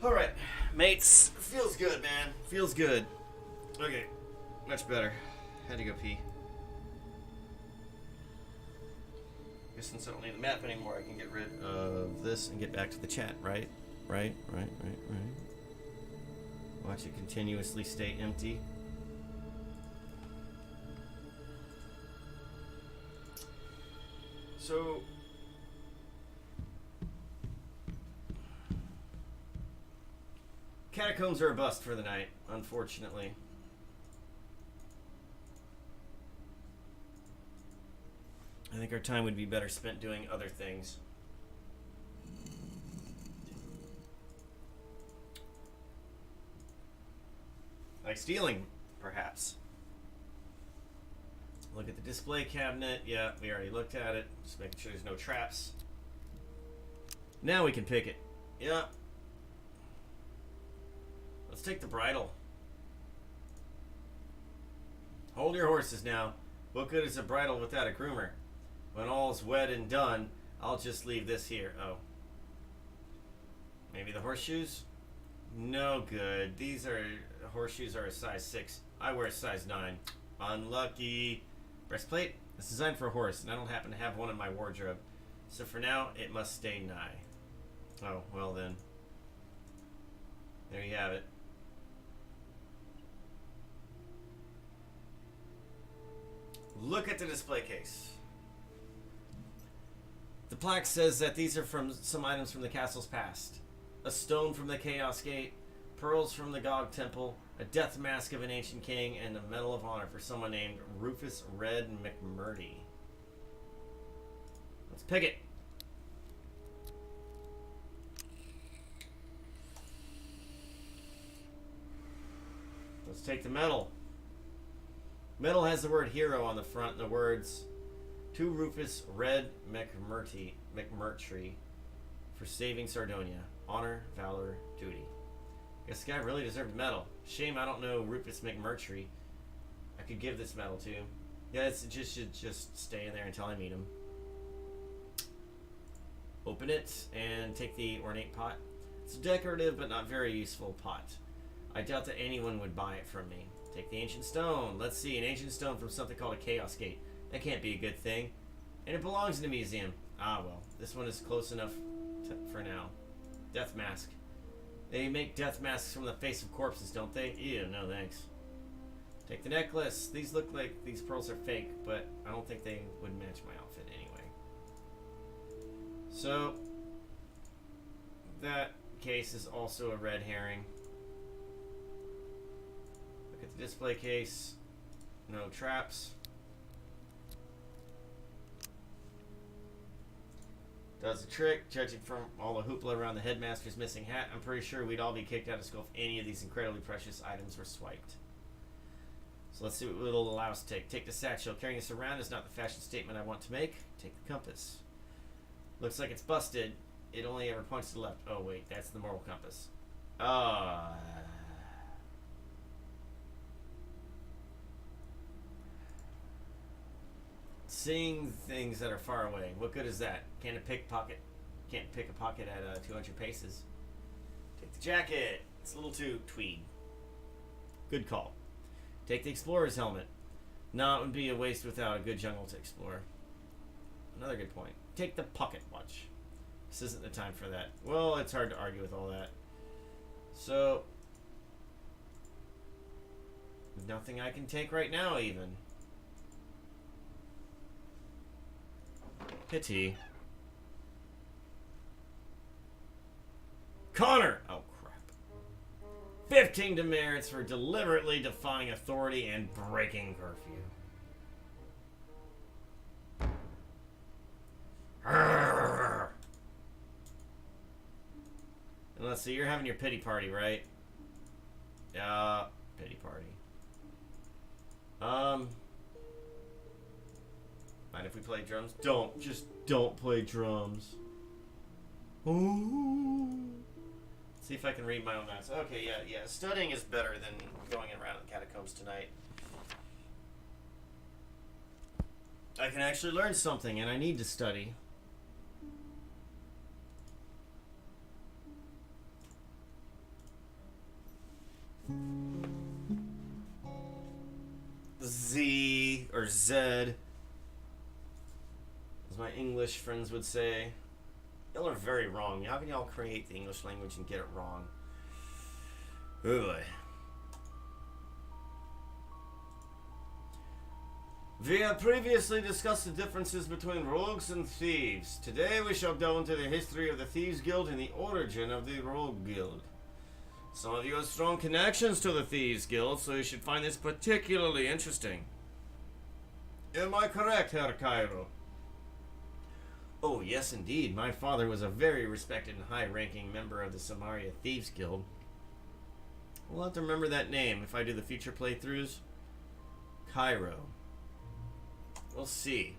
All right, mates. Feels good, man. Feels good. Okay, much better. Had to go pee. Guess since I don't need the map anymore, I can get rid of this and get back to the chat, right? Right. Watch it continuously stay empty. So... Catacombs are a bust for the night, unfortunately. I think our time would be better spent doing other things. Like stealing, perhaps. Look at the display cabinet. Yeah, we already looked at it. Just making sure there's no traps. Now we can pick it. Yeah. Let's take the bridle. Hold your horses now. What good is a bridle without a groomer? When all's wed and done, I'll just leave this here. Oh. Maybe the horseshoes? No good. These are... Horseshoes are a size 6. I wear a size 9. Unlucky. Breastplate? It's designed for a horse, and I don't happen to have one in my wardrobe. So for now, it must stay nigh. Oh, well then. There you have it. Look at the display case. The plaque says that these are from some items from the castle's past. A stone from the Chaos Gate, pearls from the Gog Temple, a death mask of an ancient king, and a medal of honor for someone named Rufus Red McMurdy. Let's pick it. Let's take the medal. Medal has the word hero on the front and the words to Rufus Red McMurtry for saving Sardonia. Honor, valor, duty. Guess the guy really deserved a medal. Shame I don't know Rufus McMurtry. I could give this medal to him. Yeah, it should just stay in there until I meet him. Open it and take the ornate pot. It's a decorative but not very useful pot. I doubt that anyone would buy it from me. Take the ancient stone. Let's see, an ancient stone from something called a Chaos Gate. That can't be a good thing. And it belongs in a museum. Ah, well. This one is close enough for now. Death mask. They make death masks from the face of corpses, don't they? Ew, no thanks. Take the necklace. These look like these pearls are fake, but I don't think they would match my outfit anyway. So, that case is also a red herring. Look at the display case. No traps. Does the trick. Judging from all the hoopla around the headmaster's missing hat, I'm pretty sure we'd all be kicked out of school if any of these incredibly precious items were swiped. So let's see what it'll allow us to take. Take the satchel. Carrying this around is not the fashion statement I want to make. Take the compass. Looks like it's busted. It only ever points to the left. Oh wait, that's the moral compass. Seeing things that are far away. What good is that? Can't pick a pocket at 200 paces. Take the jacket. It's a little too tweed. Good call. Take the explorer's helmet. No, it would be a waste without a good jungle to explore. Another good point. Take the pocket watch. This isn't the time for that. Well, it's hard to argue with all that. So, nothing I can take right now, even. Pity. Connor! Oh, crap. 15 demerits for deliberately defying authority and breaking curfew. Arrgh. And let's see, you're having your pity party, right? Pity party. Mind if we play drums? Just don't play drums. Ooh. See if I can read my own notes. Okay, yeah. Studying is better than going around in the catacombs tonight. I can actually learn something, and I need to study. Z, as my English friends would say. Y'all are very wrong. How can y'all create the English language and get it wrong? Oh boy. We have previously discussed the differences between rogues and thieves. Today we shall delve into the history of the Thieves Guild and the origin of the Rogue Guild. Some of you have strong connections to the Thieves Guild, so you should find this particularly interesting. Am I correct, Herr Cairo? Oh, yes, indeed. My father was a very respected and high-ranking member of the Samaria Thieves Guild. We'll have to remember that name if I do the future playthroughs. Cairo. We'll see.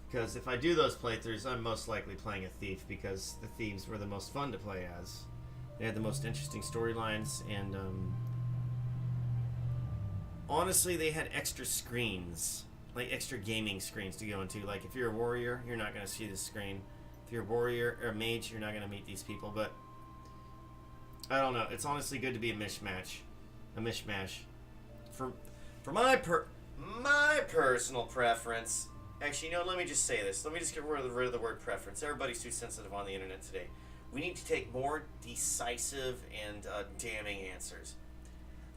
Because if I do those playthroughs, I'm most likely playing a thief, because the thieves were the most fun to play as. They had the most interesting storylines, and honestly, they had extra screens. Like extra gaming screens to go into. Like if you're a warrior, you're not going to see this screen. If you're a warrior or a mage, you're not going to meet these people. But I don't know. It's honestly good to be a mishmash. For my personal preference. Actually, let me just say this. Let me just get rid of the word preference. Everybody's too sensitive on the internet today. We need to take more decisive and damning answers.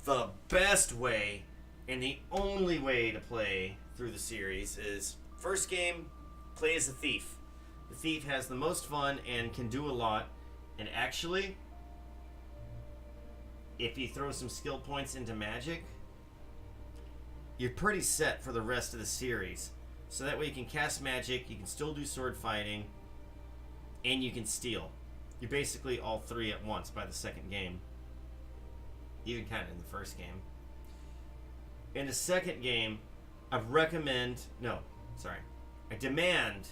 The best way and the only way to play through the series is, first game, play as a thief. The thief has the most fun and can do a lot. And actually, if you throw some skill points into magic, you're pretty set for the rest of the series. So that way you can cast magic, you can still do sword fighting, and you can steal. You're basically all three at once by the second game. Even kind of in the first game. In the second game, I demand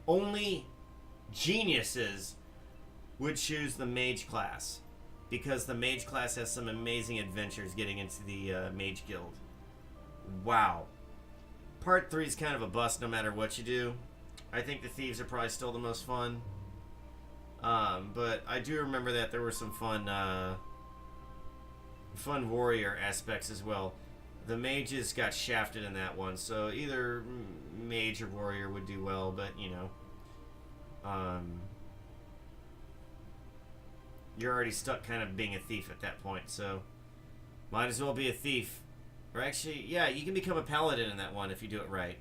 only geniuses would choose the mage class, because the mage class has some amazing adventures getting into the mage guild. Wow. Part 3 is kind of a bust no matter what you do. I think the thieves are probably still the most fun. But I do remember that there were some fun warrior aspects as well. The mages got shafted in that one, so either mage or warrior would do well, but you're already stuck kind of being a thief at that point, so might as well be a thief. Or actually, yeah, you can become a paladin in that one if you do it right.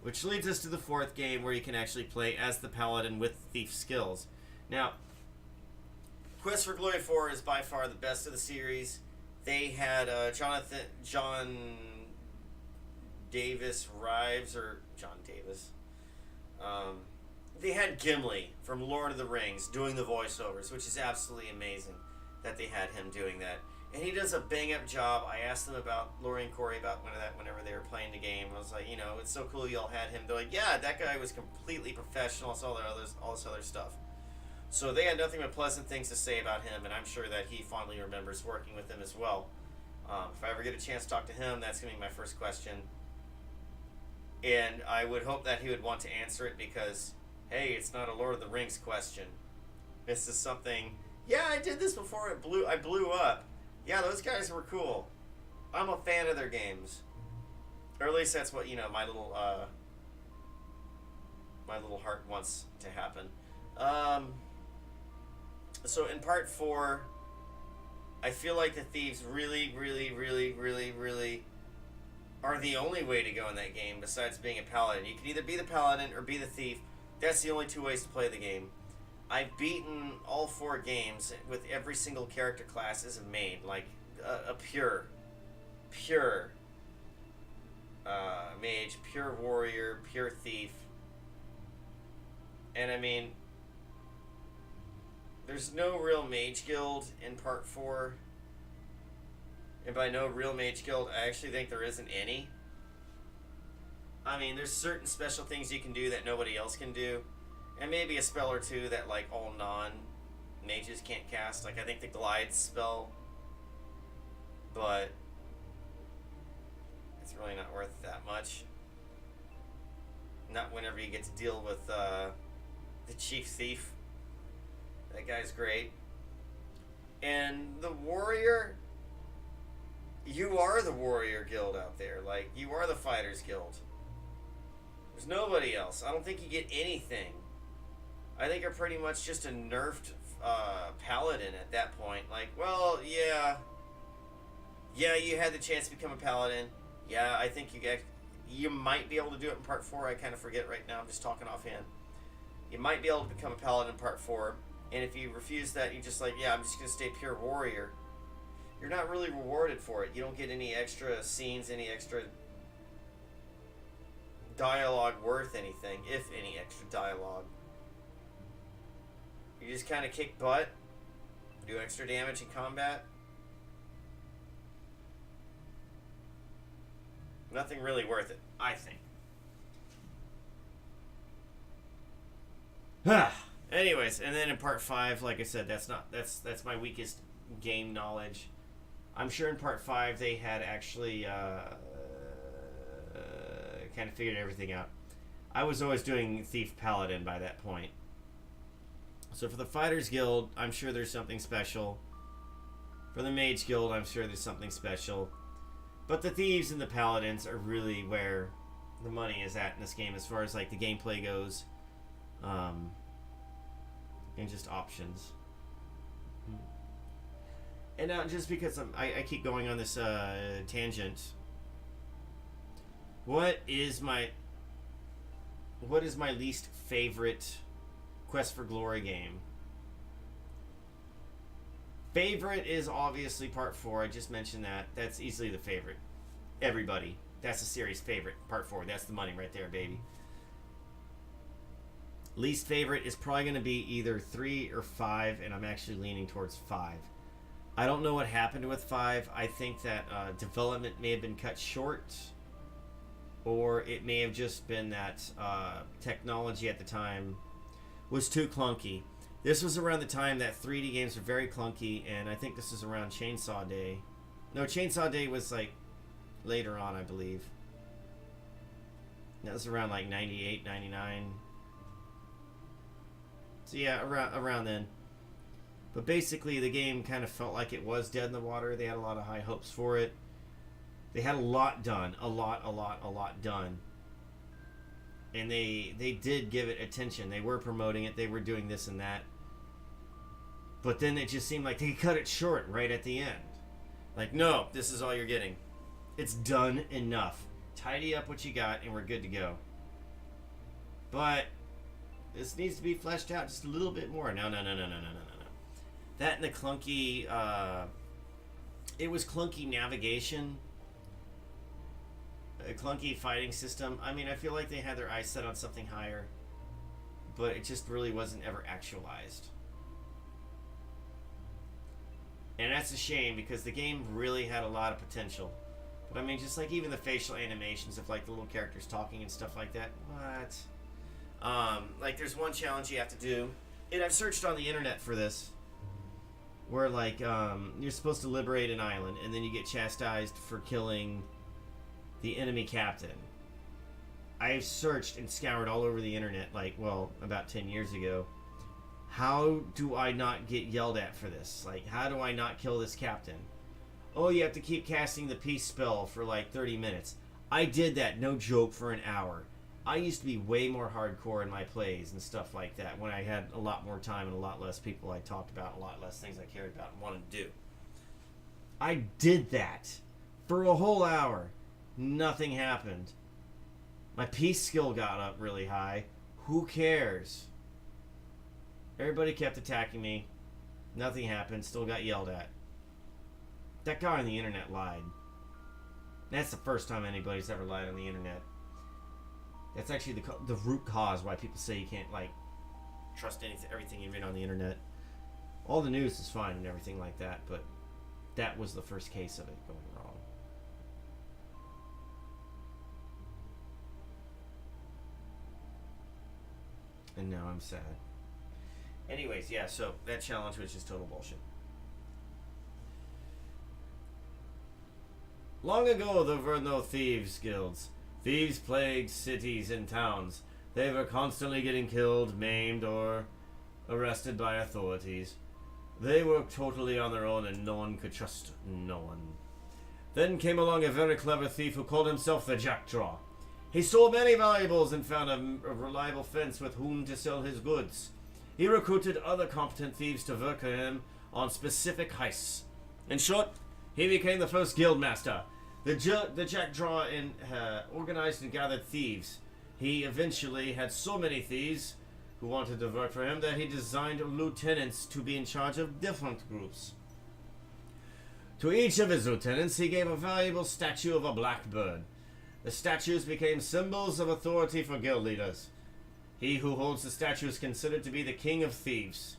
Which leads us to the fourth game, where you can actually play as the paladin with thief skills. Now, Quest for Glory 4 is by far the best of the series. They had John Davis. They had Gimli from Lord of the Rings doing the voiceovers, which is absolutely amazing that they had him doing that. And he does a bang-up job. I asked them about Lori and Corey about whenever they were playing the game. I was like, it's so cool y'all had him. They're like, yeah, that guy was completely professional. All this other stuff. So they had nothing but pleasant things to say about him, and I'm sure that he fondly remembers working with him as well. If I ever get a chance to talk to him, that's going to be my first question. And I would hope that he would want to answer it because, hey, it's not a Lord of the Rings question. This is something, yeah, I did this before I blew up. Yeah, those guys were cool. I'm a fan of their games. Or at least that's what, my little heart wants to happen. So in part 4, I feel like the thieves really, really, really, really, really are the only way to go in that game besides being a paladin. You can either be the paladin or be the thief. That's the only two ways to play the game. I've beaten all 4 games with every single character class as a main, like a pure mage, pure warrior, pure thief. And I mean, there's no real mage guild in part 4. And by no real mage guild, I actually think there isn't any. I mean, there's certain special things you can do that nobody else can do. And maybe a spell or two that, like, all non-mages can't cast. Like, I think the glide spell. But it's really not worth that much. Not whenever you get to deal with the chief thief. That guy's great. And the warrior, you are the warrior guild out there. Like, you are the fighters guild. There's nobody else. I don't think you get anything. I think you're pretty much just a nerfed paladin at that point. Like, well, yeah, you had the chance to become a paladin. Yeah, I think you might be able to do it in part 4. I kind of forget right now. I'm just talking offhand. You might be able to become a paladin in part 4, and if you refuse that, you just like, yeah, I'm just gonna stay pure warrior. You're not really rewarded for it. You don't get any extra scenes, any extra dialogue worth anything, if any extra dialogue. You just kind of kick butt, do extra damage in combat. Nothing really worth it, I think. Anyways, and then in part 5, like I said, that's my weakest game knowledge. I'm sure in part 5 they had actually kind of figured everything out. I was always doing Thief Paladin by that point. So for the Fighters Guild, I'm sure there's something special. For the Mage Guild, I'm sure there's something special. But the Thieves and the Paladins are really where the money is at in this game as far as like the gameplay goes. And just options. And now, just because I keep going on this tangent, what is my least favorite Quest for Glory game? Favorite is obviously part 4. I just mentioned that. That's easily the favorite. Everybody. That's the series favorite. Part 4. That's the money right there, baby. Least favorite is probably going to be either 3 or 5, and I'm actually leaning towards 5. I don't know what happened with 5. I think that development may have been cut short, or it may have just been that technology at the time was too clunky. This was around the time that 3D games were very clunky, and I think this is around Chainsaw Day. No, Chainsaw Day was like later on, I believe. That was around like 98, 99. So yeah, around then. But basically, the game kind of felt like it was dead in the water. They had a lot of high hopes for it. They had a lot done. A lot done. And they did give it attention. They were promoting it. They were doing this and that. But then it just seemed like they cut it short right at the end. Like, no, this is all you're getting. It's done enough. Tidy up what you got and we're good to go. But this needs to be fleshed out just a little bit more. No. That and the clunky, it was clunky navigation, a clunky fighting system. I mean, I feel like they had their eyes set on something higher, but it just really wasn't ever actualized. And that's a shame because the game really had a lot of potential. But I mean, just like even the facial animations of like the little characters talking and stuff like that. What? Like there's one challenge you have to do, and I've searched on the internet for this, where like you're supposed to liberate an island and then you get chastised for killing the enemy captain. I've searched and scoured all over the internet, like, well, about 10 years ago. How do I not get yelled at for this? Like, how do I not kill this captain? Oh, you have to keep casting the peace spell for like 30 minutes. I did that, no joke, for an hour. I used to be way more hardcore in my plays and stuff like that when I had a lot more time and a lot less people I talked about, a lot less things I cared about and wanted to do. I did that for a whole hour. Nothing happened. My peace skill got up really high. Who cares? Everybody kept attacking me. Nothing happened. Still got yelled at. That guy on the internet lied. That's the first time anybody's ever lied on the internet. That's actually the root cause why people say you can't like trust everything you read on the internet. All the news is fine and everything like that, but that was the first case of it going wrong. And now I'm sad. Anyways, yeah, so that challenge, which is total bullshit. Long ago, there were no thieves' guilds. Thieves plagued cities and towns. They were constantly getting killed, maimed, or arrested by authorities. They worked totally on their own and no one could trust no one. Then came along a very clever thief who called himself the Jackdaw. He stole many valuables and found a reliable fence with whom to sell his goods. He recruited other competent thieves to work for him on specific heists. In short, he became the first guild master. The Jackdaw organized and gathered thieves. He eventually had so many thieves who wanted to work for him that he designed lieutenants to be in charge of different groups. To each of his lieutenants, he gave a valuable statue of a blackbird. The statues became symbols of authority for guild leaders. He who holds the statue is considered to be the king of thieves.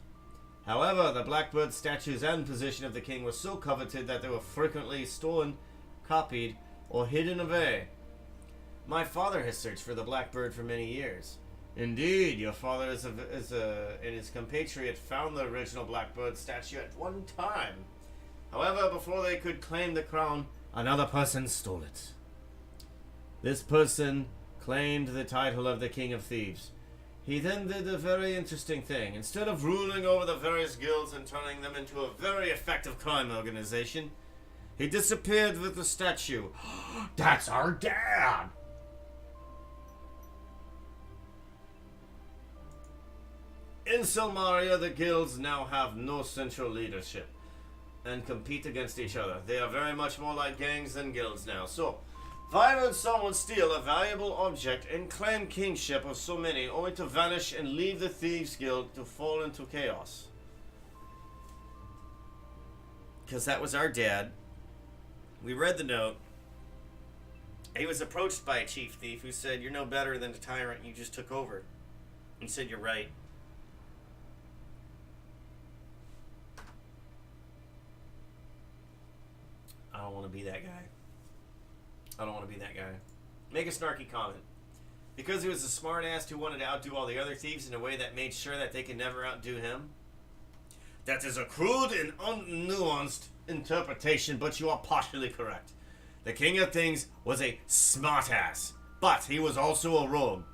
However, the blackbird statues and position of the king were so coveted that they were frequently stolen, copied, or hidden away. My father has searched for the blackbird for many years. Indeed, your father and his compatriot found the original blackbird statue at one time. However, before they could claim the crown, another person stole it. This person claimed the title of the King of Thieves. He then did a very interesting thing. Instead of ruling over the various guilds and turning them into a very effective crime organization, he disappeared with the statue. That's our dad! In Silmaria, the guilds now have no central leadership and compete against each other. They are very much more like gangs than guilds now. So, why would someone steal a valuable object and claim kingship of so many, only to vanish and leave the Thieves Guild to fall into chaos? Because that was our dad. We read the note. He was approached by a chief thief who said, "You're no better than the tyrant you just took over." He said, "You're right." I don't want to be that guy. I don't want to be that guy. Make a snarky comment. Because he was a smartass who wanted to outdo all the other thieves in a way that made sure that they could never outdo him? That is a crude and unnuanced interpretation, but you are partially correct. The King of Things was a smartass, but he was also a rogue.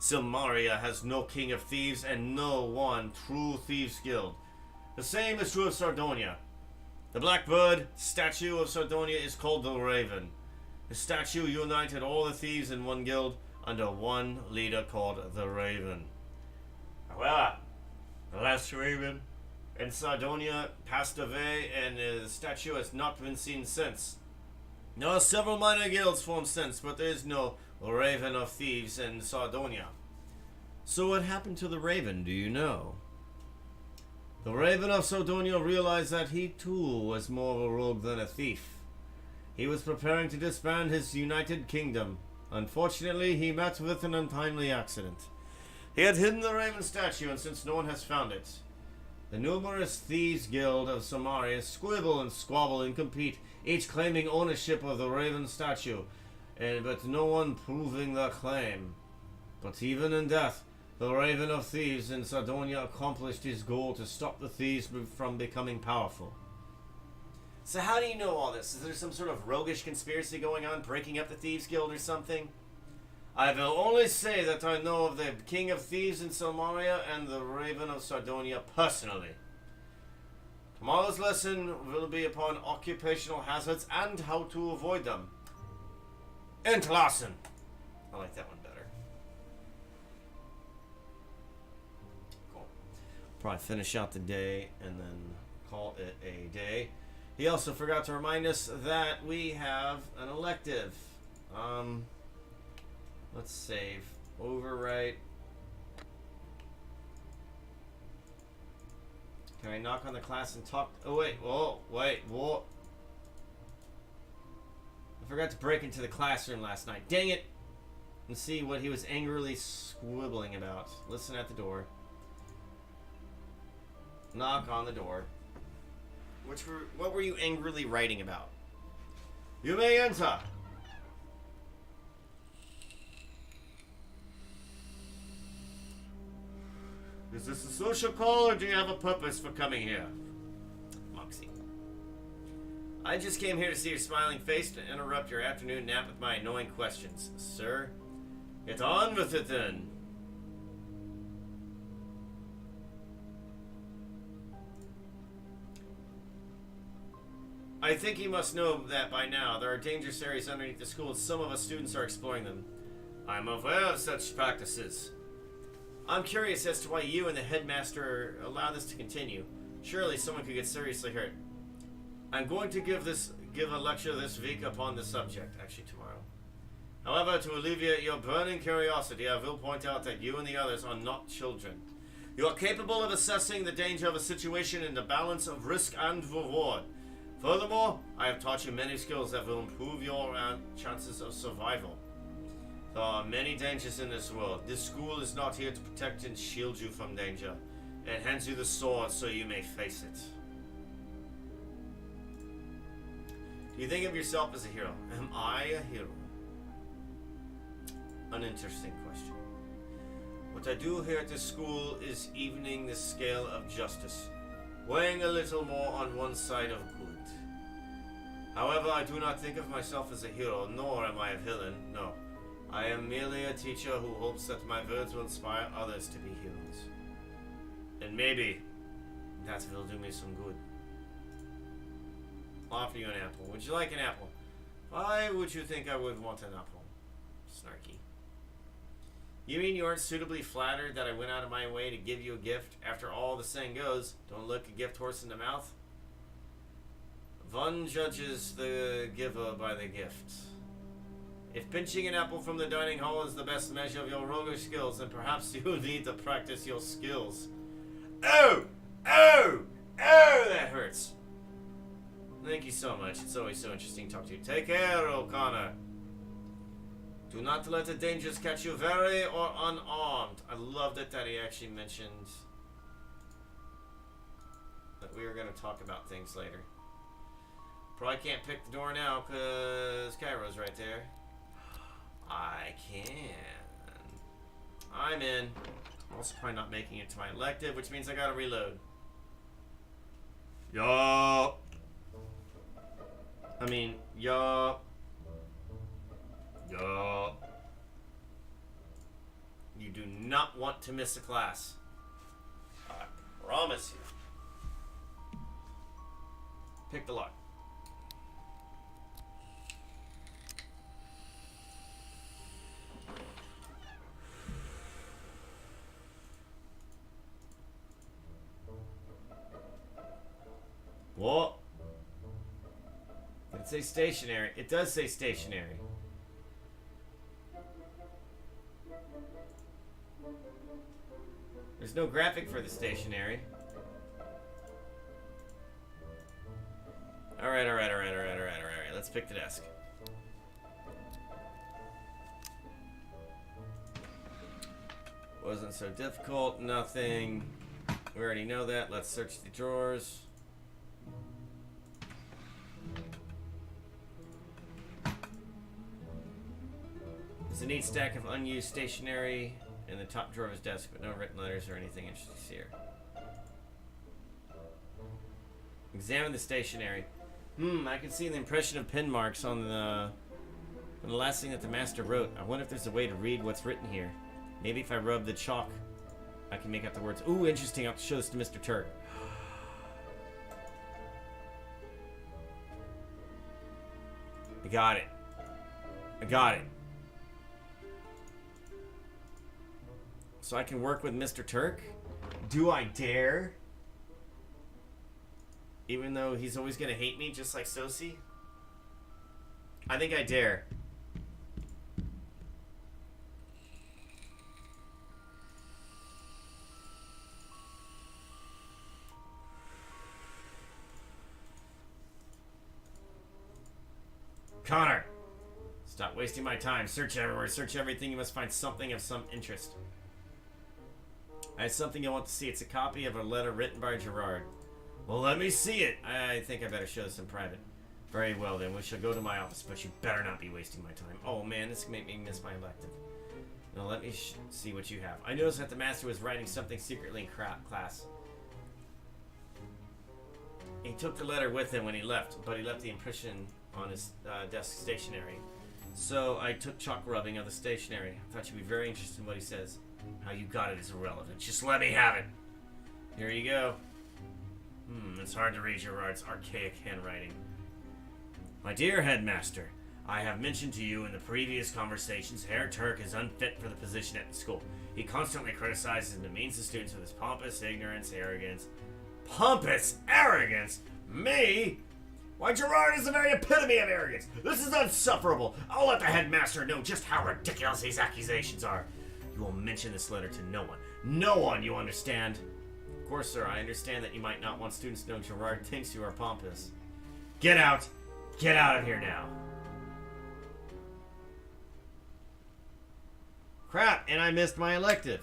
Silmaria has no King of Thieves and no one true Thieves Guild. The same is true of Sardonia. The Blackbird statue of Sardonia is called the Raven. The statue united all the thieves in one guild under one leader called the Raven. However, the last Raven in Sardonia passed away and the statue has not been seen since. Now several minor guilds formed since, but there is no Raven of Thieves in Sardonia. So what happened to the Raven, do you know? The Raven of Sardonia realized that he too was more of a rogue than a thief. He was preparing to disband his united kingdom. Unfortunately, he met with an untimely accident. He had hidden the Raven statue, and since no one has found it, the numerous Thieves Guild of Samaria squabble and squabble and compete, each claiming ownership of the Raven statue, but no one proving their claim. But even in death, the Raven of Thieves in Sardonia accomplished his goal to stop the thieves from becoming powerful. So how do you know all this? Is there some sort of roguish conspiracy going on, breaking up the Thieves Guild or something? I will only say that I know of the King of Thieves in Silmaria and the Raven of Sardonia personally. Tomorrow's lesson will be upon occupational hazards and how to avoid them. Entlassen. I like that one better. Cool. Probably finish out the day and then call it a day. He also forgot to remind us that we have an elective. Let's save. Overwrite. Can I knock on the class and talk? Oh, wait. Whoa. Wait. Whoa. I forgot to break into the classroom last night. Dang it. And see what he was angrily squibbling about. Listen at the door. Knock on the door. What were you angrily writing about? You may enter. Is this a social call or do you have a purpose for coming here? Moxie. I just came here to see your smiling face to interrupt your afternoon nap with my annoying questions. Sir, get on with it then. I think you must know that by now. There are dangerous areas underneath the school, and some of us students are exploring them. I'm aware of such practices. I'm curious as to why you and the headmaster allow this to continue. Surely someone could get seriously hurt. I'm going to give a lecture this week upon the subject, actually tomorrow. However, to alleviate your burning curiosity, I will point out that you and the others are not children. You are capable of assessing the danger of a situation in the balance of risk and reward. Furthermore, I have taught you many skills that will improve your chances of survival. There are many dangers in this world. This school is not here to protect and shield you from danger. It hands you the sword so you may face it. Do you think of yourself as a hero? Am I a hero? An interesting question. What I do here at this school is evening the scale of justice, weighing a little more on one side of good. However, I do not think of myself as a hero, nor am I a villain, no. I am merely a teacher who hopes that my words will inspire others to be heroes. And maybe that will do me some good. I'll offer you an apple. Would you like an apple? Why would you think I would want an apple? Snarky. You mean you aren't suitably flattered that I went out of my way to give you a gift? After all, the saying goes, don't look a gift horse in the mouth. One judges the giver by the gift. If pinching an apple from the dining hall is the best measure of your roller skills, then perhaps you need to practice your skills. Oh! Oh! Oh! That hurts. Thank you so much. It's always so interesting to talk to you. Take care, O'Connor. Do not let the dangers catch you very or unarmed. I loved it that he actually mentioned that we were going to talk about things later. Probably can't pick the door now because Cairo's right there. I can. I'm in. I'm also probably not making it to my elective, which means I gotta reload. Yo. I mean, yo. Yo. You do not want to miss a class. I promise you. Pick the lock. What? Did it say stationary? It does say stationary. There's no graphic for the stationary. Alright. Let's pick the desk. Wasn't so difficult. Nothing. We already know that. Let's search the drawers. There's a neat stack of unused stationery in the top drawer of his desk, but no written letters or anything interesting here. Examine the stationery. I can see the impression of pen marks on the last thing that the master wrote. I wonder if there's a way to read what's written here. Maybe if I rub the chalk, I can make out the words. Ooh, interesting. I'll have to show this to Mr. Turk. I got it. So I can work with Mr. Turk? Do I dare? Even though he's always gonna hate me just like Sosi? I think I dare. Connor! Stop wasting my time. Search everywhere. Search everything. You must find something of some interest. I have something you want to see. It's a copy of a letter written by Gerard. Well, let me see it. I think I better show this in private. Very well, then. We shall go to my office, but you better not be wasting my time. Oh, man, this can make me miss my elective. Now, let me see what you have. I noticed that the master was writing something secretly in class. He took the letter with him when he left, but he left the impression on his desk stationery. So I took chalk rubbing of the stationery. I thought you'd be very interested in what he says. How you got it is irrelevant. Just let me have it. Here you go. It's hard to read Gerard's archaic handwriting. My dear headmaster, I have mentioned to you in the previous conversations, Herr Turk is unfit for the position at the school. He constantly criticizes and demeans the students with his pompous ignorance, arrogance. Pompous arrogance? Me? Why, Gerard is the very epitome of arrogance. This is insufferable. I'll let the headmaster know just how ridiculous these accusations are. You will mention this letter to no one. No one, you understand? Of course, sir, I understand that you might not want students to know Gerard thinks you are pompous. Get out. Get out of here now. Crap, and I missed my elective.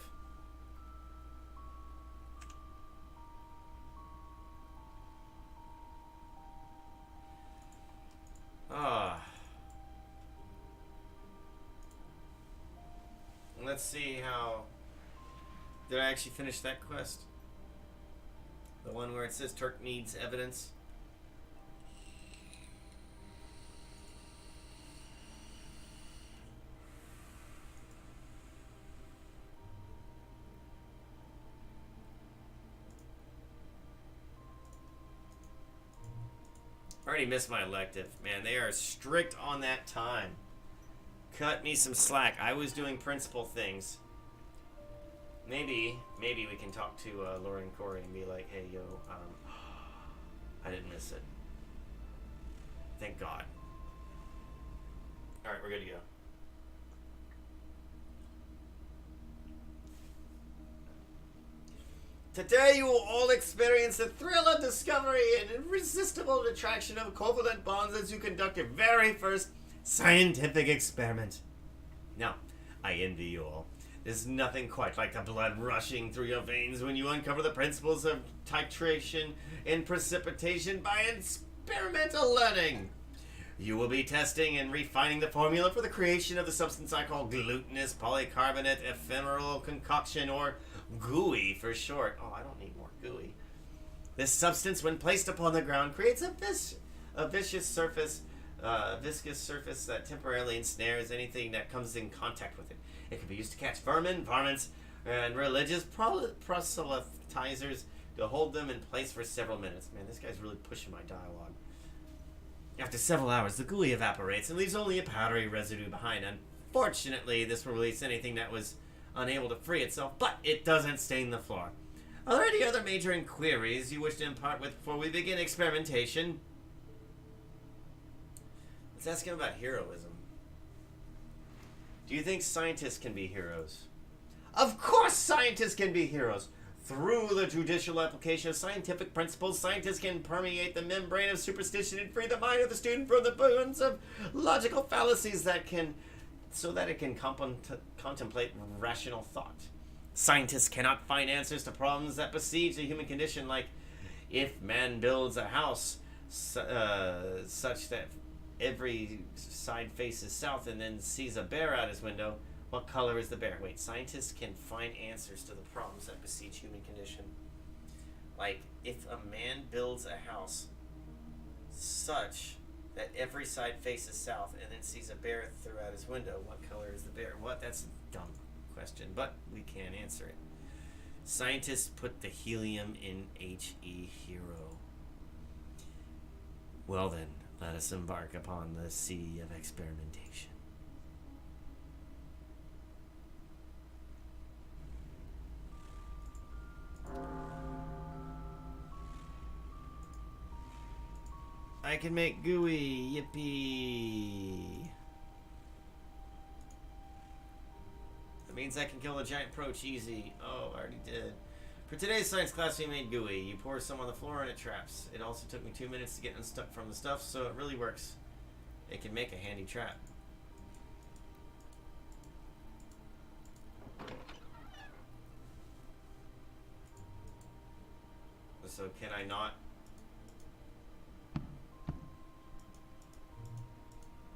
Let's see how... Did I actually finish that quest? The one where it says Turk needs evidence? I already missed my elective. Man, they are strict on that time. Cut me some slack. I was doing principal things. Maybe we can talk to Laura and Corey and be like, hey, yo, I didn't miss it. Thank God. Alright, we're good to go. Today you will all experience the thrill of discovery and irresistible attraction of covalent bonds as you conduct your very first scientific experiment. Now, I envy you all. There's nothing quite like the blood rushing through your veins when you uncover the principles of titration and precipitation by experimental learning. You will be testing and refining the formula for the creation of the substance I call glutinous polycarbonate ephemeral concoction, or GUI for short. Oh, I don't need more GUI. This substance, when placed upon the ground, creates a viscous surface that temporarily ensnares anything that comes in contact with it. It can be used to catch vermin, varmints, and religious proselytizers to hold them in place for several minutes. Man, this guy's really pushing my dialogue. After several hours, the GUI evaporates and leaves only a powdery residue behind. Unfortunately, this will release anything that was unable to free itself, but it doesn't stain the floor. Are there any other major inquiries you wish to impart with before we begin experimentation? Let's ask him about heroism. Do you think scientists can be heroes? Of course scientists can be heroes! Through the judicial application of scientific principles, scientists can permeate the membrane of superstition and free the mind of the student from the bonds of logical fallacies so that it can contemplate rational thought. Scientists cannot find answers to problems that besiege the human condition, like if man builds a house such that every side faces south and then sees a bear out his window, what color is the bear? Wait, scientists can find answers to the problems that besiege human condition. Like, if a man builds a house such that every side faces south and then sees a bear throughout his window, what color is the bear? What? That's a dumb question, but we can answer it. Scientists put the helium in HE hero. Well then, let us embark upon the sea of experimentation. I can make GUI, yippee! That means I can kill a giant proach easy. Oh, I already did. For today's science class, we made GUI. You pour some on the floor and it traps. It also took me 2 minutes to get unstuck from the stuff, so it really works. It can make a handy trap. So can I not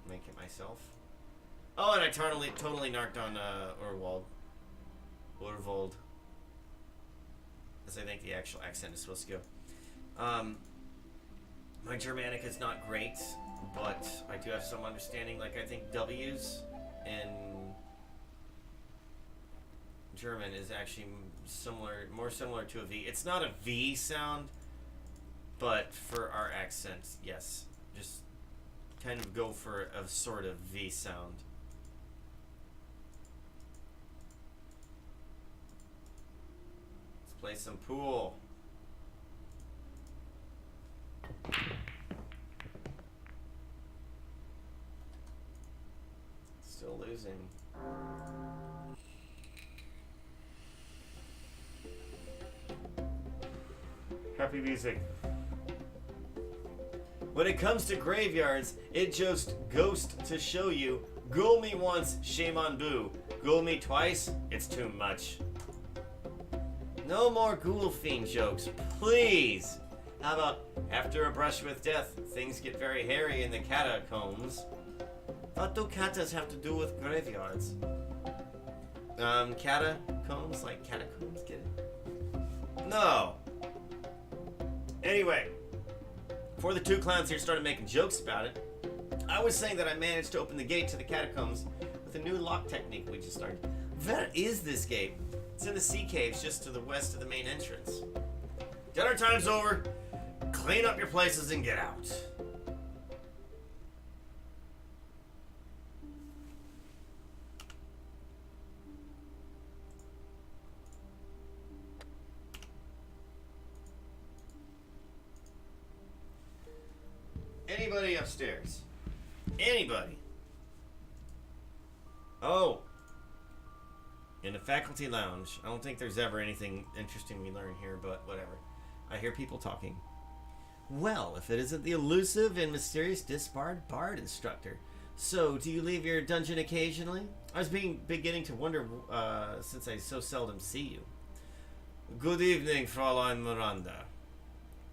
make it myself? Oh, and I totally narked on Orvold. As I think the actual accent is supposed to go. My Germanic is not great, but I do have some understanding. Like, I think W's in German is actually more similar to a V. It's not a V sound, but for our accent, yes. Just kind of go for a sort of V sound. Let's play some pool. Still losing. Happy music. When it comes to graveyards, it just ghost to show you. Ghoul me once, shame on boo. Ghoul me twice, it's too much. No more ghoul fiend jokes, please. How about after a brush with death, things get very hairy in the catacombs? What do katas have to do with graveyards? Catacombs? Like catacombs? Get it? No. Anyway, before the two clowns here started making jokes about it, I was saying that I managed to open the gate to the catacombs with a new lock technique we just learned. Where is this gate? It's in the sea caves just to the west of the main entrance. Dinner time's over. Clean up your places and get out. Anybody upstairs? Anybody? Oh. In the faculty lounge. I don't think there's ever anything interesting we learn here, but whatever. I hear people talking. Well, if it isn't the elusive and mysterious disbarred bard instructor. So, do you leave your dungeon occasionally? I was beginning to wonder since I so seldom see you. Good evening, Fraulein Miranda.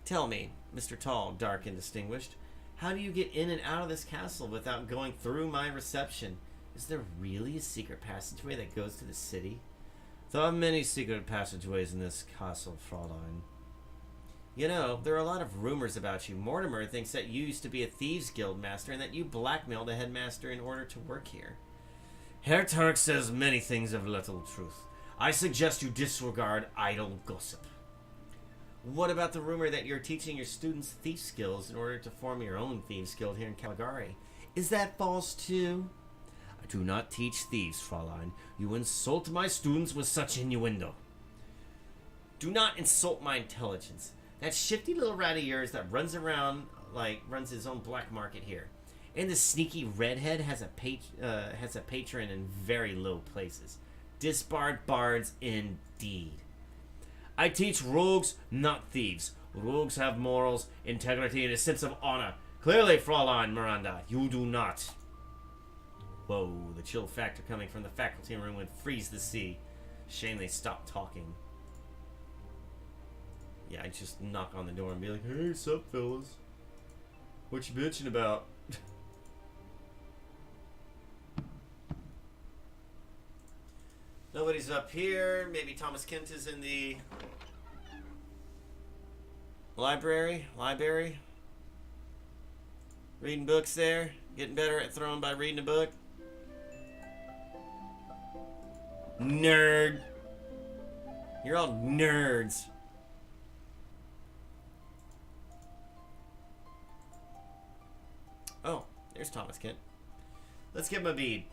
Tell me, Mr. Tall, dark and distinguished, how do you get in and out of this castle without going through my reception? Is there really a secret passageway that goes to the city? There are many secret passageways in this castle, Fraulein. You know, there are a lot of rumors about you. Mortimer thinks that you used to be a thieves guild master and that you blackmailed a headmaster in order to work here. Herr Turk says many things of little truth. I suggest you disregard idle gossip. What about the rumor that you're teaching your students thief skills in order to form your own thieves guild here in Caligari? Is that false too? I do not teach thieves, Fraulein. You insult my students with such innuendo. Do not insult my intelligence. That shifty little rat of yours that runs around runs his own black market here. And the sneaky redhead has a patron in very low places. Disbarred bards indeed. I teach rogues, not thieves. Rogues have morals, integrity, and a sense of honor. Clearly, Fraulein Miranda, you do not. Whoa, the chill factor coming from the faculty room would freeze the sea. Shame they stopped talking. Yeah, I'd just knock on the door and be like, hey, sup, fellas? What you bitching about? Nobody's up here. Maybe Thomas Kent is in the library. Reading books there. Getting better at throwing by reading a book. Nerd. You're all nerds. Oh, there's Thomas Kent. Let's give him a bead.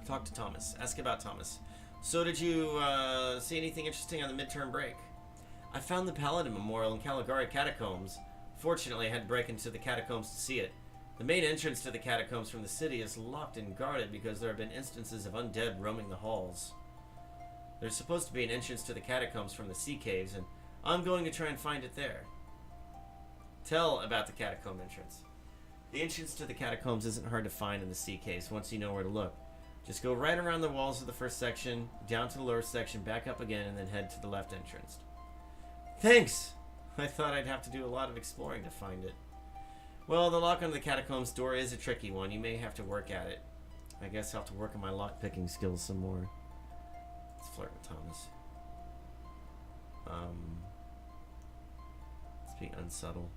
Talk to Thomas. Ask about Thomas. So did you see anything interesting on the midterm break? I found the Paladin Memorial in Caligari Catacombs. Fortunately, I had to break into the catacombs to see it. The main entrance to the catacombs from the city is locked and guarded because there have been instances of undead roaming the halls. There's supposed to be an entrance to the catacombs from the sea caves, and I'm going to try and find it there. Tell about the catacomb entrance. The entrance to the catacombs isn't hard to find in the sea caves once you know where to look. Just go right around the walls of the first section, down to the lower section, back up again, and then head to the left entrance. Thanks! I thought I'd have to do a lot of exploring to find it. Well, the lock on the catacombs door is a tricky one. You may have to work at it. I guess I'll have to work on my lock-picking skills some more. Let's flirt with Thomas. Let's be unsubtle.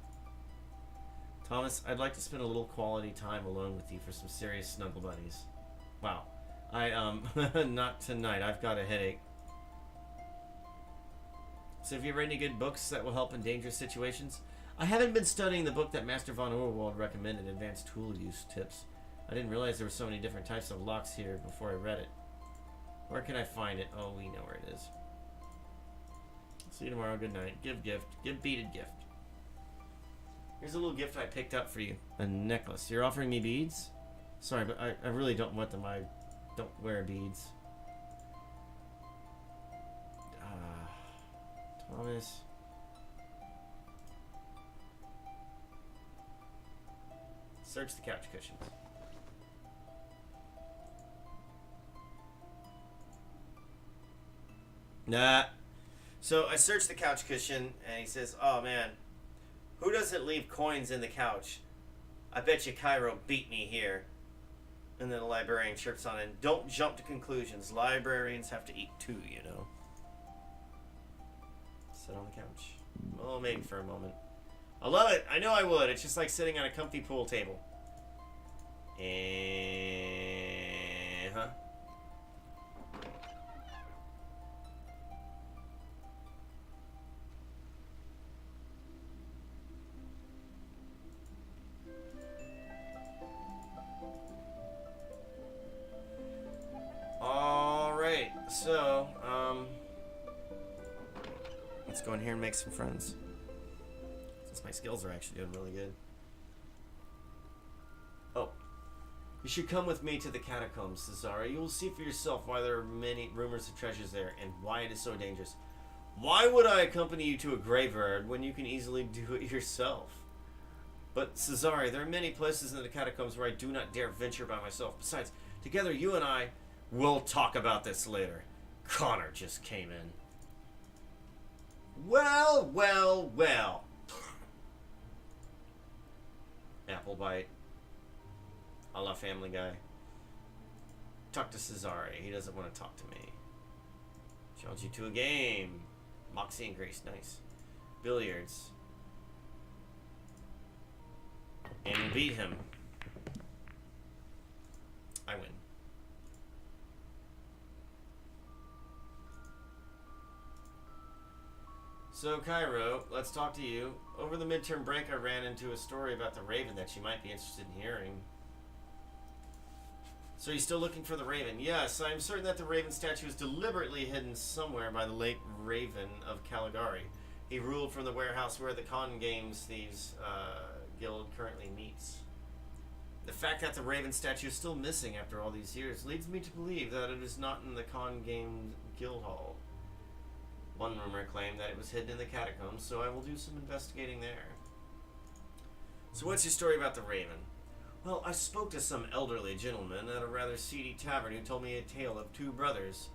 Thomas, I'd like to spend a little quality time alone with you for some serious snuggle buddies. Wow. Not tonight. I've got a headache. So have you read any good books that will help in dangerous situations? I haven't been studying the book that Master von Orwald recommended, Advanced Tool Use Tips. I didn't realize there were so many different types of locks here before I read it. Where can I find it? Oh, we know where it is. See you tomorrow. Good night. Give gift. Give beaded gift. Here's a little gift I picked up for you. A necklace. You're offering me beads? Sorry, but I really don't want them. I don't wear beads. Thomas. Search the couch cushions. Nah. So I searched the couch cushion, and he says, "Oh man, who doesn't leave coins in the couch? I bet you Cairo beat me here." And then the librarian chirps on in, "Don't jump to conclusions. Librarians have to eat too, you know." Sit on the couch. Oh, maybe for a moment. I love it. I know I would. It's just like sitting on a comfy pool table. Huh? All right. So, let's go in here and make some friends. Since my skills are actually doing really good. Oh. You should come with me to the catacombs, Cesare. You will see for yourself why there are many rumors of treasures there and why it is so dangerous. Why would I accompany you to a graveyard when you can easily do it yourself? But, Cesare, there are many places in the catacombs where I do not dare venture by myself. Besides, together you and I will talk about this later. Connor just came in. Well, well, well. Apple bite. A la Family Guy. Talk to Cesare. He doesn't want to talk to me. Challenge you to a game. Moxie and Grace. Nice. Billiards. And you beat him. I win. So, Cairo, let's talk to you. Over the midterm break, I ran into a story about the Raven that you might be interested in hearing. So you're still looking for the Raven? Yes, I'm certain that the Raven statue is deliberately hidden somewhere by the late Raven of Caligari. He ruled from the warehouse where the Con Games Thieves Guild currently meets. The fact that the Raven statue is still missing after all these years leads me to believe that it is not in the Con Games Guild Hall. One rumor claimed that it was hidden in the catacombs, so I will do some investigating there. So what's your story about the Raven? Well, I spoke to some elderly gentleman at a rather seedy tavern who told me a tale of two brothers.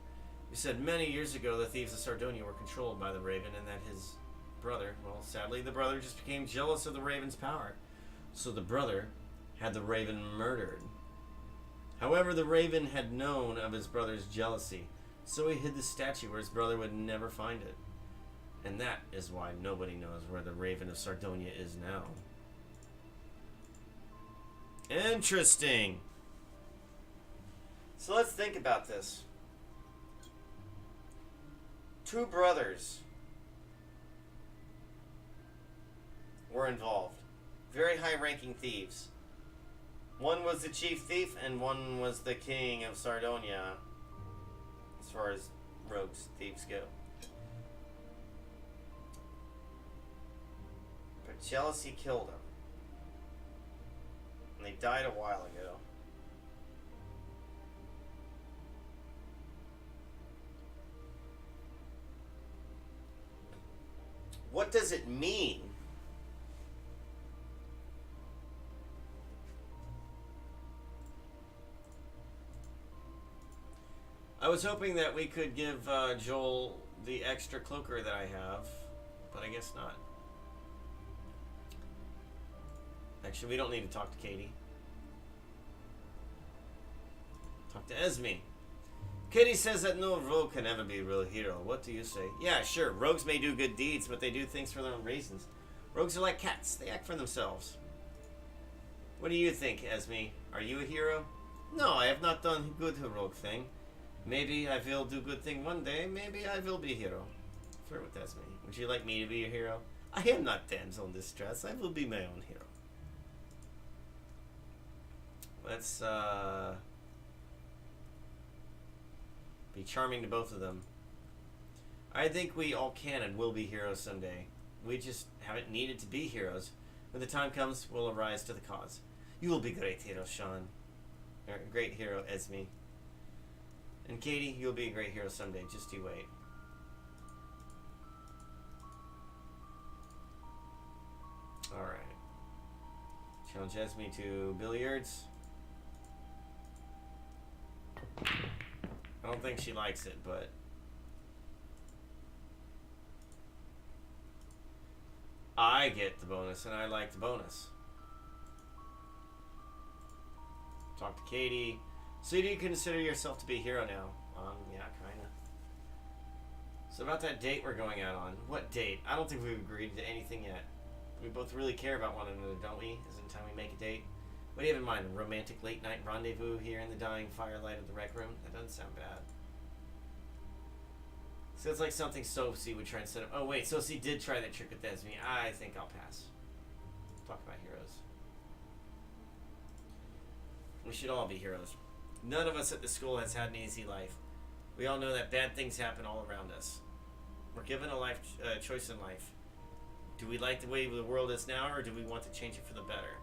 He said many years ago the thieves of Sardonia were controlled by the Raven and that his brother, well, sadly the brother just became jealous of the Raven's power. So the brother had the Raven murdered. However, the Raven had known of his brother's jealousy, so he hid the statue where his brother would never find it. And that is why nobody knows where the Raven of Sardonia is now. Interesting. So let's think about this. Two brothers were involved. Very high-ranking thieves. One was the chief thief and one was the king of Sardonia, as far as rogues, thieves go. But jealousy killed them. And they died a while ago. What does it mean? I was hoping that we could give Joel the extra cloaker that I have, but I guess not. Actually, we don't need to talk to Katie. Talk to Esme. Katie says that no rogue can ever be a real hero. What do you say? Yeah, sure. Rogues may do good deeds, but they do things for their own reasons. Rogues are like cats. They act for themselves. What do you think, Esme? Are you a hero? No, I have not done good heroic thing. Maybe I will do good thing one day. Maybe I will be a hero. Flirt with Esme. Would you like me to be your hero? I am not damsel in distress. I will be my own hero. Let's be charming to both of them. I think we all can and will be heroes someday. We just haven't needed to be heroes. When the time comes, we'll arise to the cause. You will be great hero, Sean. Or great hero, Esme. And Katie, you'll be a great hero someday. Just you wait. Alright. Challenge Esme to billiards. I don't think she likes it, but... I get the bonus, and I like the bonus. Talk to Katie. So do you consider yourself to be a hero now? Yeah, kinda. So about that date we're going out on. What date? I don't think we've agreed to anything yet. We both really care about one another, don't we? Isn't it time we make a date? What do you have in mind? A romantic late night rendezvous here in the dying firelight of the rec room? That doesn't sound bad. Sounds like something Sophie would try and set up. Oh wait, Sophie did try that trick with Esme. I think I'll pass. Talk about heroes. We should all be heroes. None of us at the school has had an easy life. We all know that bad things happen all around us. We're given a life choice in life. Do we like the way the world is now, or do we want to change it for the better?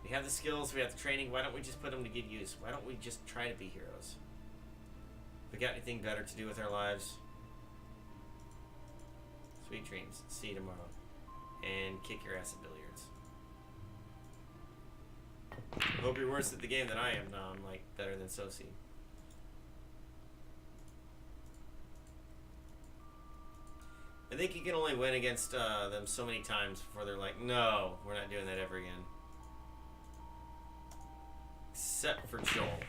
We have the skills, we have the training. Why don't we just put them to good use? Why don't we just try to be heroes? If we got anything better to do with our lives, sweet dreams. See you tomorrow. And kick your ass at billiards. Hope you're worse at the game than I am. No, I'm like better than Sophie. I think you can only win against them so many times before they're like, no, we're not doing that ever again. Except for Joel.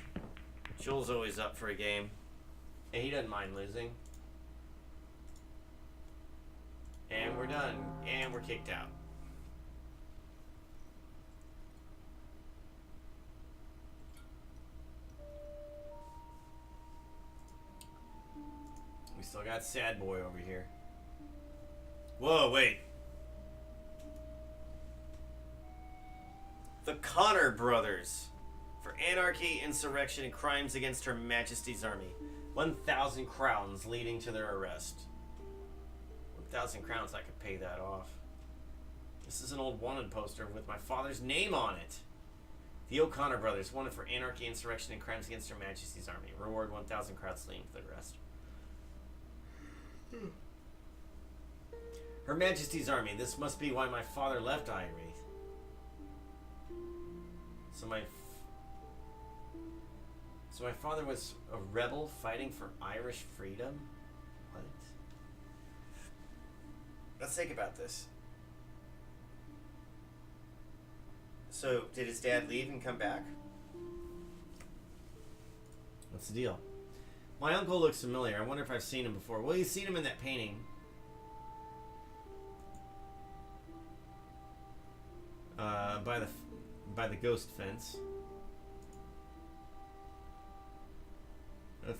Joel's always up for a game. And he doesn't mind losing. And we're done. And we're kicked out. We still got Sad Boy over here. Whoa, wait. The Connor brothers. For anarchy, insurrection, and crimes against Her Majesty's Army. 1,000 crowns leading to their arrest. 1,000 crowns, I could pay that off. This is an old wanted poster with my father's name on it. The O'Connor brothers, wanted for anarchy, insurrection, and crimes against Her Majesty's Army. Reward 1,000 crowns leading to their arrest. Her Majesty's Army. This must be why my father left Irie. So my father was a rebel fighting for Irish freedom? What? Let's think about this. So, did his dad leave and come back? What's the deal? My uncle looks familiar. I wonder if I've seen him before. Well, you've seen him in that painting. By the ghost fence.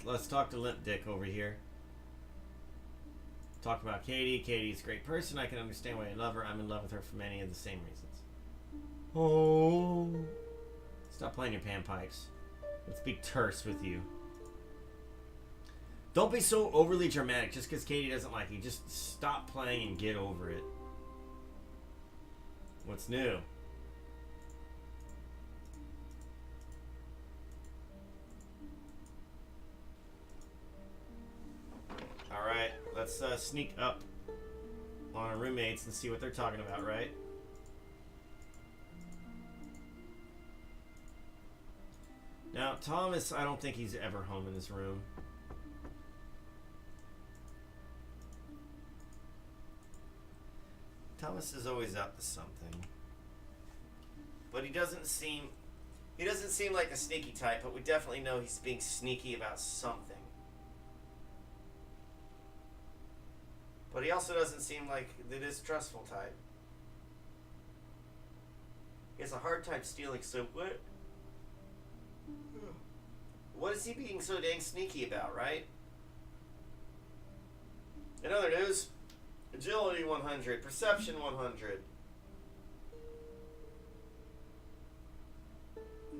Let's talk to Limp Dick over here. Talk about Katie. Katie's a great person. I can understand why you love her. I'm in love with her for many of the same reasons. Oh. Stop playing your panpipes. Let's be terse with you. Don't be so overly dramatic just because Katie doesn't like you. Just stop playing and get over it. What's new? Alright, let's sneak up on our roommates and see what they're talking about, right? Now, Thomas, I don't think he's ever home in his room. Thomas is always up to something. But he doesn't seem like a sneaky type, but we definitely know he's being sneaky about something. But he also doesn't seem like the distrustful type. He has a hard time stealing, so what? What is he being so dang sneaky about, right? In other news, Agility 100. Perception 100.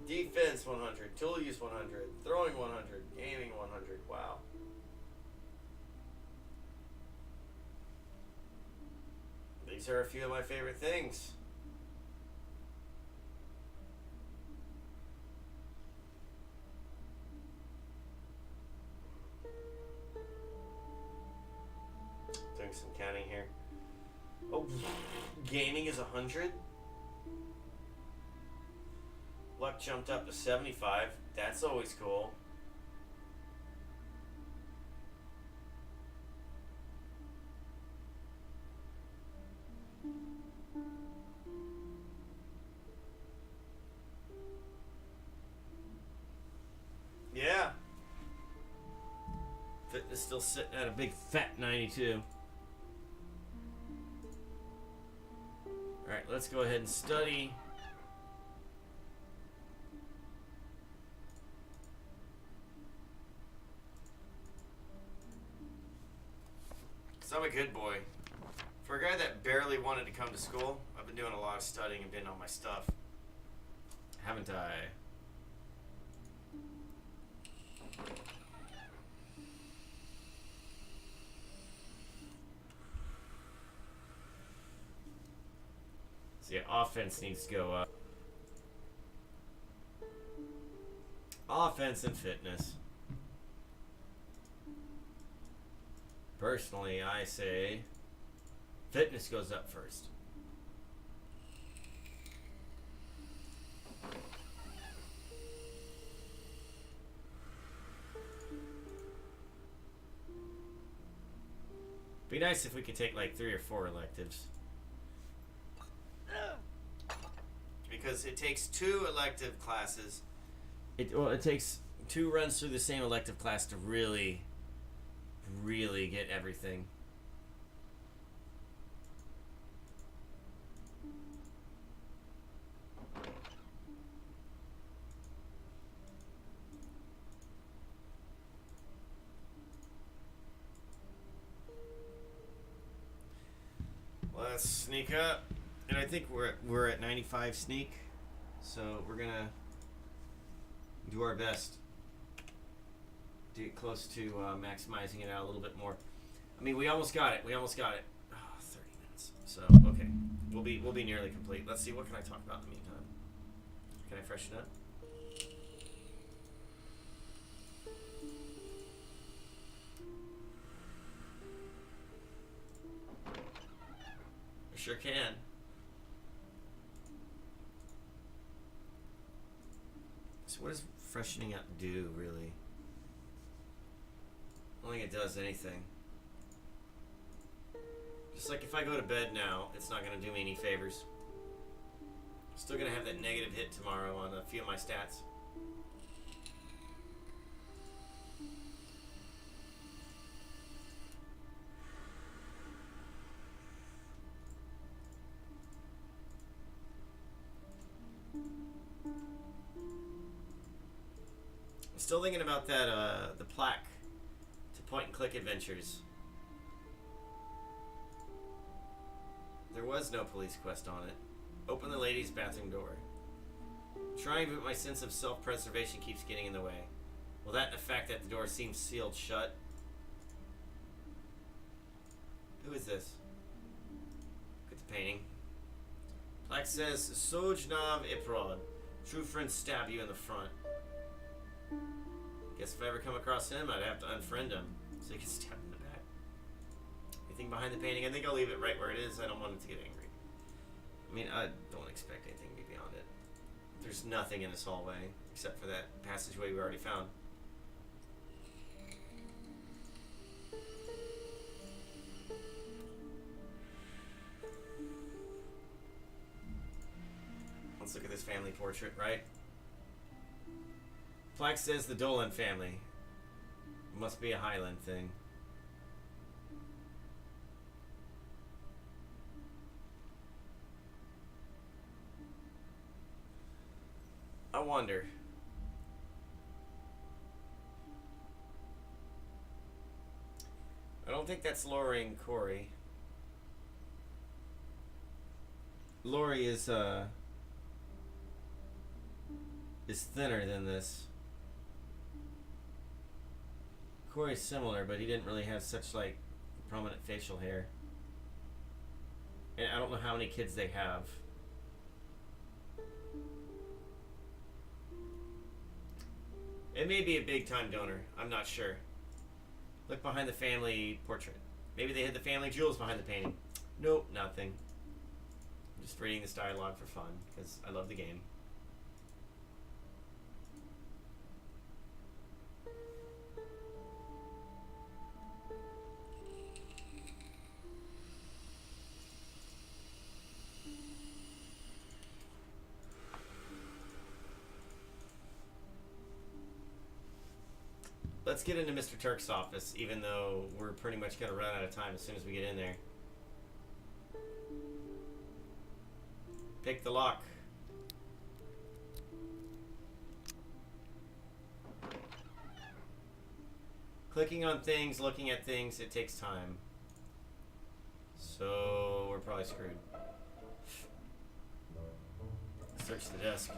Defense 100. Tool use 100. Throwing 100. Gaming 100. Wow. These are a few of my favorite things. Doing some counting here. Oh, gaming is 100. Luck jumped up to 75. That's always cool. Yeah. Fitness still sitting at a big fat 92. Alright, let's go ahead and study. Because I'm a good boy. For a guy that barely wanted to come to school, I've been doing a lot of studying and been on my stuff. Haven't I? So yeah, offense needs to go up. Offense and fitness. Personally, I say fitness goes up first. Be nice if we could take like 3 or 4 electives. Because it takes 2 elective classes. It takes 2 runs through the same elective class to really get everything. Let's sneak up. And I think we're at 95 sneak. So we're gonna do our best to get close to maximizing it out a little bit more. I mean, we almost got it. Oh, 30 minutes. So okay, we'll be nearly complete. Let's see. What can I talk about in the meantime? Can I freshen up? I sure can. So what does freshening up do, really? I don't think it does anything. Just like if I go to bed now, it's not going to do me any favors. I'm still going to have that negative hit tomorrow on a few of my stats. I'm still thinking about that, the plaque to point and click adventures. There was no police quest on it. Open the ladies' bathroom door. Trying, but my sense of self-preservation keeps getting in the way. Well, that and the fact that the door seems sealed shut. Who is this? Look at the painting. Plaque says, Sojnav Iprod. True friends stab you in the front. Guess if I ever come across him, I'd have to unfriend him so he can stab in the back. Anything behind the painting? I think I'll leave it right where it is. I don't want it to get angry. I mean, I don't expect anything to be beyond it. There's nothing in this hallway except for that passageway we already found. Let's look at this family portrait, right? Plaque says the Dolan family. Must be a Highland thing. I wonder. I don't think that's lowering Corey. Lori is thinner than this. Corey's similar, but he didn't really have such like prominent facial hair. And I don't know how many kids they have. It may be a big time donor. I'm not sure. Look behind the family portrait. Maybe they hid the family jewels behind the painting. Nope, nothing. I'm just reading this dialogue for fun because I love the game. Let's get into Mr. Turk's office, even though we're pretty much going to run out of time as soon as we get in there. Pick the lock. Clicking on things, looking at things, it takes time. So we're probably screwed. Search the desk.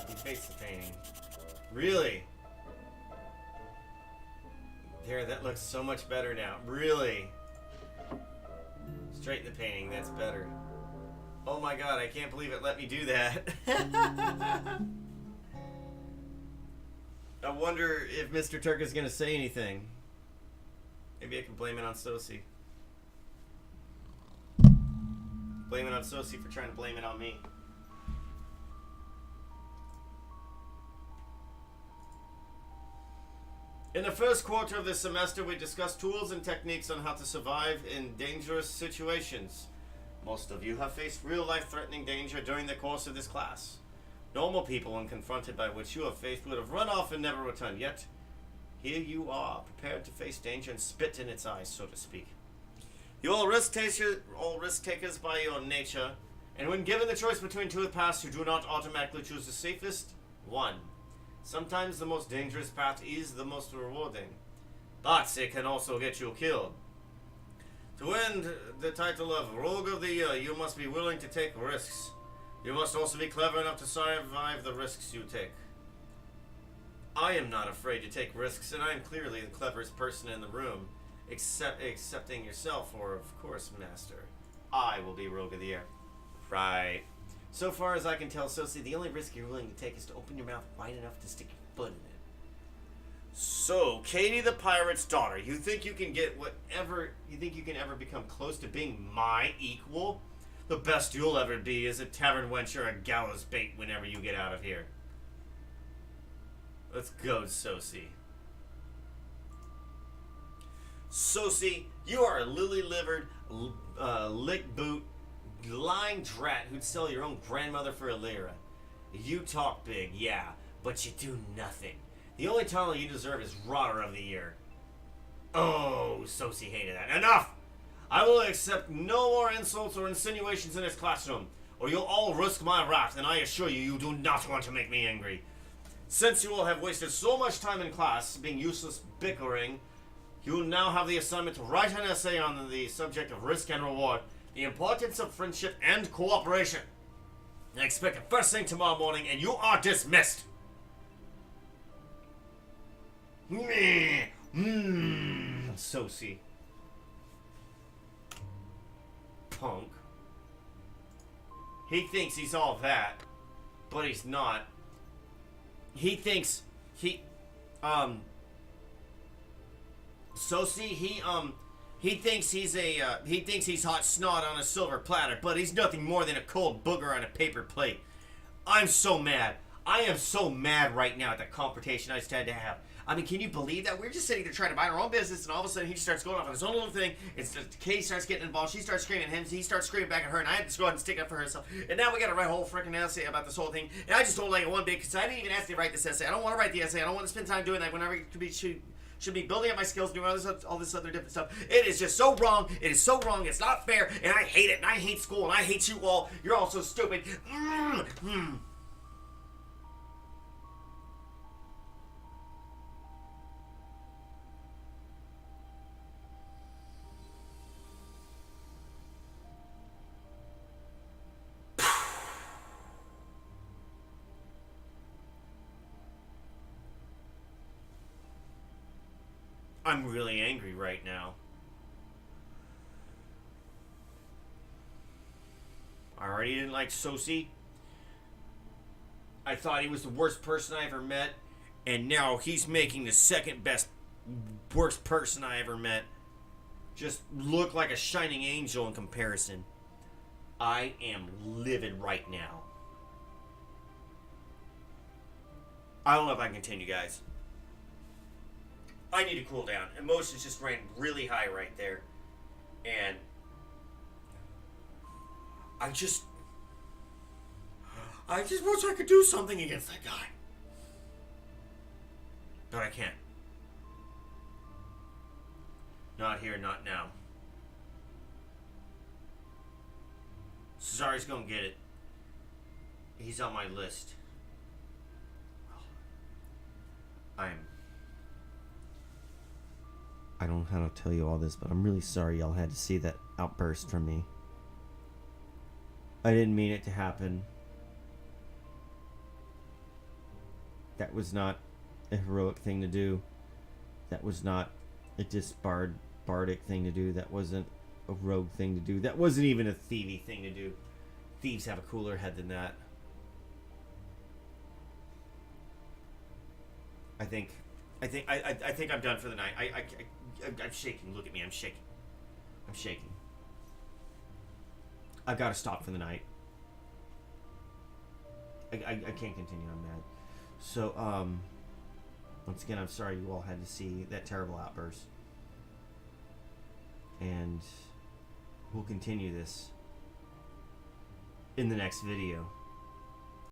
Deface the painting. Really? There, that looks so much better now. Really? Straighten the painting, that's better. Oh my god, I can't believe it let me do that. I wonder if Mr. Turk is going to say anything. Maybe I can blame it on Sosi. Blame it on Sosi for trying to blame it on me. In the first quarter of this semester, we discussed tools and techniques on how to survive in dangerous situations. Most of you have faced real-life threatening danger during the course of this class. Normal people, when confronted by what you have faced, would have run off and never returned. Yet, here you are, prepared to face danger and spit in its eyes, so to speak. You're all risk takers by your nature, and when given the choice between two paths, you do not automatically choose the safest one. Sometimes the most dangerous path is the most rewarding, but it can also get you killed. To win the title of Rogue of the Year, you must be willing to take risks. You must also be clever enough to survive the risks you take. I am not afraid to take risks, and I am clearly the cleverest person in the room, excepting yourself, or of course, Master. I will be Rogue of the Year. Right. So far as I can tell, Sosi, the only risk you're willing to take is to open your mouth wide enough to stick your foot in it. So, Katie the pirate's daughter, you think you can ever become close to being my equal? The best you'll ever be is a tavern wench or a gallows bait whenever you get out of here. Let's go, Sosi. Sosi, you are a lily-livered, lick-boot, lying drat who'd sell your own grandmother for a lira. You talk big, yeah, but you do nothing. The only title you deserve is Rotter of the Year. Oh, Sosi hated that. Enough! I will accept no more insults or insinuations in this classroom, or you'll all risk my wrath, and I assure you, you do not want to make me angry. Since you will have wasted so much time in class being useless bickering, you will now have the assignment to write an essay on the subject of risk and reward, the importance of friendship and cooperation. I expect it first thing tomorrow morning, and you are dismissed. Sosi. Punk. He thinks he's all that, but he's not. He thinks Sosi, he thinks he's hot snot on a silver platter, but he's nothing more than a cold booger on a paper plate. I'm so mad. I am so mad right now at the confrontation I just had to have. I mean, can you believe that? We're just sitting there trying to mind our own business, and all of a sudden he just starts going off on his own little thing. It's just, Katie starts getting involved. She starts screaming at him. He starts screaming back at her, and I had to go ahead and stick up for herself. And now we got to write a whole freaking essay about this whole thing. And I just told like one big, because I didn't even ask you to write this essay. I don't want to write the essay. I don't want to spend time doing that whenever it could be Should be building up my skills, doing all this other different stuff. It is just so wrong. It is so wrong. It's not fair, and I hate it. And I hate school, and I hate you all. You're all so stupid. I'm really angry right now. I already didn't like Sosi. I thought he was the worst person I ever met. And now he's making the second best, worst person I ever met just look like a shining angel in comparison. I am livid right now. I don't know if I can continue, guys. I need to cool down. Emotions just ran really high right there. And I just wish I could do something against that guy. But I can't. Not here, not now. Cesari's gonna get it. He's on my list. I don't know how to tell you all this, but I'm really sorry y'all had to see that outburst from me. I didn't mean it to happen. That was not a heroic thing to do. That was not a bardic thing to do. That wasn't a rogue thing to do. That wasn't even a thievy thing to do. Thieves have a cooler head than that. I think I'm done for the night. I'm shaking. Look at me. I'm shaking. I'm shaking. I've got to stop for the night. I can't continue. I'm mad. So, once again, I'm sorry you all had to see that terrible outburst. And we'll continue this in the next video.